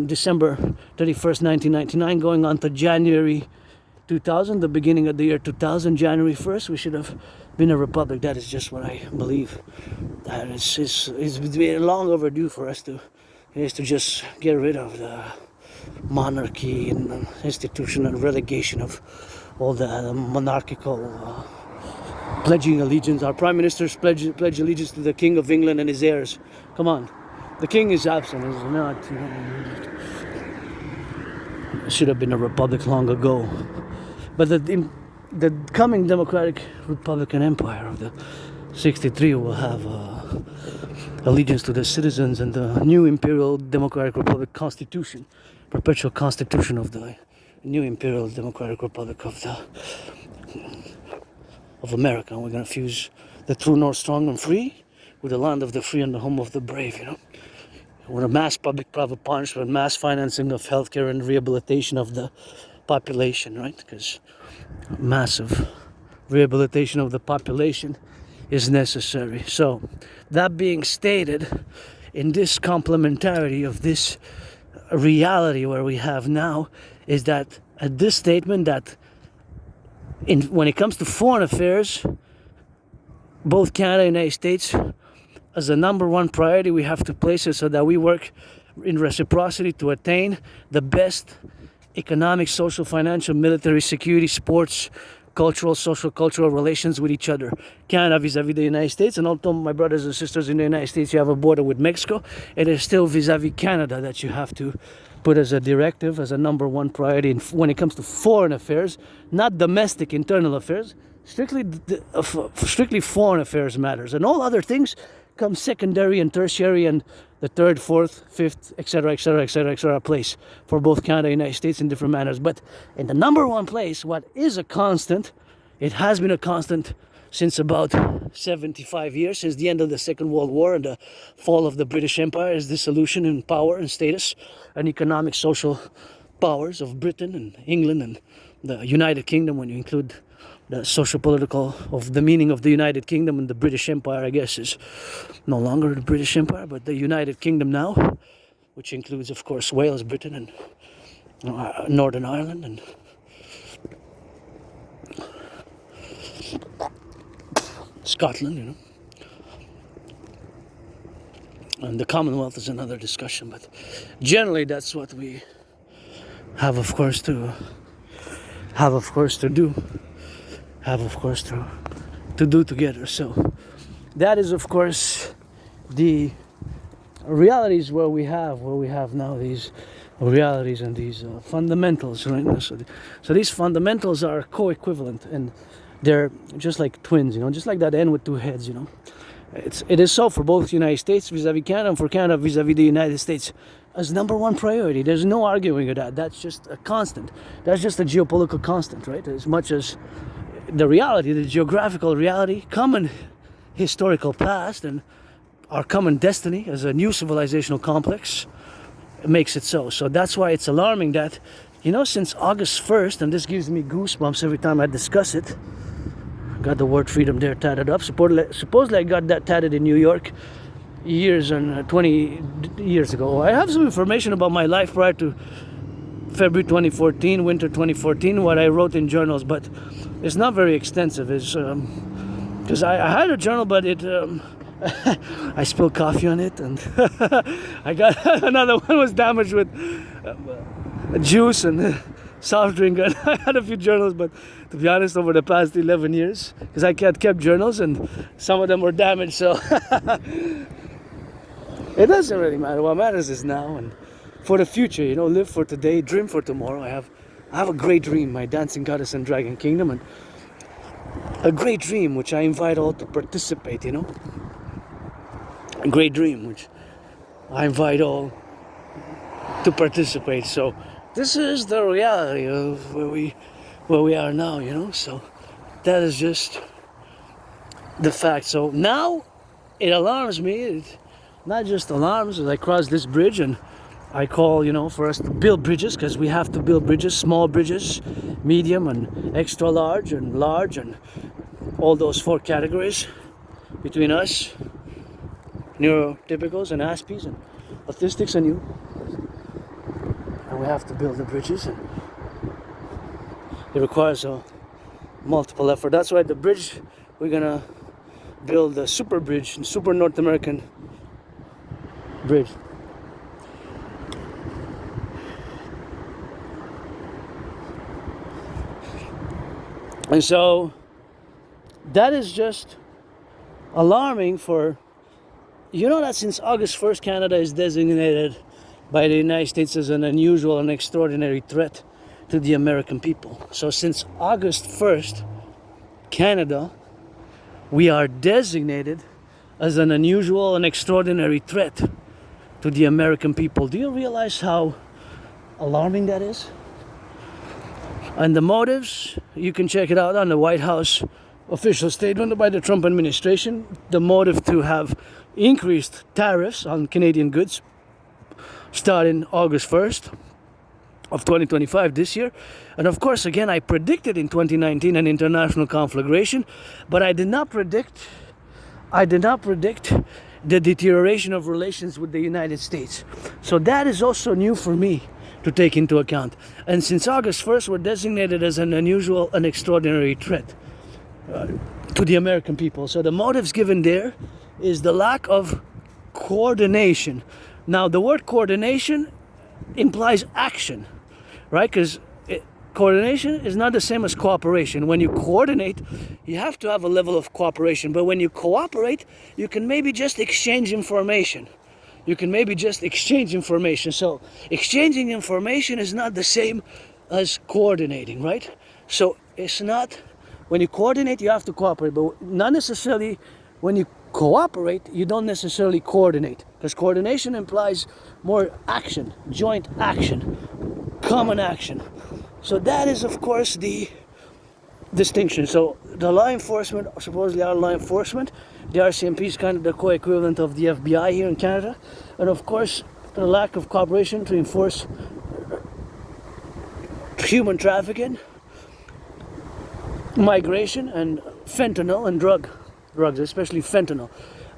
December 31st, 1999, going on to January 2000, the beginning of the year 2000, January 1st, we should have been a republic. That is just what I believe. That it's been long overdue for us to just get rid of the monarchy and institution and relegation of all the monarchical pledging allegiance. Our prime ministers pledge allegiance to the King of England and his heirs. Come on, the king is absent. Is not. It should have been a republic long ago. But the coming democratic republican empire of the 63 will have allegiance to the citizens, and the new imperial democratic republic constitution, perpetual constitution of the new imperial democratic republic of America. And we're going to fuse the true north, strong and free, with the land of the free and the home of the brave, with a mass public-private partnership, mass financing of healthcare and rehabilitation of the population, right? Because massive rehabilitation of the population is necessary. So, that being stated, in this complementarity of this reality where we have now, is that at this statement that when it comes to foreign affairs, both Canada and the United States, as the number one priority, we have to place it so that we work in reciprocity to attain the best economic, social, financial, military, security, sports, cultural, social, cultural relations with each other. Canada vis-a-vis the United States, and although my brothers and sisters in the United States, you have a border with Mexico, it is still vis-a-vis Canada that you have to put as a directive, as a number one priority when it comes to foreign affairs, not domestic internal affairs. Strictly foreign affairs matters, and all other things come secondary and tertiary, and the third, fourth, fifth, etc. place for both Canada and the United States in different manners. But in the number one place, what is a constant, it has been a constant since about 75 years, since the end of the Second World War and the fall of the British Empire, is dissolution in power and status and economic, social powers of Britain and England and the United Kingdom, when you include the social-political of the meaning of the United Kingdom. And the British Empire, I guess, is no longer the British Empire, but the United Kingdom now, which includes, of course, Wales, Britain, and Northern Ireland, and Scotland, And the Commonwealth is another discussion, but generally that's what we have, of course, to do together. So that is, of course, the realities where we have now these realities and these fundamentals, right? So these fundamentals are co-equivalent, and they're just like twins, just like that N with two heads, It is so for both United States vis-a-vis Canada, and for Canada vis-a-vis the United States as number one priority. There's no arguing with that. That's just a constant. That's just a geopolitical constant, right? As much as the reality, the geographical reality, common historical past, and our common destiny as a new civilizational complex makes it so. So that's why it's alarming that, since August 1st, and this gives me goosebumps every time I discuss it. Got the word freedom there tatted up. Supposedly I got that tatted in New York 20 years ago. I have some information about my life prior to February 2014, winter 2014, what I wrote in journals, but it's not very extensive. It's because I had a journal, but it I spilled coffee on it, and I got another one was damaged with juice and soft drink. And I had a few journals, but to be honest, over the past 11 years, because I kept journals and some of them were damaged, so it doesn't really matter. What matters is now and for the future, live for today, dream for tomorrow. I have a great dream, my dancing goddess and dragon kingdom, and a great dream which I invite all to participate, A great dream which I invite all to participate. So this is the reality of where we are now, So that is just the fact. So now it alarms me. It not just alarms as I cross this bridge, and I call, for us to build bridges, because we have to build bridges, small bridges, medium and extra large, and all those four categories between us, neurotypicals and aspies and autistics and you. And we have to build the bridges, and it requires a multiple effort. That's why the bridge, we're gonna build a super bridge, super North American bridge. And so that is just alarming for, you know that since August 1st, Canada is designated by the United States as an unusual and extraordinary threat to the American people. So since August 1st, Canada, we are designated as an unusual and extraordinary threat to the American people. Do you realize how alarming that is? And the motives, you can check it out on the White House official statement by the Trump administration. The motive to have increased tariffs on Canadian goods starting August 1st of 2025 this year. And of course, again, I predicted in 2019 an international conflagration, but I did not predict the deterioration of relations with the United States. So that is also new for me to take into account. And since August 1st, we're designated as an unusual and extraordinary threat to the American people. So the motives given there is the lack of coordination. Now, the word coordination implies action, right? Because coordination is not the same as cooperation. When you coordinate, you have to have a level of cooperation. But when you cooperate, you can maybe just exchange information. So exchanging information is not the same as coordinating, right? So it's not, when you coordinate, you have to cooperate. But not necessarily when you cooperate, you don't necessarily coordinate. Because coordination implies more action, joint action, common action. So that is, of course, the distinction. So the law enforcement, supposedly our law enforcement, the RCMP is kind of the co-equivalent of the FBI here in Canada. And of course, the lack of cooperation to enforce human migration, and fentanyl and drugs, especially fentanyl.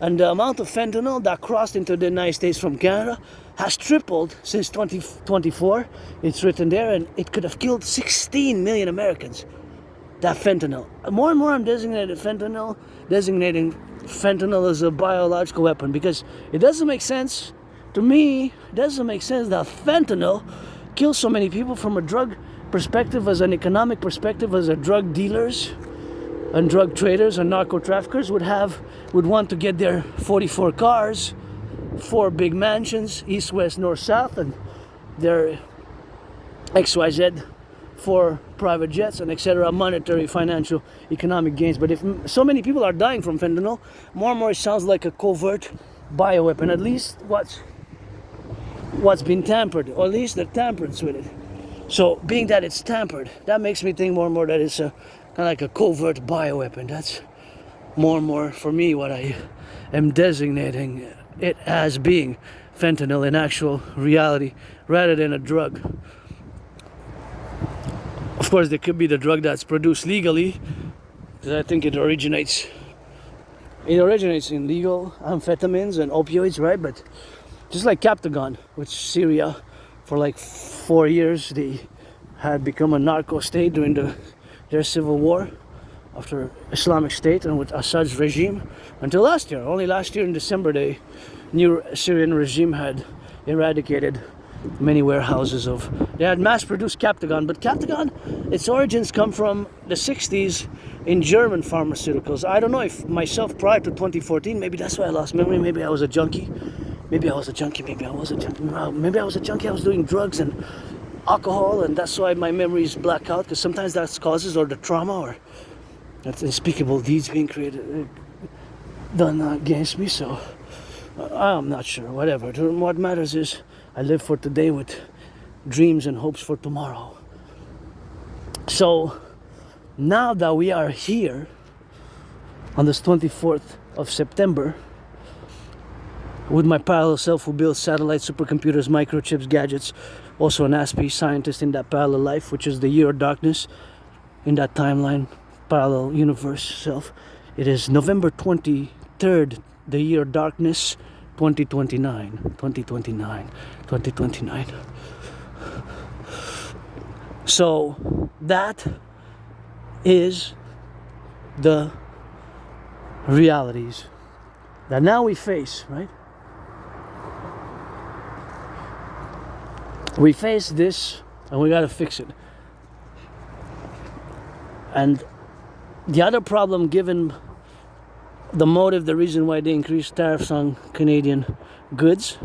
And the amount of fentanyl that crossed into the United States from Canada has tripled since 2024. It's written there, and it could have killed 16 million Americans. That fentanyl. More and more I'm designating fentanyl as a biological weapon, because it doesn't make sense, to me, it doesn't make sense that fentanyl kills so many people from a drug perspective, as an economic perspective, as a drug dealers and drug traders and narco traffickers would want to get their 44 cars, 4 big mansions, east, west, north, south, and their XYZ 4 private jets, and etc. Monetary, financial, economic gains. But if so many people are dying from fentanyl, more and more it sounds like a covert bioweapon. At least what's been tampered, or at least the tamperance with it. So being that it's tampered, that makes me think more and more that it's a kind of like a covert bioweapon. That's more and more for me what I am designating it as being, fentanyl in actual reality rather than a drug. Of course, there could be the drug that's produced legally, because I think it originates in legal amphetamines and opioids, right? But just like Captagon, which Syria, for like 4 years, they had become a narco state during their civil war after Islamic State and with Assad's regime, until last year. Only last year in December, the new Syrian regime had eradicated many warehouses they had mass-produced Captagon. But Captagon, its origins come from the 60s in German pharmaceuticals. I don't know if myself, prior to 2014, maybe that's why I lost memory, maybe I was a junkie. Maybe I was a junkie, I was doing drugs and alcohol, and that's why my memories black out, because sometimes that's causes, or the trauma, or that's unspeakable deeds being done against me. So I'm not sure, whatever. What matters is I live for today with dreams and hopes for tomorrow. So now that we are here on this 24th of September, with my parallel self who builds satellites, supercomputers, microchips, gadgets, also an N.A.C.W.P scientist in that parallel life, which is the year of darkness in that timeline, parallel universe self. It is November 23rd, the year of darkness, 2029. So that is the realities that now we face, right? We face this and we gotta fix it. And The other problem, given the motive, the reason why they increased tariffs on Canadian goods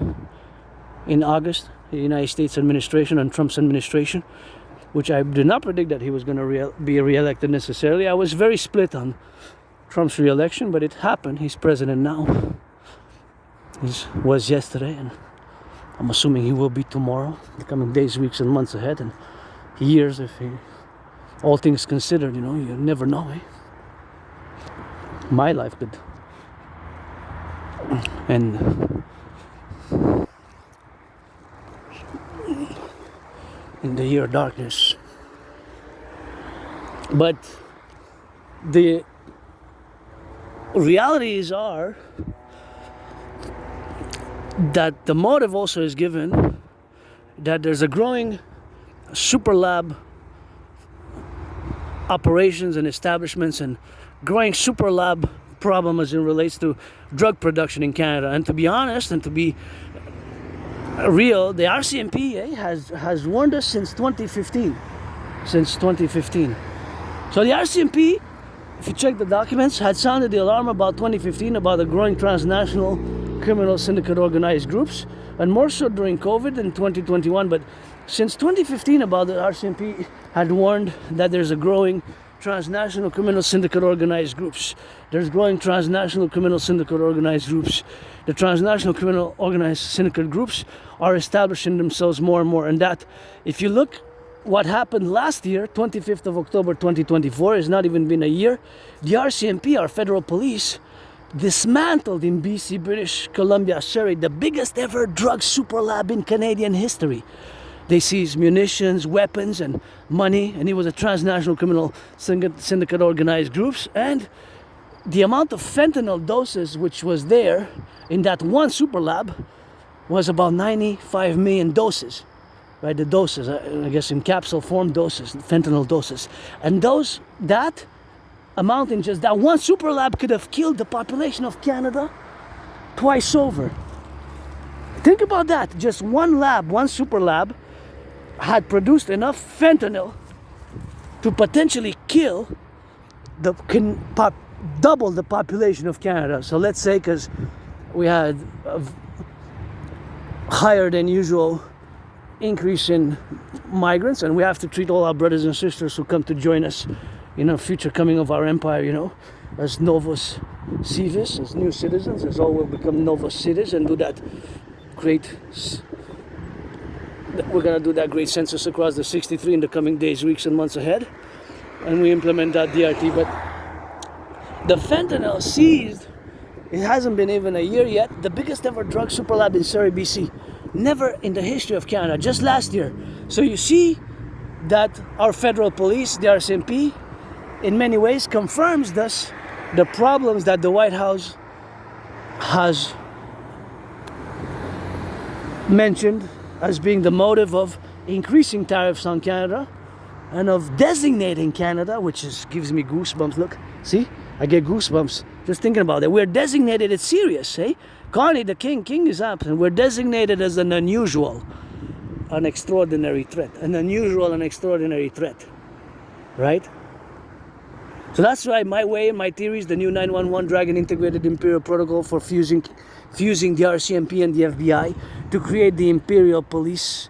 in August, the United States administration and Trump's administration, which I did not predict that he was going to be re-elected necessarily. I was very split on Trump's re-election, but it happened. He's president now. He was yesterday, and I'm assuming he will be tomorrow, the coming days, weeks, and months ahead, and years if he, all things considered, you never know, eh? My life could end in the year of darkness. But the realities are that the motive also is given that there's a growing super lab operations and establishments and growing super lab problem as it relates to drug production in Canada. And to be honest and to be real, the RCMP has warned us since 2015. Since 2015. So the RCMP, if you check the documents, had sounded the alarm about 2015 about the growing transnational criminal syndicate organized groups, and more so during COVID in 2021. But since 2015, about the RCMP had warned that there's a growing transnational criminal syndicate organized groups. There's growing transnational criminal syndicate organized groups. The transnational criminal organized syndicate groups are establishing themselves more and more. And that, if you look what happened last year, 25th of October 2024, it's not even been a year, the RCMP, our federal police, dismantled in BC, British Columbia, Surrey, the biggest ever drug super lab in Canadian history. They seized munitions, weapons, and money, and it was a transnational criminal syndicate organized groups. And the amount of fentanyl doses which was there in that one super lab was about 95 million doses. Right, the doses, I guess in capsule form doses, fentanyl doses. And that amount in just that one super lab could have killed the population of Canada twice over. Think about that. Just one lab, one super lab, had produced enough fentanyl to potentially kill double the population of Canada. So let's say, because we had a higher than usual increase in migrants, and we have to treat all our brothers and sisters who come to join us in our future coming of our empire, as novos civis, as new citizens, as all will become novos cities and do that great. We're going to do that great census across the 63 in the coming days, weeks, and months ahead, and we implement that DRT. But the fentanyl seized, it hasn't been even a year yet, the biggest ever drug super lab in Surrey, BC. Never in the history of Canada, just last year. So you see that our federal police, the RCMP, in many ways confirms thus the problems that the White House has mentioned as being the motive of increasing tariffs on Canada and of designating Canada, which gives me goosebumps. Look, see? I get goosebumps just thinking about it. We're designated, it's serious, eh? Connie, the king is absent. We're designated as an unusual, an extraordinary threat. An unusual and extraordinary threat, right? So that's why my way, my theories, the new 911 Dragon integrated Imperial protocol for fusing the RCMP and the FBI to create the Imperial Police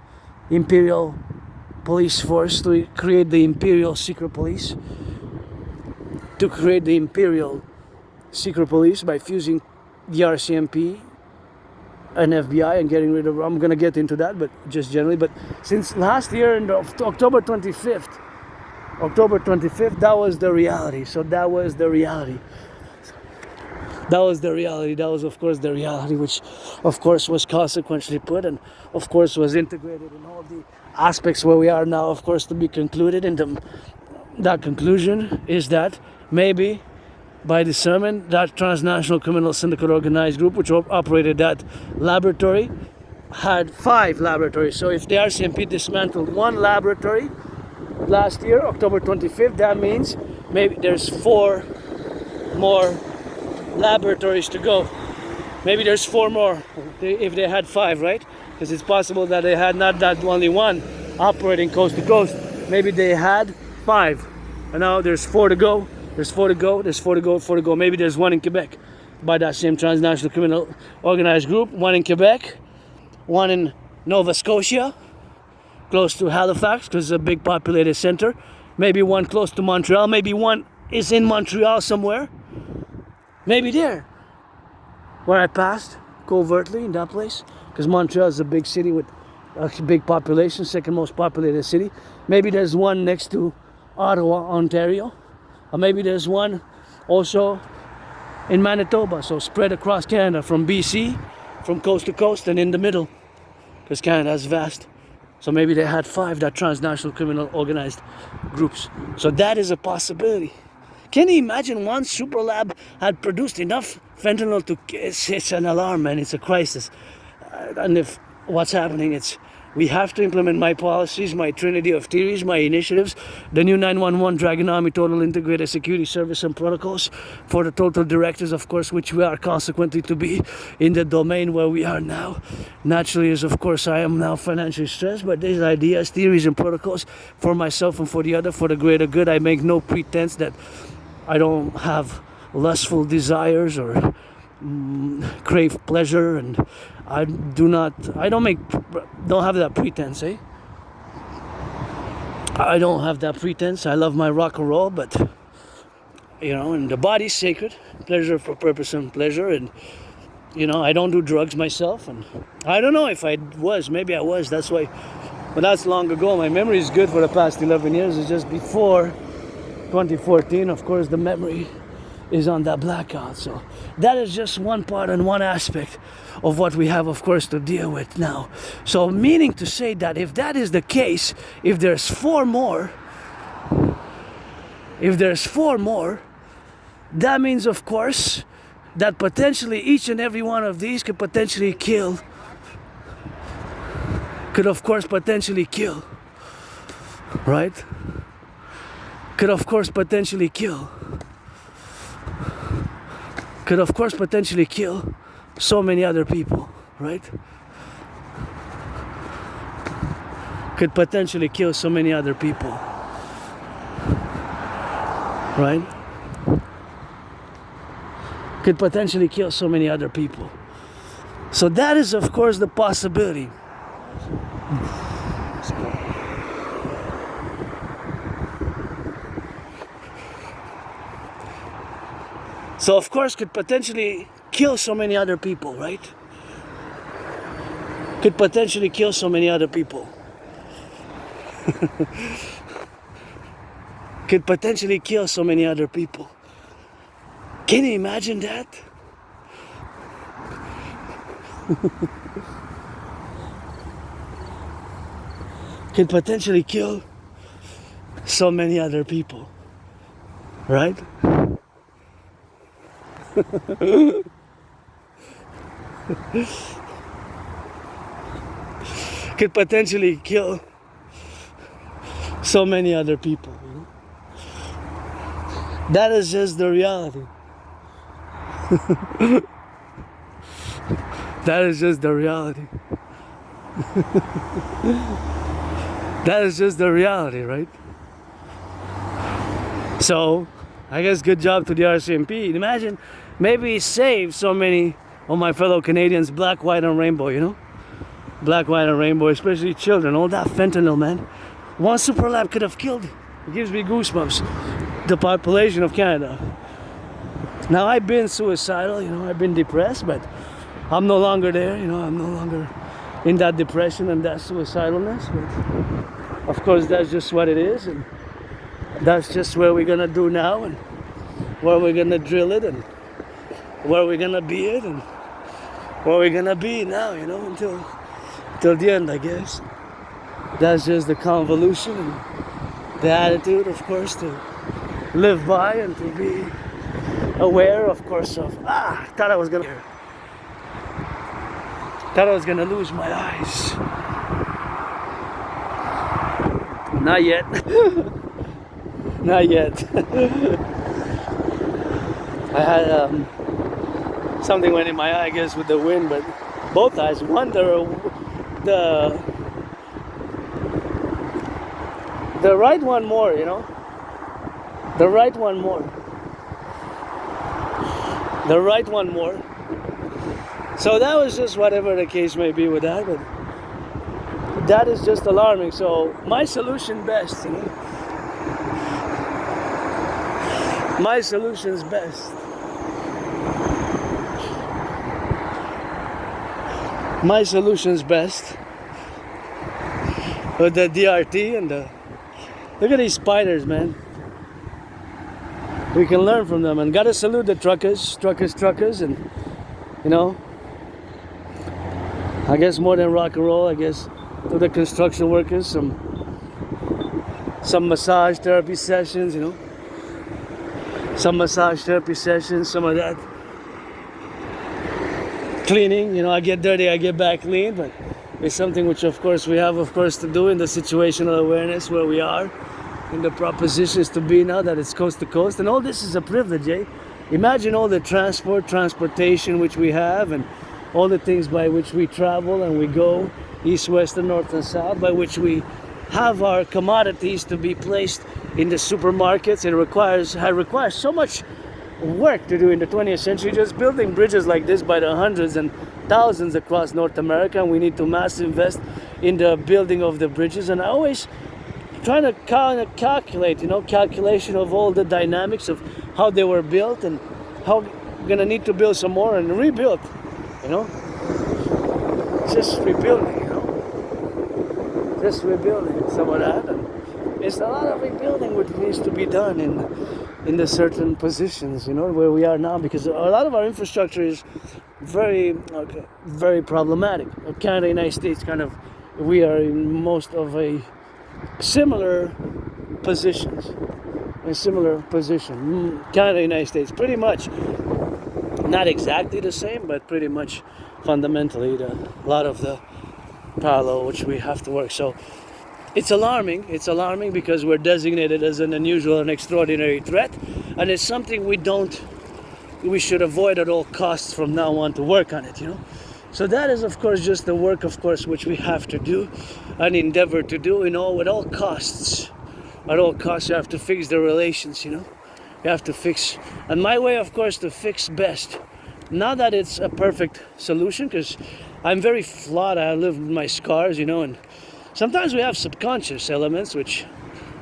Force, to create the Imperial Secret Police, to create the Imperial Secret Police by fusing the RCMP and FBI and getting rid of, I'm going to get into that, but just generally. But since last year, October 25th, that was the reality. So that was the reality. That was, of course, the reality, which, of course, was consequentially put and, of course, was integrated in all the aspects where we are now, of course, to be concluded. And that conclusion is that maybe by discernment, that transnational criminal syndicate organized group, which operated that laboratory, had 5 laboratories. So if the RCMP dismantled one laboratory last year, October 25th, that means maybe there's 4 more laboratories to go. Maybe there's 4 more if they had 5, right? Because it's possible that they had not that only one operating coast to coast. Maybe they had 5, and now there's 4 to go. There's 4 to go. There's 4 to go. 4 to go. Maybe there's 1 in Quebec by that same transnational criminal organized group. 1 in Quebec. 1 in Nova Scotia, close to Halifax, because it's a big populated center. Maybe 1 close to Montreal. Maybe 1 is in Montreal somewhere. Maybe there, where I passed covertly in that place, because Montreal is a big city with a big population, second most populated city. Maybe there's 1 next to Ottawa, Ontario, or maybe there's 1 also in Manitoba, so spread across Canada from BC, from coast to coast, and in the middle, because Canada is vast. So maybe they had 5 that transnational criminal organized groups. So that is a possibility. Can you imagine 1 super lab had produced enough fentanyl to... It's an alarm, man. It's a crisis. And if what's happening, we have to implement my policies, my trinity of theories, my initiatives, the new 911 Draconis total integrated security service and protocols for the total directives, of course, which we are consequently to be in the domain where we are now. Naturally, is of course, I am now financially stressed, but these ideas, theories, and protocols for myself and for the other, for the greater good. I make no pretense that I don't have lustful desires or crave pleasure, and I don't have that pretense, eh? I don't have that pretense. I love my rock and roll, but and the body's sacred, pleasure for purpose and pleasure, and I don't do drugs myself, and I don't know if I was, maybe I was, that's why, but that's long ago. My memory is good for the past 11 years. It's just before 2014, of course, the memory is on that blackout. So that is just one part and one aspect of what we have, of course, to deal with now. So meaning to say that if that is the case, if there's 4 more, that means, of course, that potentially each and every one of these could potentially kill, right? Could of course potentially kill so many other people, right? Could potentially kill so many other people, right? Could potentially kill so many other people. So that is, of course, the possibility. So of course could potentially kill so many other people, right? Could potentially kill so many other people. Could potentially kill so many other people. Can you imagine that? Could potentially kill so many other people, right? Could potentially kill so many other people, That is just the reality. That is just the reality. That is just the reality, right? So, I guess good job to the RCMP. Imagine, maybe save so many of my fellow Canadians, black, white, and rainbow, Black, white, and rainbow, especially children. All that fentanyl, man. 1 super lab could have killed, it gives me goosebumps, the population of Canada. Now, I've been suicidal, I've been depressed, but I'm no longer there, I'm no longer in that depression and that suicidalness. But of course, that's just what it is, and that's just where we're gonna do now, and where we're gonna drill it, and where we're gonna be it, and where we're gonna be now, until the end, I guess. That's just the convolution and the attitude, of course, to live by and to be aware, of course, of thought I was gonna lose my eyes. Not yet. Not yet. I had something went in my eye, I guess, with the wind, but both eyes. One, the right one more, The right one more. the right one more. So that was just whatever the case may be with that, but that is just alarming. So my solution best, you know? My solution's best. My solution's best with the DRT and the... Look at these spiders, man. We can learn from them, and gotta salute the truckers, and you know, I guess more than rock and roll, I guess to the construction workers, some massage therapy sessions, you know, some massage therapy sessions, some of that cleaning, you know, I get dirty, I get back clean, but it's something which of course we have to do in the situational awareness where we are, in the propositions to be now that it's coast to coast, and all this is a privilege, eh? Imagine all the transportation which we have, and all the things by which we travel and we go east, west, and north and south, by which we have our commodities to be placed in the supermarkets. It requires so much work to do in the 20th century, just building bridges like this by the hundreds and thousands across North America, and we need to massively invest in the building of the bridges. And I always trying to kind of calculate, you know, calculation of all the dynamics of how they were built and how we're gonna need to build some more and rebuild, you know, just rebuilding, you know, just rebuilding some of that. And it's a lot of rebuilding which needs to be done in the certain positions, you know, where we are now, because a lot of our infrastructure is very problematic. Canada, United States, kind of, we are in most of a similar positions, Canada, United States, pretty much not exactly the same, but pretty much fundamentally a lot of the parallel which we have to work. So it's alarming because we're designated as an unusual and extraordinary threat, and it's something we should avoid at all costs from now on, to work on it, you know. So that is of course just the work, of course, which we have to do and endeavor to do, you know, at all costs. At all costs you have to fix the relations, you know. You have to fix, and my way of course to fix best, not that it's a perfect solution, because I'm very flawed, I live with my scars, you know, and sometimes we have subconscious elements which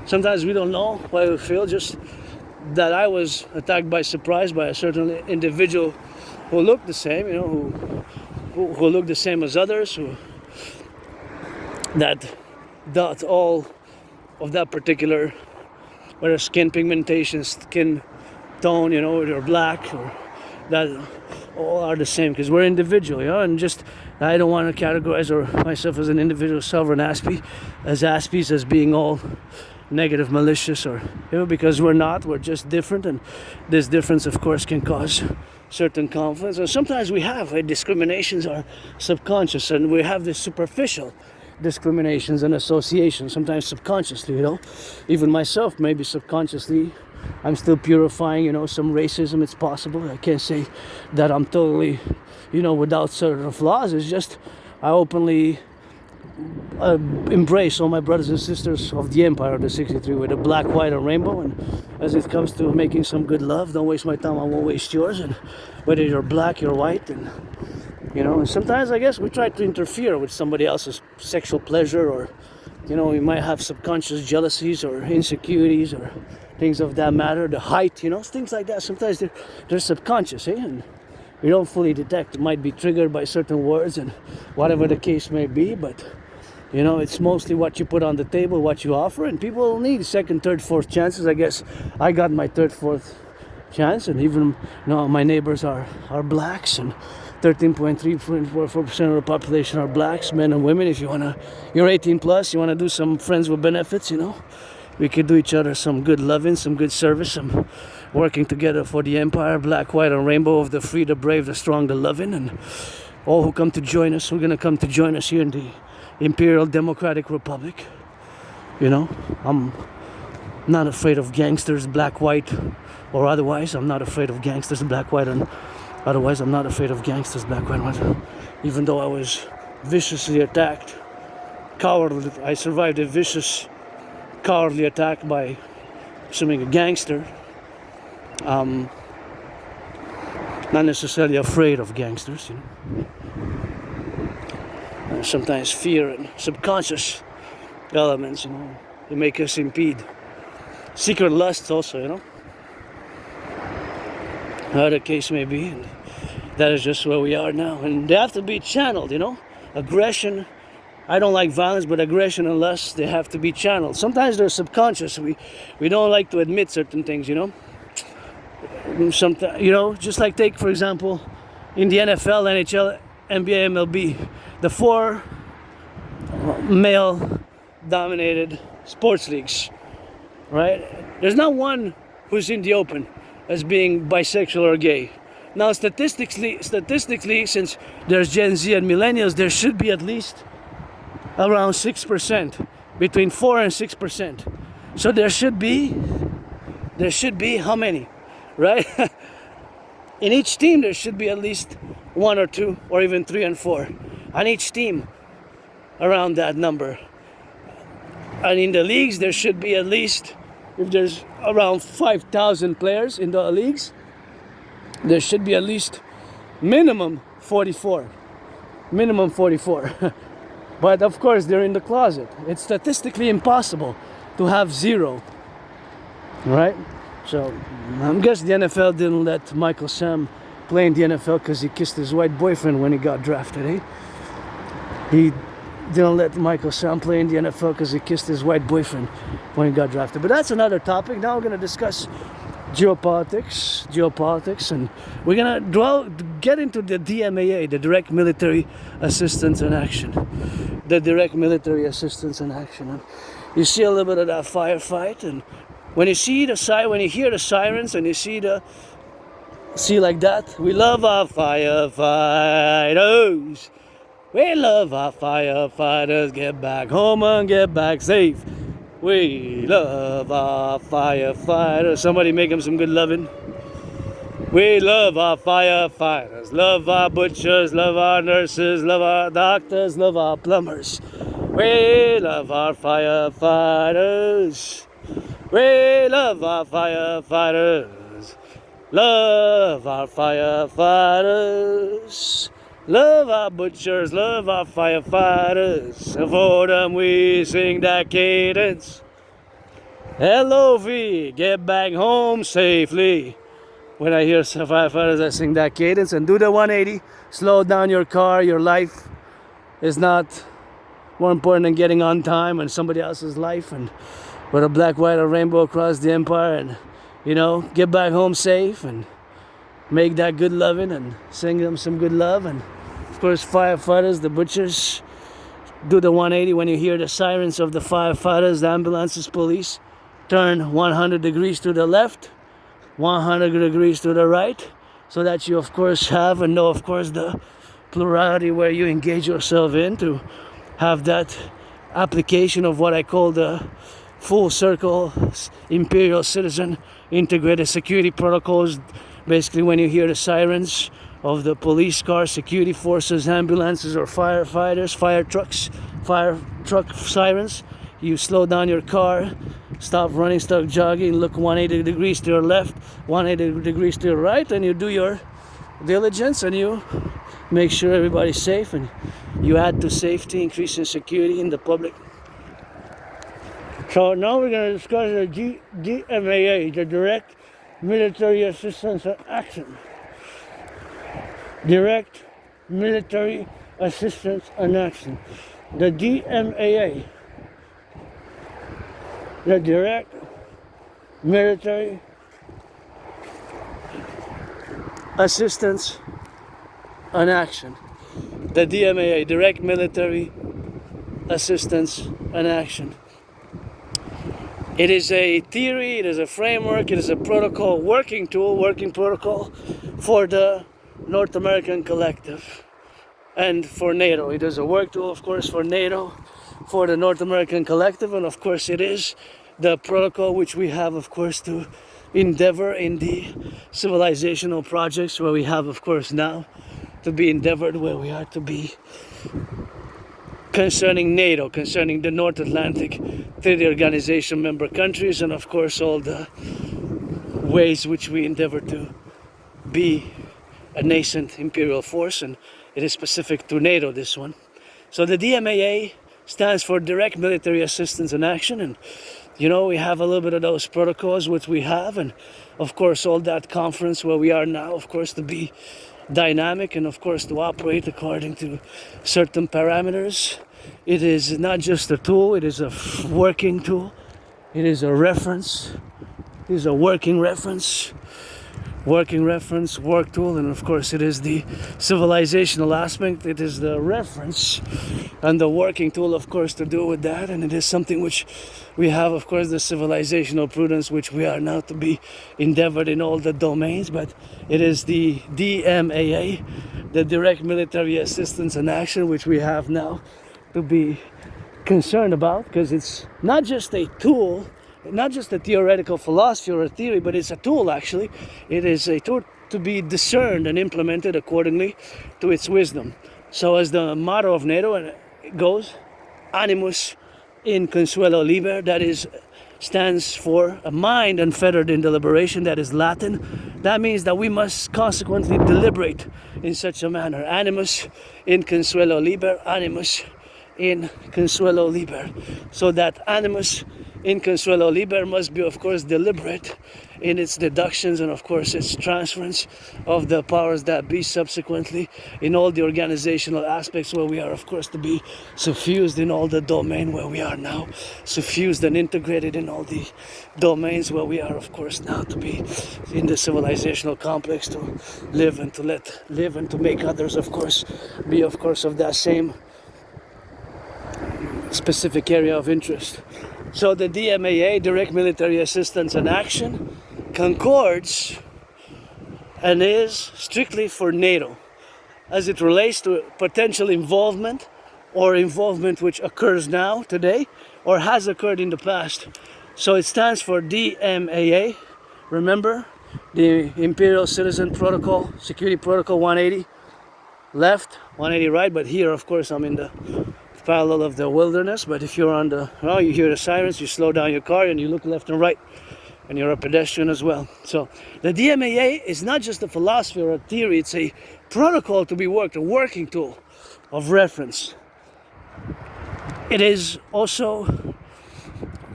sometimes we don't know why we feel, just that I was attacked by surprise by a certain individual who looked the same, you know, who looked the same as others, that all of that particular, whether skin pigmentation, skin tone, you know, or black, or that all are the same, because we're individual, you know. And just, I don't want to categorize myself as an individual sovereign Aspie, as being all negative, malicious, or, you know, because we're not, we're just different, and this difference of course can cause certain conflicts. And sometimes we have discriminations are subconscious, and we have this superficial discriminations and associations, sometimes subconsciously, you know. Even myself, maybe subconsciously, I'm still purifying, you know, some racism. It's possible. I can't say that I'm totally, you know, without certain flaws. It's just I openly embrace all my brothers and sisters of the Empire of the 63 with a black, white, and rainbow. And as it comes to making some good love, don't waste my time, I won't waste yours. And whether you're black, you're white, and you know, and sometimes I guess we try to interfere with somebody else's sexual pleasure, or, you know, we might have subconscious jealousies or insecurities or things of that matter, the height, you know, things like that. Sometimes they're subconscious, eh? And we don't fully detect. It might be triggered by certain words and whatever the case may be, but you know, it's mostly what you put on the table, what you offer, and people need second, third, fourth chances. I guess I got my third, fourth chance, and even, you know, my neighbors are blacks, and 13.3% of the population are blacks, men and women. If you're 18 plus, you want to do some friends with benefits, you know, we could do each other some good loving, some good service, some working together for the empire, black, white, and rainbow of the free, the brave, the strong, the loving, and all who come to join us, who are going to come to join us here in the Imperial Democratic Republic. You know, I'm not afraid of gangsters, black, white, or otherwise. I'm not afraid of gangsters, black, white, and otherwise. I'm not afraid of gangsters, black, white, and even though I was viciously attacked, cowardly. I survived a vicious, cowardly attack by assuming a gangster. not necessarily afraid of gangsters, you know. Sometimes fear and subconscious elements, you know, they make us impede. Secret lusts also, you know. Whatever the case may be, and that is just where we are now. And they have to be channeled, you know. Aggression, I don't like violence, but aggression and lust, they have to be channeled. Sometimes they're subconscious. We don't like to admit certain things, you know. Sometimes, you know, just like take, for example, in the NFL, NHL, NBA, MLB, the 4 male-dominated sports leagues, right? There's not one who's in the open as being bisexual or gay. Now, statistically, since there's Gen Z and millennials, there should be at least around 6%, between 4 and 6%. So there should be how many, right? In each team, there should be at least 1 or 2, or even 3 and 4 on each team, around that number. And in the leagues, there should be at least, if there's around 5,000 players in the leagues, there should be at least minimum 44. Minimum 44. But of course, they're in the closet. It's statistically impossible to have 0. Right? So, I guess the NFL didn't let Michael Sam play in the NFL because he kissed his white boyfriend when he got drafted, eh? He didn't let Michael Sam play in the NFL because he kissed his white boyfriend when he got drafted. But that's another topic. Now we're going to discuss geopolitics, and we're going to get into the DMAA, the Direct Military Assistance in Action. The Direct Military Assistance in Action. And you see a little bit of that firefight, and when you hear the sirens and you see like that, we love our firefighters. We love our firefighters. Get back home and get back safe. We love our firefighters. Somebody make them some good loving. We love our firefighters. Love our butchers. Love our nurses. Love our doctors. Love our plumbers. We love our firefighters. We love our firefighters. Love our firefighters. Love our butchers, love our firefighters. And for them we sing that cadence. LOV, get back home safely. When I hear firefighters, I sing that cadence. And do the 180. Slow down your car. Your life is not more important than getting on time and somebody else's life. And with a black, white, or rainbow across the empire. And, you know, get back home safe and make that good loving and sing them some good love. And of course, firefighters, the butchers, do the 180 when you hear the sirens of the firefighters, the ambulances, police. Turn 100 degrees to the left, 100 degrees to the right, so that you, of course, have and know, of course, the plurality where you engage yourself in to have that application of what I call the full circle imperial citizen integrated security protocols. Basically, when you hear the sirens of the police cars, security forces, ambulances, or firefighters, fire truck sirens, you slow down your car, stop running, stop jogging, look 180 degrees to your left, 180 degrees to your right, and you do your diligence and you make sure everybody's safe and you add to safety, increasing security in the public. So now we're going to discuss the DMAA, the Direct Military Assistance in Action. Direct Military Assistance in Action. The DMAA. The Direct Military Assistance in Action. The DMAA, Direct Military Assistance in Action. It is a theory, it is a framework, it is a protocol, working protocol for the North American Collective and for NATO. It is a work tool, of course, for NATO, for the North American Collective, and of course it is the protocol which we have, of course, to endeavor in the civilizational projects where we have, of course, now to be endeavored where we are to be concerning NATO, concerning the North Atlantic Treaty Organization member countries, and of course all the ways which we endeavor to be a nascent imperial force, and it is specific to NATO, this one. So the DMAA stands for Direct Military Assistance in Action, and you know, we have a little bit of those protocols which we have, and of course all that conference where we are now, of course, to be dynamic and of course to operate according to certain parameters. It is not just a tool, it is a working tool. It is a reference. It is a working reference, work tool, and of course it is the civilizational aspect. It is the reference and the working tool, of course, to do with that, and it is something which we have, of course, the civilizational prudence which we are now to be endeavored in all the domains, but it is the DMAA, the Direct Military Assistance in Action, which we have now to be concerned about, because it's not just a tool, not just a theoretical philosophy or a theory, but it's a tool actually. It is a tool to be discerned and implemented accordingly to its wisdom. So as the motto of NATO goes, animus in consuelo liber, that is, stands for a mind unfettered in deliberation, that is Latin. That means that we must consequently deliberate in such a manner. Animus in consuelo liber, animus in consuelo liber. So that animus in consuelo liber must be, of course, deliberate in its deductions and, of course, its transference of the powers that be subsequently in all the organizational aspects where we are, of course, to be suffused in all the domain where we are now, suffused and integrated in all the domains where we are, of course, now to be in the civilizational complex, to live and to let live and to make others, of course, be, of course, of that same specific area of interest. So the DMAA, Direct Military Assistance in Action, concords and is strictly for NATO as it relates to potential involvement or involvement which occurs now, today, or has occurred in the past. So it stands for DMAA. Remember, the Imperial Citizen Protocol, Security Protocol 180 left, 180 right, but here, of course, I'm in the parallel of the wilderness, but if you're on the, well, you hear the sirens, you slow down your car and you look left and right, and you're a pedestrian as well. So the DMAA is not just a philosophy or a theory, it's a protocol to be worked, a working tool of reference. It is also,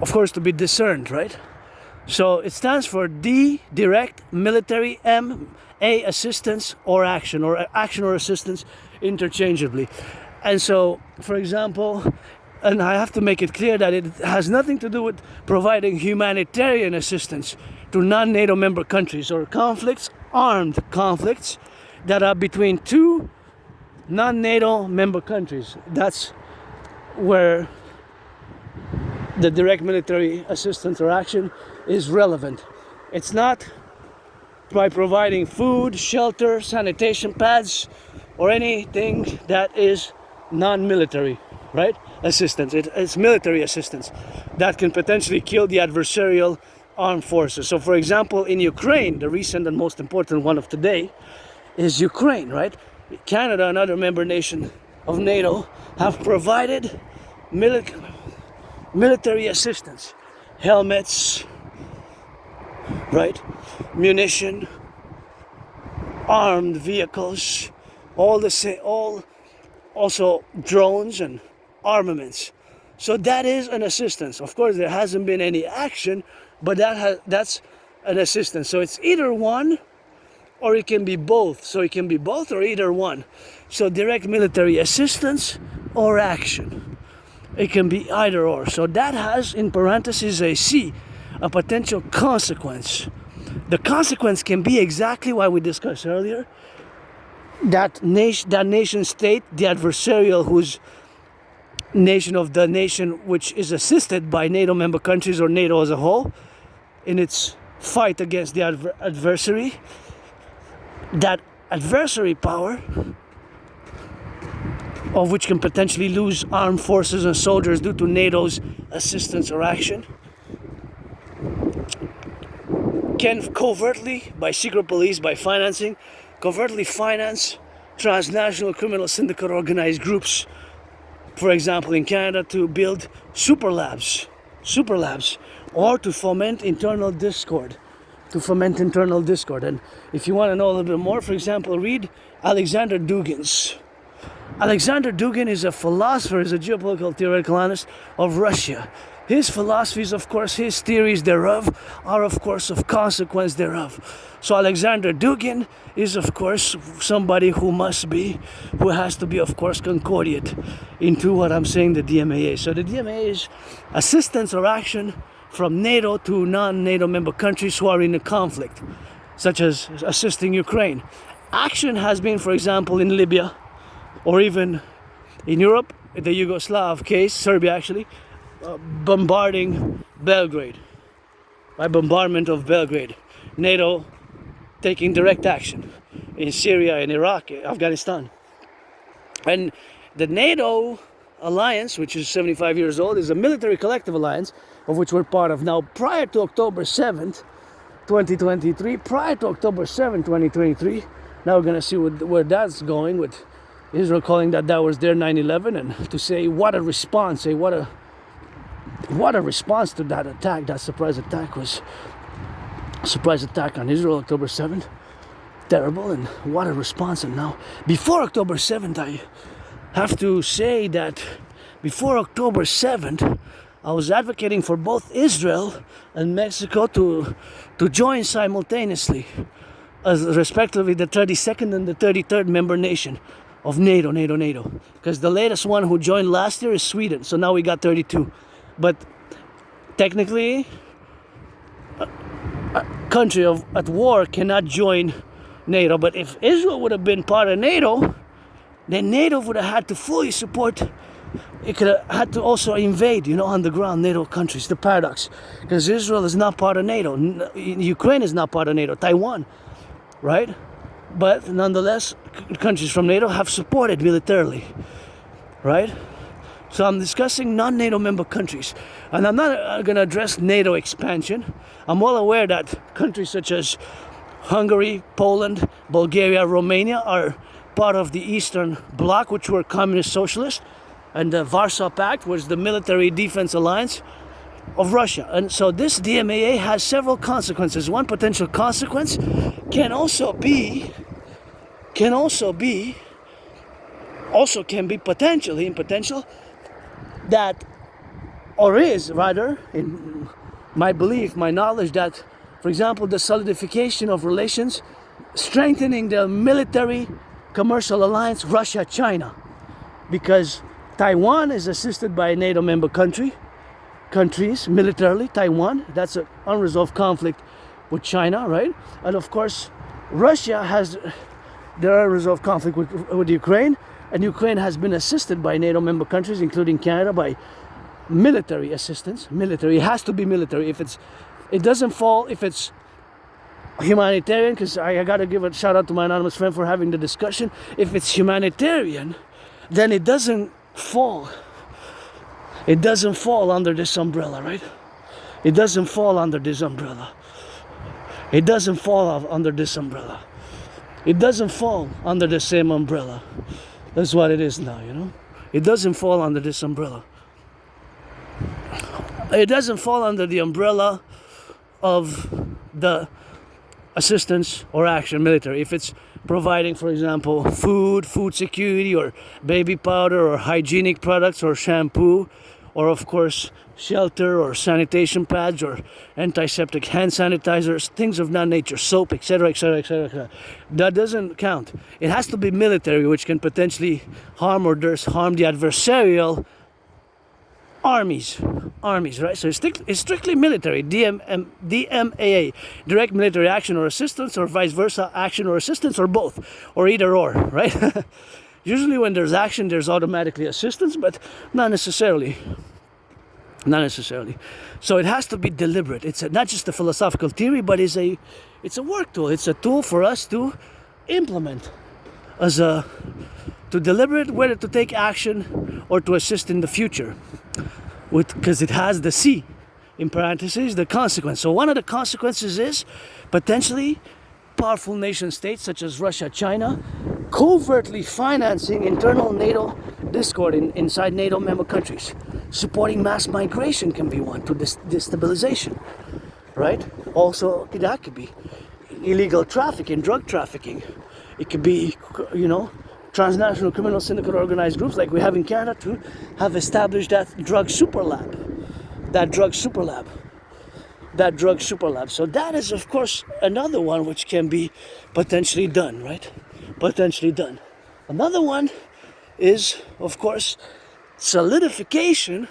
of course, to be discerned, right? So it stands for D, Direct Military, M, A, Assistance or Action or Assistance interchangeably. And so, for example, and I have to make it clear that it has nothing to do with providing humanitarian assistance to non-NATO member countries or conflicts, armed conflicts, that are between two non-NATO member countries. That's where the direct military assistance or action is relevant. It's not by providing food, shelter, sanitation pads, or anything that is non-military, right? Assistance. It's military assistance that can potentially kill the adversarial armed forces. So, for example, in Ukraine, the recent and most important one of today is Ukraine, right? Canada and other member nations of NATO have provided military assistance, helmets, right? Munition, armed vehicles, all also drones and armaments. So that is an assistance. Of course, there hasn't been any action, but that's an assistance. So it's either one or it can be both. So it can be both or either one. So direct military assistance or action. It can be either or. So that has, in parentheses, a C, a potential consequence. The consequence can be exactly what we discussed earlier. That nation state, the adversarial, whose nation of the nation which is assisted by NATO member countries or NATO as a whole in its fight against the adversary, that adversary power, of which can potentially lose armed forces and soldiers due to NATO's assistance or action, can covertly, by secret police, by financing, covertly finance transnational criminal syndicate organized groups, for example in Canada, to build super labs, or to foment internal discord, to foment internal discord. And if you want to know a little bit more, for example, read Alexander Dugin's. Alexander Dugin is a philosopher, is a geopolitical theoretical analyst of Russia. His philosophies, of course, his theories thereof are, of course, of consequence thereof. So Alexander Dugin is, of course, somebody who has to be, of course, concordiate into what I'm saying, the DMAA. So the DMAA is assistance or action from NATO to non-NATO member countries who are in a conflict, such as assisting Ukraine. Action has been, for example, in Libya, or even in Europe, the Yugoslav case, Serbia actually, bombarding Belgrade, by bombardment of Belgrade. NATO taking direct action in Syria, in Iraq, Afghanistan. And the NATO alliance, which is 75 years old, is a military collective alliance of which we're part of. Now, prior to October 7th, 2023, prior to October 7th, 2023, now we're going to see where that's going, with Israel calling that was their 9/11, and to say what a response, say what a response to that attack, that surprise attack on Israel, October 7th. Terrible, and what a response. And now, before October 7th, I have to say that before October 7th, I was advocating for both Israel and Mexico to join simultaneously as respectively the 32nd and the 33rd member nation of NATO. Because the latest one who joined last year is Sweden, so now we got 32. But technically, a country at war cannot join NATO. But if Israel would have been part of NATO, then NATO would have had to fully support. It could have had to also invade, on the ground, NATO countries. The paradox, because Israel is not part of NATO, Ukraine is not part of NATO, Taiwan, right? But nonetheless, countries from NATO have supported militarily, right? So I'm discussing non-NATO member countries. And I'm not going to address NATO expansion. I'm well aware that countries such as Hungary, Poland, Bulgaria, Romania are part of the Eastern Bloc, which were communist socialist. And the Warsaw Pact was the military defense alliance of Russia. And so this DMAA has several consequences. One potential consequence can be potential that, or is rather, in my belief, my knowledge, that, for example, the solidification of relations, strengthening the military commercial alliance Russia-China, because Taiwan is assisted by NATO member countries militarily. Taiwan, that's an unresolved conflict with China, right? And of course, Russia has their unresolved conflict with Ukraine, and Ukraine has been assisted by NATO member countries, including Canada, by military assistance. Military, it has to be military. If it's humanitarian, because I got to give a shout out to my anonymous friend for having the discussion. If it's humanitarian, then it doesn't fall under this umbrella, right? It doesn't fall under this umbrella. It doesn't fall under this umbrella. It doesn't fall under the same umbrella. That's what it is now, It doesn't fall under this umbrella. It doesn't fall under the umbrella of the assistance or action military. If it's providing, for example, food security, or baby powder, or hygienic products, or shampoo, or of course shelter, or sanitation pads, or antiseptic hand sanitizers, things of that nature, soap, etc., etc. That doesn't count. It has to be military, which can potentially harm the adversarial armies, right? So it's strictly military, DMAA, direct military action or assistance, or vice versa, action or assistance, or both, or either or, right? Usually when there's action, there's automatically assistance, but not necessarily. So it has to be deliberate. It's not just a philosophical theory, but it's a work tool. It's a tool for us to implement, to deliberate whether to take action or to assist in the future, because it has the C, in parentheses, the consequence. So one of the consequences is potentially powerful nation states such as Russia, China, covertly financing internal NATO discord inside NATO member countries. Supporting mass migration can be one to destabilization. right? Also, that could be illegal trafficking, drug trafficking. It could be, transnational criminal syndicate organized groups like we have in Canada to have established that drug super lab. So that is, of course, another one which can be potentially done, right? Potentially done. Another one is, of course, solidification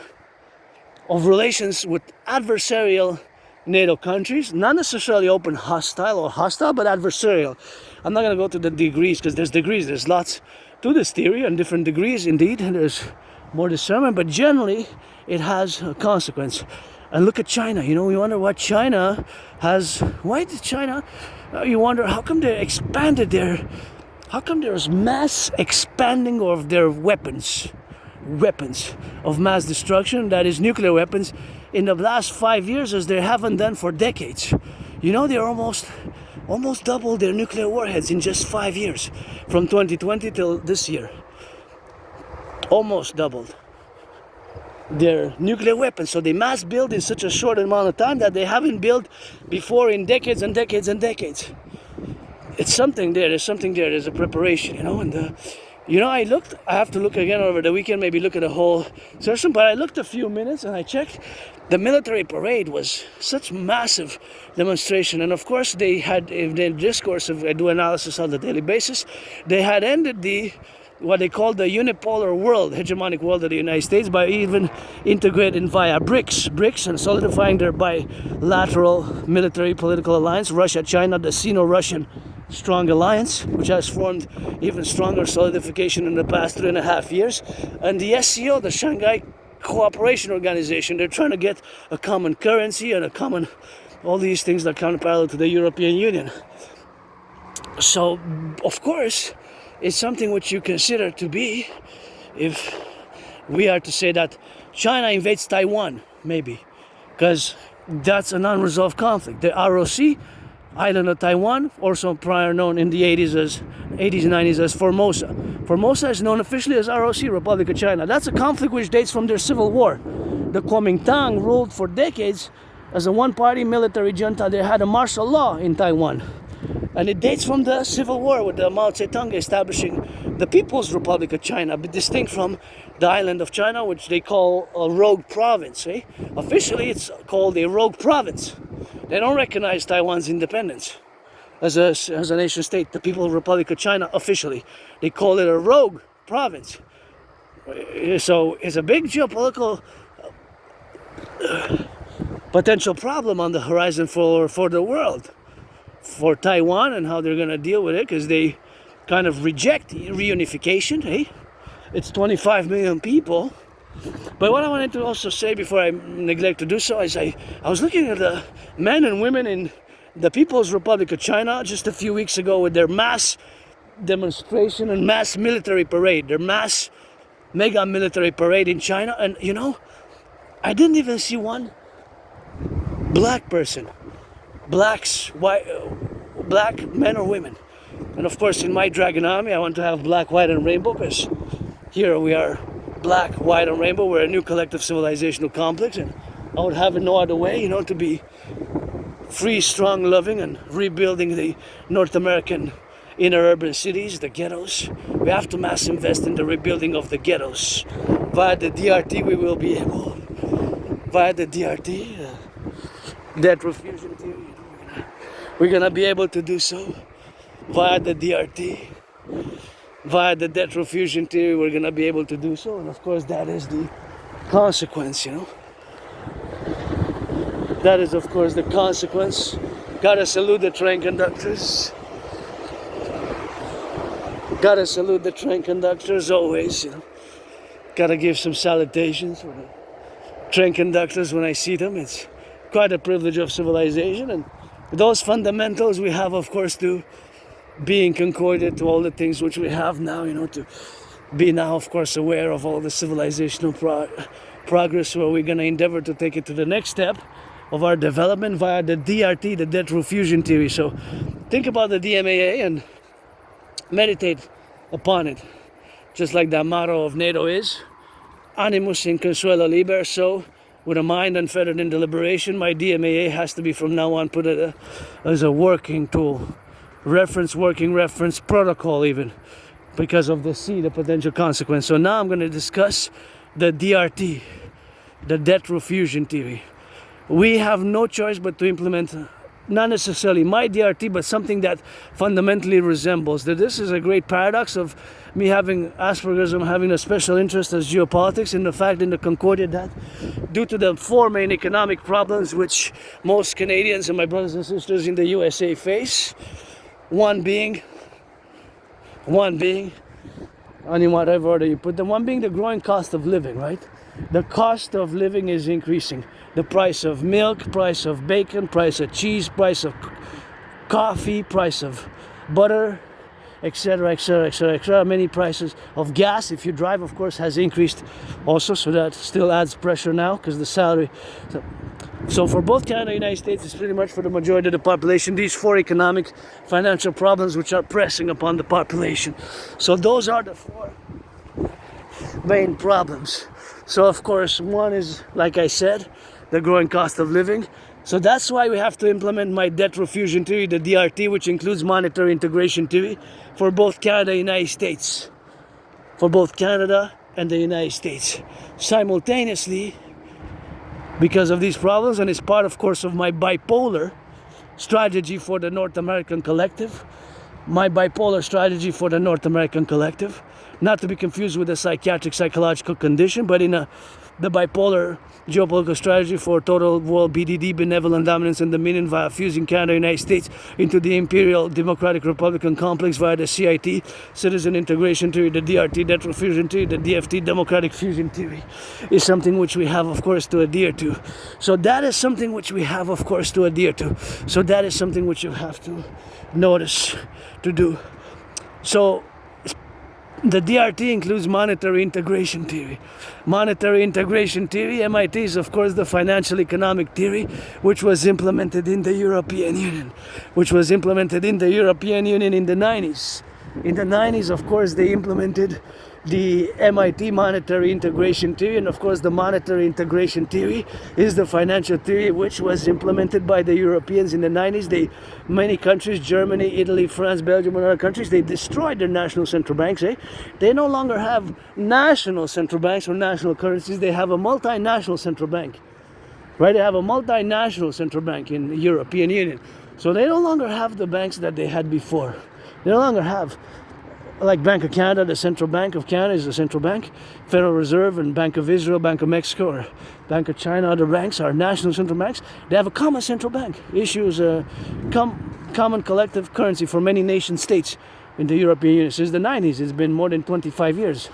of relations with adversarial NATO countries, not necessarily open hostile, but adversarial. I'm not going to go to the degrees because there's lots to this theory and different degrees indeed, and there's more discernment, but generally it has a consequence. And look at China, you wonder what China has, why did China, you wonder how come they expanded how come there's mass expanding of their weapons of mass destruction, that is nuclear weapons, in the last 5 years as they haven't done for decades. They're almost doubled their nuclear warheads in just 5 years, from 2020 till this year. Almost doubled their nuclear weapons. So they mass build in such a short amount of time that they haven't built before in decades and decades and decades. It's something there. There's a preparation, and I have to look again over the weekend, maybe look at the whole session, but I looked a few minutes and I checked. The military parade was such massive demonstration, and of course they had, in the discourse of, I do analysis on a daily basis, they had ended what they call the unipolar world, hegemonic world of the United States, by even integrating via BRICS and solidifying their bilateral military political alliance, Russia-China, the Sino-Russian strong alliance, which has formed even stronger solidification in the past 3.5 years. And the SCO, the Shanghai Cooperation Organization, they're trying to get a common currency and all these things that come parallel to the European Union. So, of course, it's something which you consider to be, if we are to say that China invades Taiwan, maybe, because that's an unresolved conflict. The ROC, island of Taiwan, also prior known in the 80s and 90s as Formosa. Formosa is known officially as ROC, Republic of China. That's a conflict which dates from their civil war. The Kuomintang ruled for decades as a one-party military junta. They had a martial law in Taiwan. And it dates from the civil war with the Mao Zedong establishing the People's Republic of China, but distinct from the island of China, which they call a rogue province. Officially, it's called a rogue province. They don't recognize Taiwan's independence as a nation state. The People's Republic of China, officially, they call it a rogue province. So it's a big geopolitical potential problem on the horizon for the world, for Taiwan, and how they're going to deal with it, because they kind of reject reunification. It's 25 million people. But what I wanted to also say before I neglect to do so is I was looking at the men and women in the People's Republic of China just a few weeks ago with their mass demonstration and mass military parade, their mass mega military parade in China. And I didn't even see one black person, blacks, white, black men or women. And of course, in my Dragon Army, I want to have black, white, and rainbow, because here we are black, white, and rainbow. We're a new collective civilizational complex, and I would have it no other way, to be free, strong, loving, and rebuilding the North American inner urban cities, the ghettos. We have to mass invest in the rebuilding of the ghettos. Via the DRT, we will be able, via the DRT, debt refusion theory, we're gonna be able to do so. Via the DRT, via the debt refusion theory, we're gonna be able to do so. And of course, that is the consequence, That is, of course, the consequence. Gotta salute the train conductors. Gotta salute the train conductors always, Gotta give some salutations for the train conductors when I see them. It's quite a privilege of civilization. And those fundamentals we have, of course, to being concordant to all the things which we have now, to be now, of course, aware of all the civilizational progress, where we're going to endeavor to take it to the next step of our development via the DRT, the debt refusion theory. So think about the DMAA and meditate upon it. Just like the motto of NATO is, animus in consuelo liber, so with a mind unfettered in deliberation. My DMAA has to be from now on put as a working tool, working reference, protocol even, because of the potential consequence. So now I'm going to discuss the DRT, the debt refusion theory. We have no choice but to implement not necessarily my DRT, but something that fundamentally resembles. That this is a great paradox of me having Asperger's and having a special interest as geopolitics, in the fact in the Concordia that due to the four main economic problems which most Canadians and my brothers and sisters in the USA face, one being, on whatever order you put them, one being the growing cost of living, right? The cost of living is increasing. The price of milk, price of bacon, price of cheese, price of coffee, price of butter, etc., etc., etc., etc. Many prices of gas, if you drive, of course, has increased also, so that still adds pressure now because the salary. So for both Canada and the United States, it's pretty much for the majority of the population, these four economic, financial problems which are pressing upon the population. So those are the four main problems. So of course, one is, like I said, the growing cost of living. So that's why we have to implement my debt refusion theory, the DRT, which includes monetary integration theory for both Canada and the United States. For both Canada and the United States. Simultaneously, because of these problems, and it's part, of course, of my bipolar strategy for the North American Collective. My bipolar strategy for the North American Collective. Not to be confused with a psychiatric psychological condition, but in the bipolar geopolitical strategy for total world BDD, benevolent dominance and dominion via fusing Canada and the United States into the Imperial Democratic Republican complex via the CIT, citizen integration theory, the DRT, debt refusion theory, the DFT, democratic fusion theory, is something which we have, of course, to adhere to. So that is something which we have, of course, to adhere to. So that is something which you have to notice to do. So the DRT includes monetary integration theory. Monetary integration theory, MIT, is of course the financial economic theory which was implemented in the European Union. In the 90s. In the 90s, of course, they implemented the MIT monetary integration theory, and of course the monetary integration theory is the financial theory which was implemented by the Europeans in the 90s. Many countries, Germany, Italy, France, Belgium, and other countries, they destroyed their national central banks. They no longer have national central banks or national currencies. They have a multinational central bank, right? They have a multinational central bank in the European Union. So they no longer have the banks that they had before. They no longer have, like Bank of Canada, the Central Bank of Canada is the central bank. Federal Reserve and Bank of Israel, Bank of Mexico, or Bank of China, other banks are national central banks. They have a common central bank. Issues a common collective currency for many nation states in the European Union. Since the 90s, it's been more than 25 years.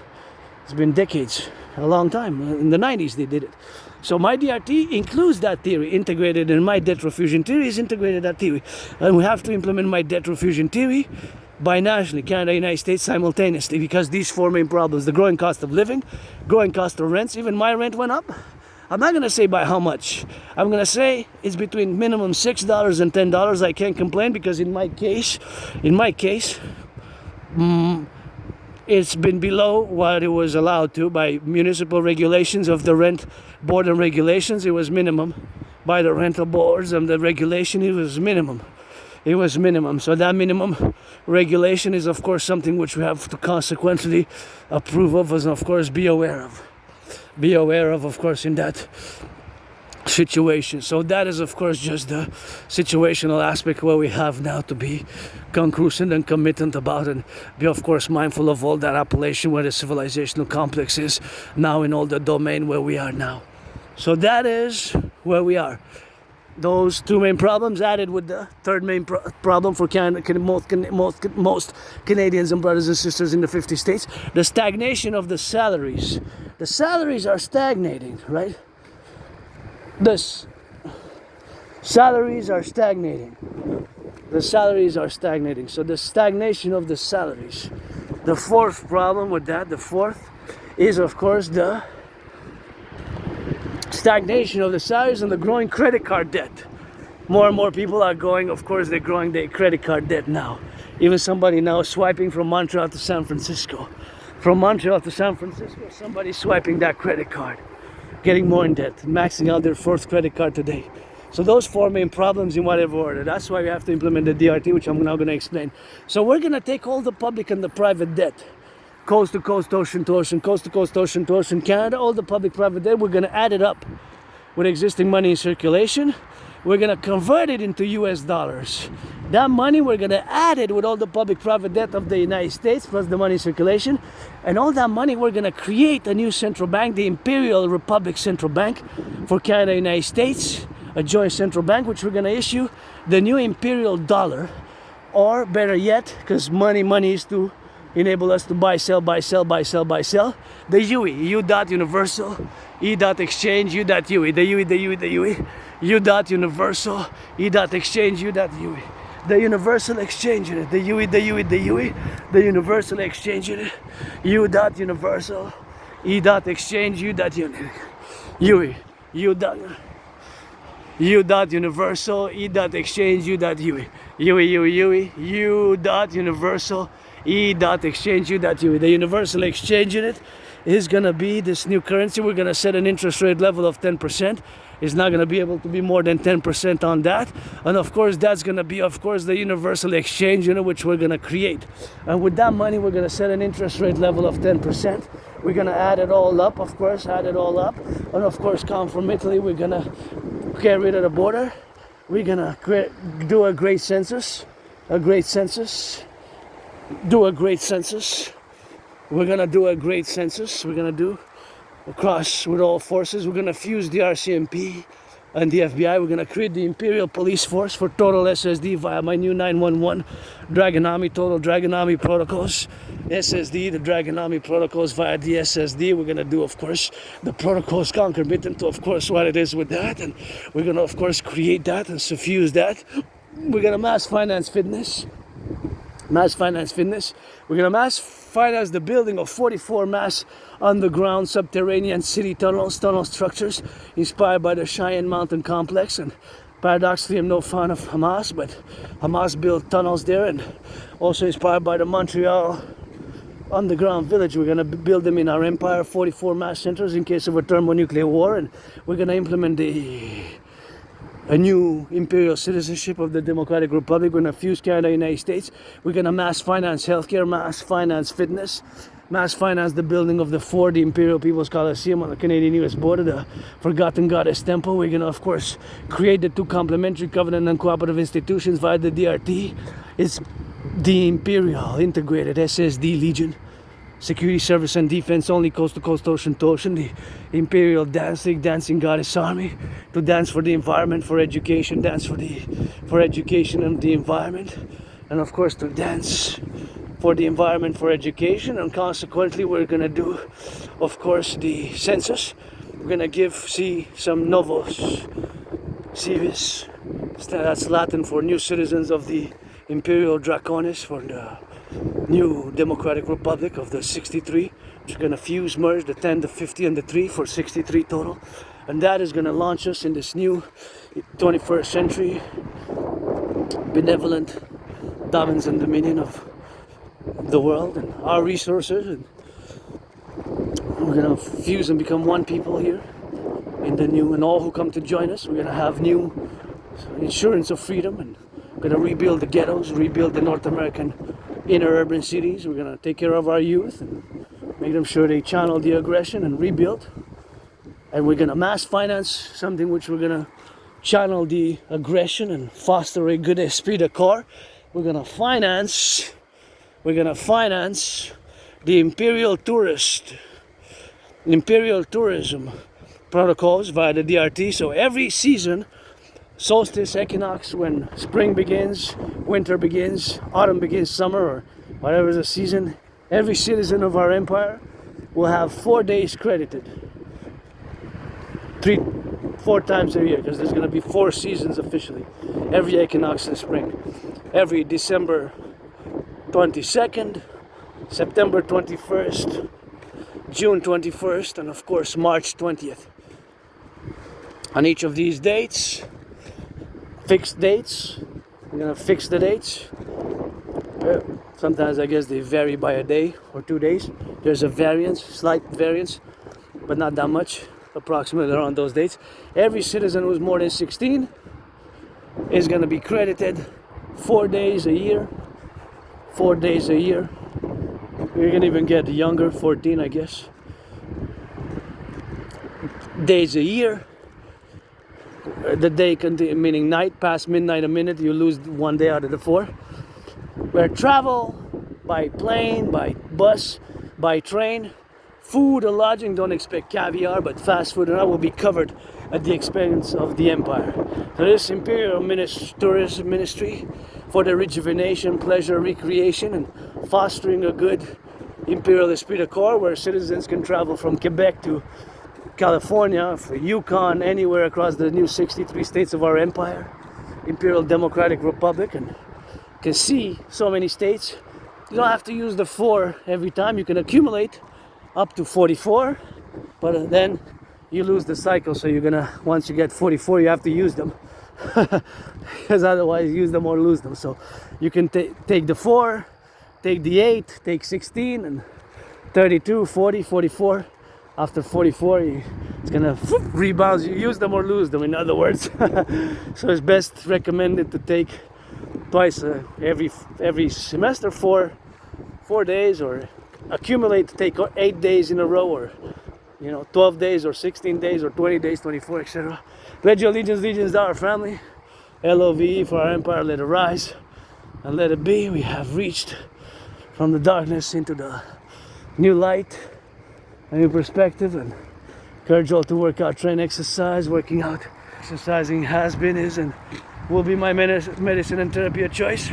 It's been decades, a long time. In the 90s, they did it. So my DRT includes that theory, integrated in my debt refusion theory is integrated that theory. And we have to implement my debt refusion theory binationally, Canada and United States simultaneously, because these four main problems, the growing cost of living, growing cost of rents, even my rent went up. I'm not going to say by how much. I'm going to say it's between minimum $6 and $10. I can't complain because in my case, it's been below what it was allowed to by municipal regulations of the rent board and regulations. It was minimum by the rental boards and the regulation. It was minimum. So that minimum regulation is, of course, something which we have to consequently approve of and, of course, be aware of, course, in that situation. So that is, of course, just the situational aspect where we have now to be conclusive and committed about and be, of course, mindful of all that appellation where the civilizational complex is now in all the domain where we are now. So that is where we are. Those two main problems added with the third main problem for most Canadians and brothers and sisters in the 50 states, the stagnation of the salaries. The salaries are stagnating, right? Salaries are stagnating. So the stagnation of the salaries. The fourth problem with that, is, of course, the stagnation of the salaries and the growing credit card debt. More and more people are going, of course, they're growing their credit card debt now. Even somebody now swiping from Montreal to San Francisco. Somebody's swiping that credit card. getting more in debt, maxing out their fourth credit card today. So those four main problems in whatever order. That's why we have to implement the DRT, which I'm now going to explain. So we're going to take all the public and the private debt, coast to coast, ocean to ocean, coast to coast, ocean to ocean, Canada, all the public private debt. We're going to add it up with existing money in circulation. We're going to convert it into US dollars. That money, we're going to add it with all the public private debt of the United States plus the money in circulation. And all that money, we're going to create a new central bank, the Imperial Republic Central Bank for Canada and United States, a joint central bank, which we're going to issue the new imperial dollar, or better yet, because money is to enable us to buy, sell, the UE, U dot universal, E dot exchange, U dot UE, the UE, U dot universal, E dot exchange, U dot UE, the universal exchange unit, the UE, the universal exchange unit, U dot universal, E dot exchange, U dot unit, UE, U dot universal, E dot exchange, U dot UE, U dot universal, E dot exchange, U dot UE. The universal exchange unit is gonna be this new currency. We're gonna set an interest rate level of 10%. It's not gonna be able to be more than 10% on that. And of course, that's gonna be, of course, the universal exchange unit, which we're gonna create. And with that money, we're gonna set an interest rate level of 10%. We're gonna add it all up, of course, And of course, come from Italy, we're gonna get rid of the border. We're gonna do a great census. We're gonna do a great census. We're gonna do across with all forces. We're gonna fuse the RCMP and the FBI. We're gonna create the Imperial Police Force for total SSD via my new 911 Draconis, total Draconis protocols. SSD, the Draconis protocols via the SSD. We're gonna do, of course, the protocols concomitant to, of course, what it is with that, and we're gonna, of course, create that and suffuse that. We're gonna mass finance fitness. We're gonna mass finance the building of 44 mass underground subterranean city tunnel structures inspired by the Cheyenne Mountain complex. And paradoxically, I'm no fan of Hamas, but Hamas built tunnels there, and also inspired by the Montreal underground village. We're gonna build them in our empire, 44 mass centers in case of a thermonuclear war, and we're gonna implement a new imperial citizenship of the Democratic Republic. We're going to fuse Canada and the United States. We're going to mass finance healthcare, mass finance fitness, mass finance the building of the Imperial People's Coliseum on the Canadian-US border, the Forgotten Goddess Temple. We're going to, of course, create the two complementary covenant and cooperative institutions via the DRT. It's the Imperial Integrated SSD Legion, Security Service and Defense only, coast to coast, ocean to ocean, the Imperial Dancing Goddess Army, to dance for the environment, for education, for education and the environment, and of course to dance for the environment, for education. And consequently, we're gonna do, of course, the census. We're gonna see some novos civis, that's Latin for new citizens of the Imperial Draconis, for the new Democratic Republic of the 63, which is going to merge the 10, the 50, and the 3 for 63 total. And that is going to launch us in this new 21st century benevolent dominance and dominion of the world and our resources. And we're going to fuse and become one people here in the new, and all who come to join us, we're going to have new insurance of freedom, and we're going to rebuild the ghettos, rebuild the North American inner urban cities. We're going to take care of our youth and make them sure they channel the aggression and rebuild. And we're going to mass finance something which we're going to channel the aggression and foster a good esprit de corps. We're going to finance the imperial tourism protocols via the DRT. So every season, solstice, equinox, when spring begins, winter begins, autumn begins, summer, or whatever the season, every citizen of our empire will have 4 days credited. 4 times a year, because there's going to be 4 seasons officially. Every equinox in spring. Every December 22nd, September 21st, June 21st, and of course March 20th. On each of these dates, fixed dates, we're going to fix the dates. Sometimes I guess they vary by a day or 2 days. There's a variance, slight variance, but not that much. approximately around those dates. Every citizen who's more than 16 is going to be credited 4 days a year. 4 days a year. We can even get younger, 14 I guess. Days a year. The day meaning night, past midnight a minute, you lose 1 day out of the 4. Where travel by plane, by bus, by train, food and lodging, don't expect caviar, but fast food and that will be covered at the expense of the empire. So this Imperial tourism ministry for the rejuvenation, pleasure, recreation, and fostering a good Imperial esprit de corps where citizens can travel from Quebec to California, for Yukon, anywhere across the new 63 states of our empire, Imperial Democratic Republic, and can see so many states. You don't have to use the 4 every time. You can accumulate up to 44, but then you lose the cycle. So you're gonna, once you get 44, you have to use them, because otherwise use them or lose them. So you can take the 4, take the 8, take 16, and 32, 40, 44. After 44, it's gonna rebound. You use them or lose them, in other words. So it's best recommended to take twice every semester, 4 days, or accumulate to take 8 days in a row, or 12 days, or 16 days, or 20 days, 24, etc. Pledge your allegiance, legions to our family. LOVE for our empire, let it rise and let it be. We have reached from the darkness into the new light, a new perspective, and encourage all to work out, train, exercise. Working out, exercising has been, is, and will be my medicine and therapy of choice.